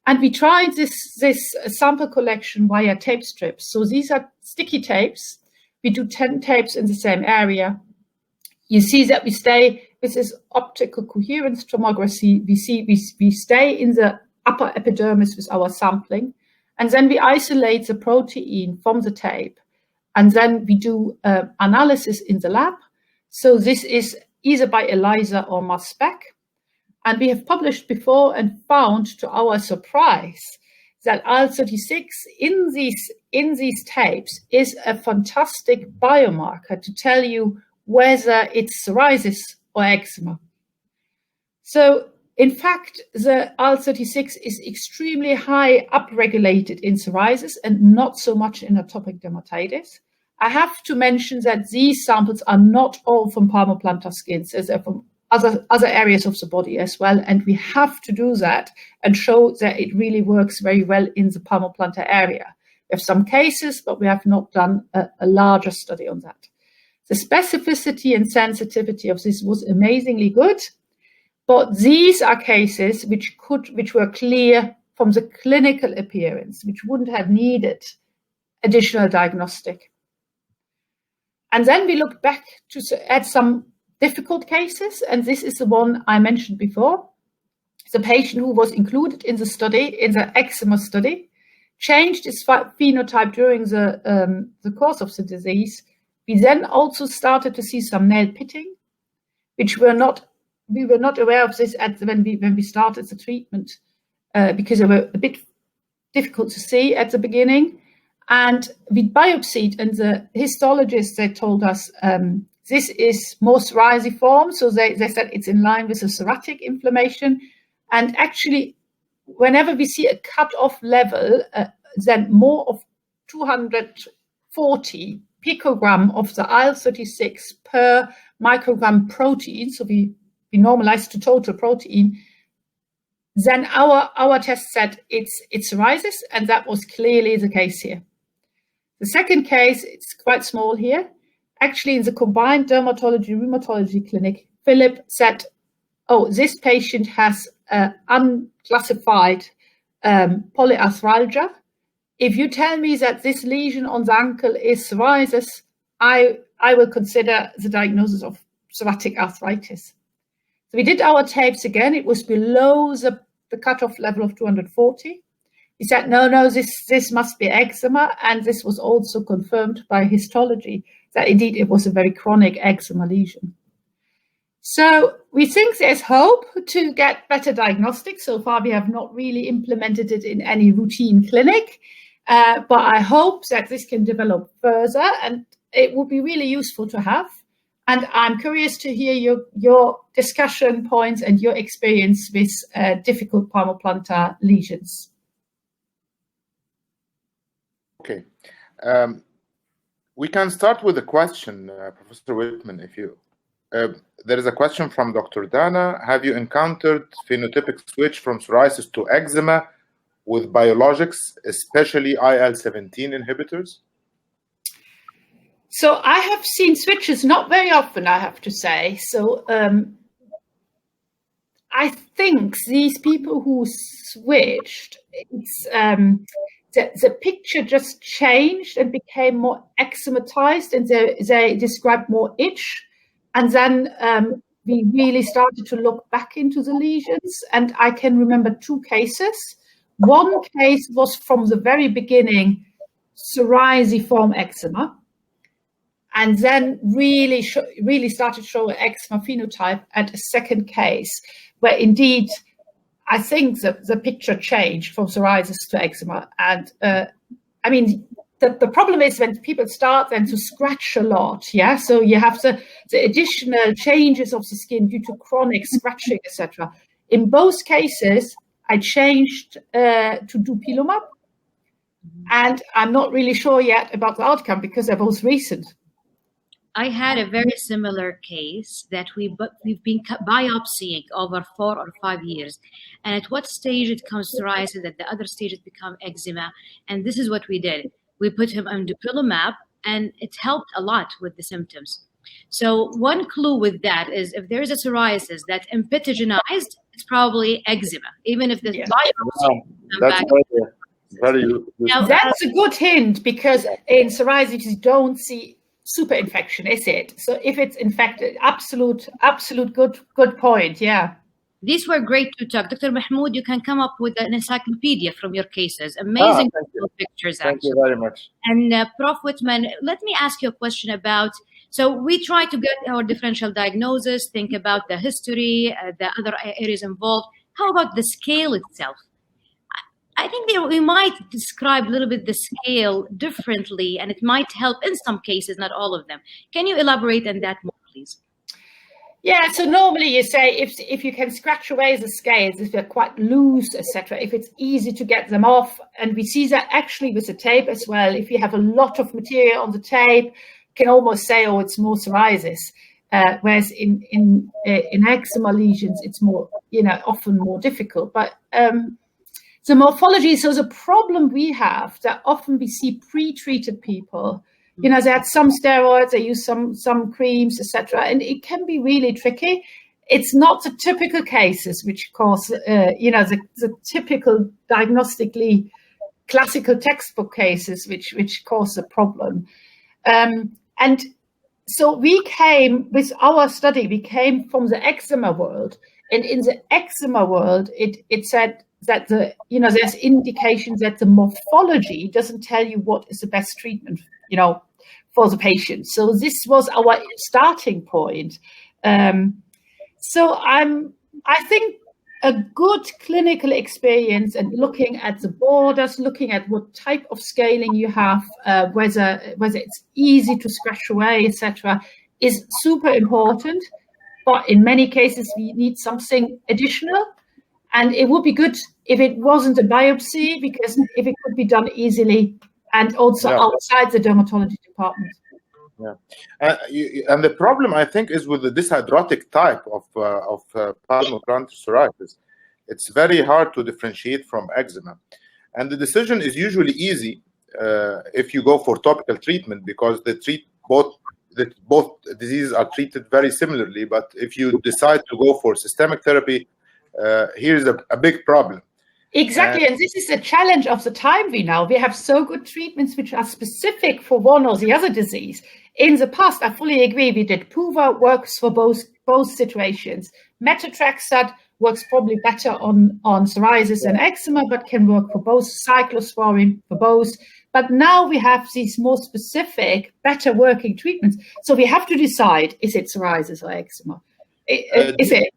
[SPEAKER 7] And we tried this sample collection via tape strips. So these are sticky tapes. We do 10 tapes in the same area. You see that we stay with this optical coherence tomography. We stay in the upper epidermis with our sampling, and then we isolate the protein from the tape, and then we do analysis in the lab. So this is either by ELISA or mass spec. And we have published before and found, to our surprise, that IL-36 in these tapes is a fantastic biomarker to tell you whether it's psoriasis or eczema. So in fact, the IL-36 is extremely high upregulated in psoriasis and not so much in atopic dermatitis. I have to mention that these samples are not all from palmoplantar skin, as they're from other areas of the body as well. And we have to do that and show that it really works very well in the palmoplantar area. We have some cases, but we have not done a larger study on that. The specificity and sensitivity of this was amazingly good, but these are cases which were clear from the clinical appearance, which wouldn't have needed additional diagnostic. And then we look back at some difficult cases, and this is the one I mentioned before. The patient who was included in the study, in the eczema study, changed its phenotype during the course of the disease. We then also started to see some nail pitting, which we were not aware of this when we started the treatment, because they were a bit difficult to see at the beginning. And we biopsied, and the histologists, they told us this is more psoriasiform, so they said it's in line with the psoriatic inflammation. And actually, whenever we see a cut-off level, then more of 240 picogram of the IL-36 per microgram protein, so we normalize to total protein, then our test said it's psoriasis, and that was clearly the case here. The second case, it's quite small here. Actually, in the combined dermatology rheumatology clinic, Philip said, oh, this patient has unclassified polyarthralgia. If you tell me that this lesion on the ankle is psoriasis, I will consider the diagnosis of psoriatic arthritis. So we did our tapes again. It was below the the cutoff level of 240. He said, no, this must be eczema. And this was also confirmed by histology, that indeed it was a very chronic eczema lesion. So we think there's hope to get better diagnostics. So far, we have not really implemented it in any routine clinic, but I hope that this can develop further, and it would be really useful to have. And I'm curious to hear your discussion points and your experience with difficult palmoplantar lesions.
[SPEAKER 11] Okay. We can start with a question, Professor Whitman, if you... there is a question from Dr. Dana. Have you encountered phenotypic switch from psoriasis to eczema with biologics, especially IL-17 inhibitors?
[SPEAKER 7] So I have seen switches, not very often, I have to say. So I think these people who switched, it's the picture just changed and became more eczematized, and they described more itch. And then we really started to look back into the lesions. And I can remember two cases. One case was from the very beginning, psoriasiform eczema. And then really started to show an eczema phenotype, and a second case where indeed, I think the picture changed from psoriasis to eczema. And I mean, the problem is when people start then to scratch a lot, yeah? So you have the additional changes of the skin due to chronic scratching, etc. In both cases, I changed to dupilumab. And I'm not really sure yet about the outcome because they're both recent.
[SPEAKER 12] I had a very similar case that we've been biopsying over 4 or 5 years. And at what stage it comes psoriasis, at the other stage it becomes eczema. And this is what we did. We put him on dupilumab, and it helped a lot with the symptoms. So one clue with that is if there's a psoriasis that's impetiginized, it's probably eczema, even if the biopsy
[SPEAKER 11] that's very
[SPEAKER 7] now, that's a good hint, because in psoriasis you don't see super infection, is it? So if it's infected, absolute good point, yeah.
[SPEAKER 12] These were great to talk. Dr. Mahmoud, you can come up with an encyclopedia from your cases. Amazing pictures, actually.
[SPEAKER 11] Thank you very much.
[SPEAKER 12] And Prof. Whitman, let me ask you a question about, so we try to get our differential diagnosis, think about the history, the other areas involved. How about the scale itself? I think that we might describe a little bit the scale differently, and it might help in some cases, not all of them. Can you elaborate on that more, please?
[SPEAKER 7] Yeah, so normally you say if you can scratch away the scales, if they're quite loose, etc., if it's easy to get them off, and we see that actually with the tape as well. If you have a lot of material on the tape, you can almost say, oh, it's more psoriasis. Whereas in eczema lesions, it's more, often more difficult. But the morphology, so the problem we have that often we see pre-treated people, they had some steroids, they use some creams, etc., and it can be really tricky. It's not the typical cases which cause, the typical diagnostically classical textbook cases which cause the problem. And so we came with our study, we came from the eczema world, and in the eczema world, it said that there's indications that the morphology doesn't tell you what is the best treatment, for the patient. So this was our starting point. So I think a good clinical experience and looking at the borders, looking at what type of scaling you have, whether it's easy to scratch away, etc., is super important. But in many cases, we need something additional. And it would be good if it wasn't a biopsy, because if it could be done easily and also outside the dermatology department.
[SPEAKER 11] Yeah, and the problem, I think, is with the disidrotic type of palmoplantar psoriasis. It's very hard to differentiate from eczema, and the decision is usually easy if you go for topical treatment, because they treat both diseases are treated very similarly. But if you decide to go for systemic therapy, here's a big problem.
[SPEAKER 7] Exactly, and this is the challenge of the time we now. We have so good treatments which are specific for one or the other disease. In the past, I fully agree, we did PUVA, works for both situations. Methotrexate works probably better on psoriasis and eczema, but can work for both, cyclosporine for both. But now we have these more specific, better working treatments. So we have to decide, is it psoriasis or eczema?
[SPEAKER 11] Do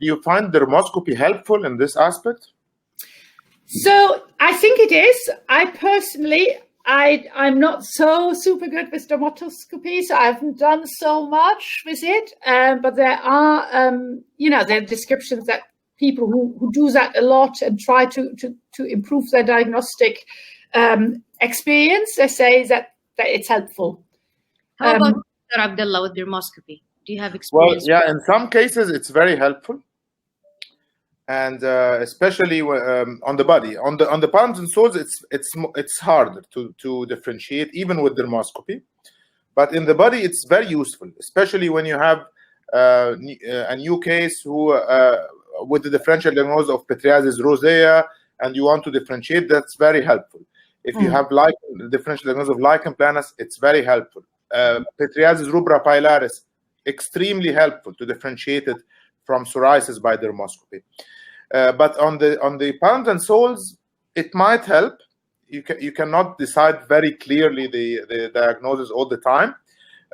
[SPEAKER 11] you find dermoscopy helpful in this aspect?
[SPEAKER 7] So I think it is. I personally, I'm not so super good with dermatoscopy, so I haven't done so much with it. But there are, there are descriptions that people who do that a lot and try to improve their diagnostic experience, they say that it's helpful.
[SPEAKER 12] How about Dr. Abdullah with dermoscopy? Do you have experience?
[SPEAKER 11] Well, yeah, in some cases it's very helpful, and especially on the body, on the palms and soles, it's harder to differentiate even with dermoscopy. But in the body, it's very useful, especially when you have a new case with the differential diagnosis of pityriasis rosea, and you want to differentiate. That's very helpful. If you have differential diagnosis of lichen planus, it's very helpful. Pityriasis rubra pilaris, extremely helpful to differentiate it from psoriasis by dermoscopy. But on the palms and soles, it might help. You cannot decide very clearly the diagnosis all the time,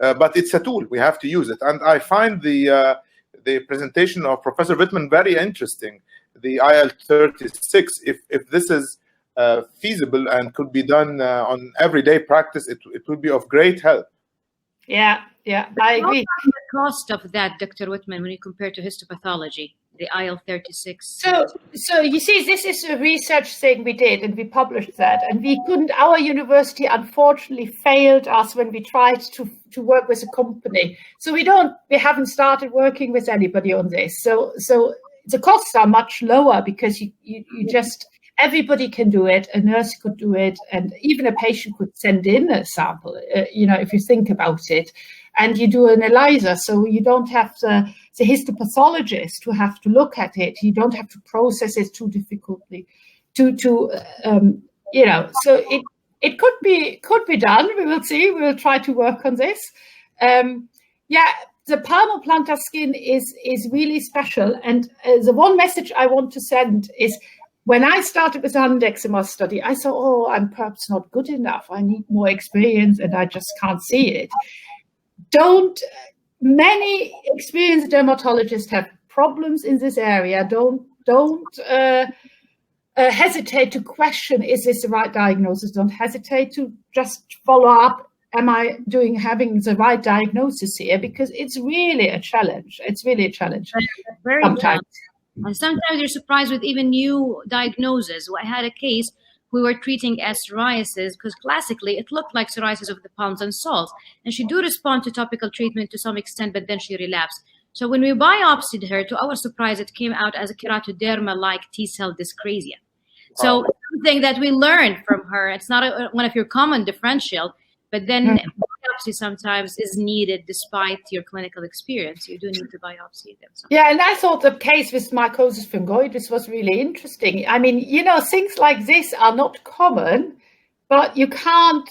[SPEAKER 11] but it's a tool. We have to use it. And I find the presentation of Professor Wittmann very interesting. The IL-36, if this is feasible and could be done on everyday practice, it would be of great help.
[SPEAKER 7] Yeah, I agree.
[SPEAKER 12] The cost of that, Dr. Wittmann, when you compare to histopathology, the IL-36.
[SPEAKER 7] So you see, this is a research thing we did, and we published that, and we couldn't. Our university unfortunately failed us when we tried to work with a company. So we haven't started working with anybody on this. So the costs are much lower because you just. Everybody can do it. A nurse could do it, and even a patient could send in a sample. If you think about it, and you do an ELISA, so you don't have the histopathologist who have to look at it. You don't have to process it too difficultly. So it could be done. We will see. We will try to work on this. The palmoplantar skin is really special, and the one message I want to send is. When I started with the hand eczema study, I thought, I'm perhaps not good enough. I need more experience, and I just can't see it. Many experienced dermatologists have problems in this area. Don't hesitate to question, is this the right diagnosis? Don't hesitate to just follow up. Am I having the right diagnosis here? Because it's really a challenge. It's really a challenge. Sometimes.
[SPEAKER 12] And sometimes you're surprised with even new diagnoses. I had a case we were treating as psoriasis because classically it looked like psoriasis of the palms and soles. And she do respond to topical treatment to some extent, but then she relapsed. So when we biopsied her, to our surprise, it came out as a keratoderma-like T-cell dyscrasia. So something that we learned from her, it's not one of your common differential, but then biopsy sometimes is needed despite your clinical experience. You do need to biopsy them sometimes.
[SPEAKER 7] Yeah, and I thought the case with mycosis fungoides was really interesting. I mean, things like this are not common, but you can't,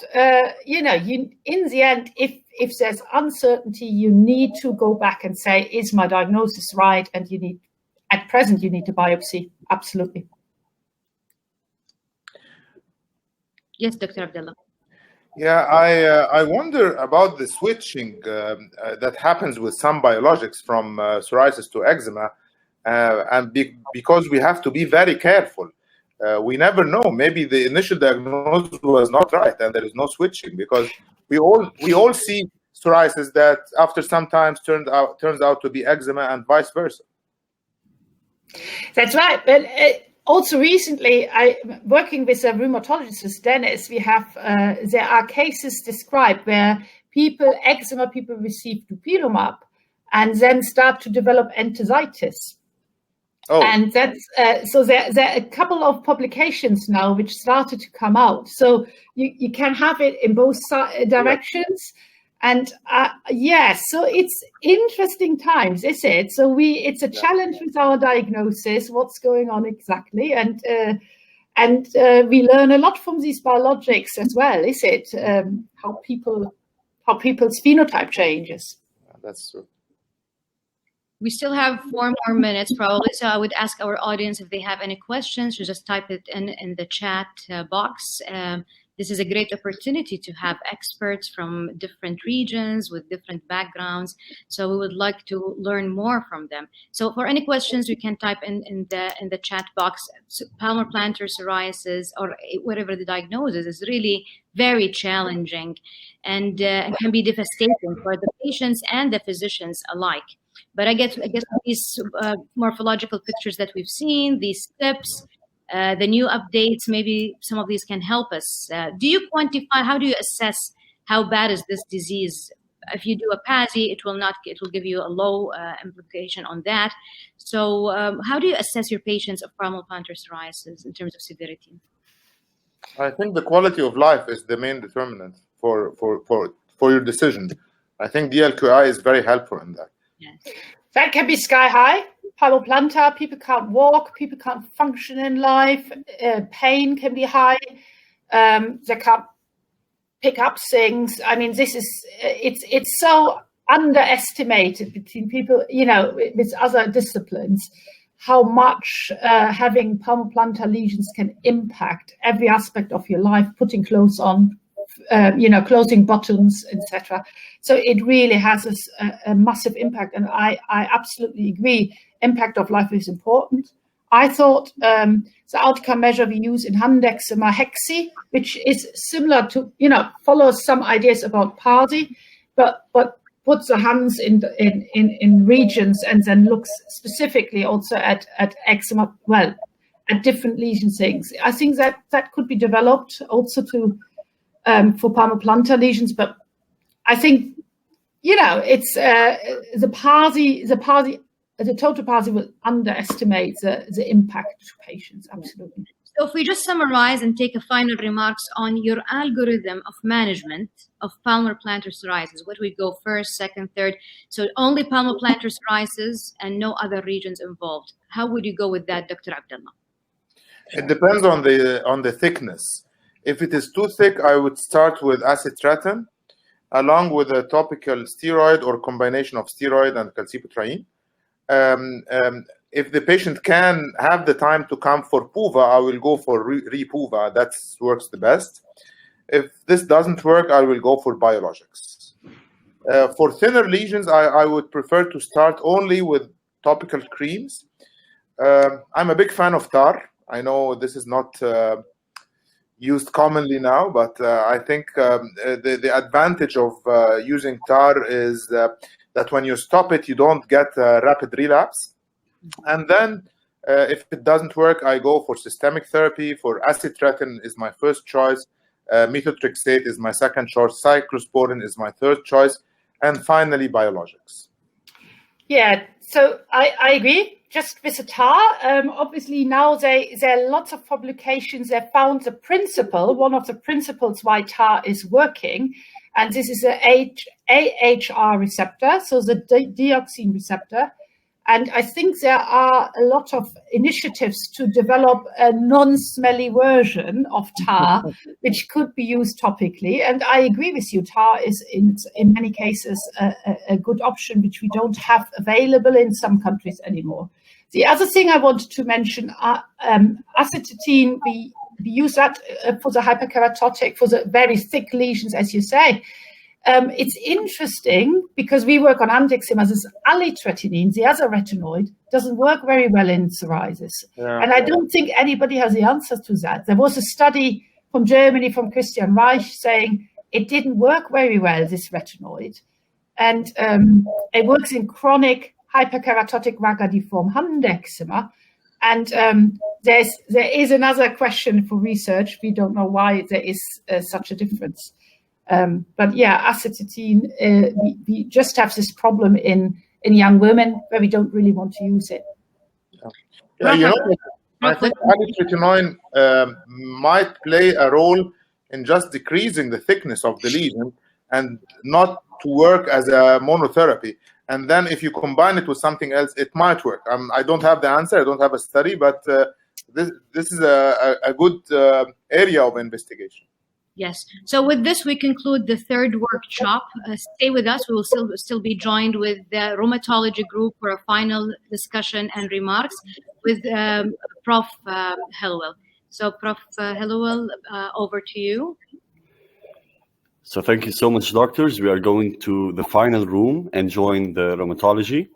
[SPEAKER 7] in the end, if there's uncertainty, you need to go back and say, is my diagnosis right? And at present, you need to biopsy. Absolutely.
[SPEAKER 12] Yes, Dr. Abdullah.
[SPEAKER 11] Yeah, I wonder about the switching that happens with some biologics from psoriasis to eczema, because we have to be very careful. We never know. Maybe the initial diagnosis was not right, and there is no switching, because we all see psoriasis that after some time turns out to be eczema, and vice versa.
[SPEAKER 7] That's right, but. Also, recently, working with a rheumatologist, with Dennis, we have there are cases described where eczema people receive dupilumab and then start to develop enthesitis. And that's so there are a couple of publications now which started to come out. So you can have it in both directions. And so it's interesting times, is it? So it's a challenge with our diagnosis, what's going on exactly, and we learn a lot from these biologics as well, is it? How people's phenotype changes.
[SPEAKER 11] That's true.
[SPEAKER 12] We still have 4 more minutes probably, so I would ask our audience if they have any questions to just type it in the chat box. This is a great opportunity to have experts from different regions with different backgrounds. So we would like to learn more from them. So for any questions, you can type in the chat box. Palmar-plantar psoriasis, or whatever the diagnosis, is really very challenging and can be devastating for the patients and the physicians alike. But I guess these morphological pictures that we've seen, these tips, the new updates, maybe some of these can help us. Do you quantify, how do you assess how bad is this disease? If you do a PASI, it will give you a low implication on that. So how do you assess your patients of palmar-plantar psoriasis in terms of severity?
[SPEAKER 11] I think the quality of life is the main determinant for your decision. I think DLQI is very helpful in that.
[SPEAKER 12] Yes.
[SPEAKER 7] That can be sky high. Palmar-plantar, people can't walk, people can't function in life, pain can be high, they can't pick up things. I mean, it's so underestimated between people, with other disciplines, how much having palmar-plantar lesions can impact every aspect of your life, putting clothes on, closing buttons, etc. So it really has a massive impact, and I absolutely agree. Impact of life is important. I thought the outcome measure we use in hand eczema, HEXI, which is similar to, follows some ideas about PASI, but puts the hands in regions and then looks specifically also at eczema, at different lesion things. I think that could be developed also to for palmar-plantar lesions, but I think, it's the total PASI will underestimate the impact to patients, absolutely.
[SPEAKER 12] So if we just summarize and take a final remarks on your algorithm of management of palmar-plantar psoriasis, what we go first, second, third, so only palmar-plantar psoriasis and no other regions involved. How would you go with that, Dr. Abdullah?
[SPEAKER 11] It depends on the thickness. If it is too thick, I would start with acitretin, along with a topical steroid or combination of steroid and calcipotriene. If the patient can have the time to come for PUVA, I will go for re-PUVA. That works the best. If this doesn't work, I will go for biologics. For thinner lesions, I would prefer to start only with topical creams. I'm a big fan of tar. I know this is not used commonly now, but I think the advantage of using tar is that when you stop it, you don't get a rapid relapse. And then if it doesn't work, I go for systemic therapy. For acitretin is my first choice. Methotrexate is my second choice. Cyclosporin is my third choice. And finally, biologics.
[SPEAKER 7] Yeah, so I agree. Just with the tar, obviously now there are lots of publications that found the principle, one of the principles why tar is working, and this is a AHR receptor, so the dioxin receptor. And I think there are a lot of initiatives to develop a non-smelly version of tar, which could be used topically. And I agree with you, tar is in many cases a good option, which we don't have available in some countries anymore. The other thing I wanted to mention, acetylene, we use that for the hyperkeratotic, for the very thick lesions, as you say. It's interesting because we work on hand eczema. This alitretinoin, the other retinoid, doesn't work very well in psoriasis. Yeah. And I don't think anybody has the answer to that. There was a study from Germany, from Christian Reich, saying it didn't work very well, this retinoid. And it works in chronic hyperkeratotic ragadiform hand eczema. And there is another question for research. We don't know why there is such a difference. But yeah, acetylene, we just have this problem in young women where we don't really want to use it.
[SPEAKER 11] Yeah, I think alitretinoin might play a role in just decreasing the thickness of the lesion and not to work as a monotherapy. And then if you combine it with something else, it might work. I don't have the answer. I don't have a study, but this is a good area of investigation.
[SPEAKER 12] Yes. So with this, we conclude the third workshop. Stay with us. We will still be joined with the rheumatology group for a final discussion and remarks with Prof. Hillwell. So Prof. Hillwell, over to you.
[SPEAKER 8] So thank you so much, doctors. We are going to the final room and join the rheumatology.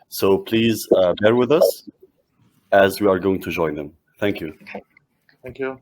[SPEAKER 8] So please bear with us as we are going to join them. Thank you.
[SPEAKER 11] Thank you.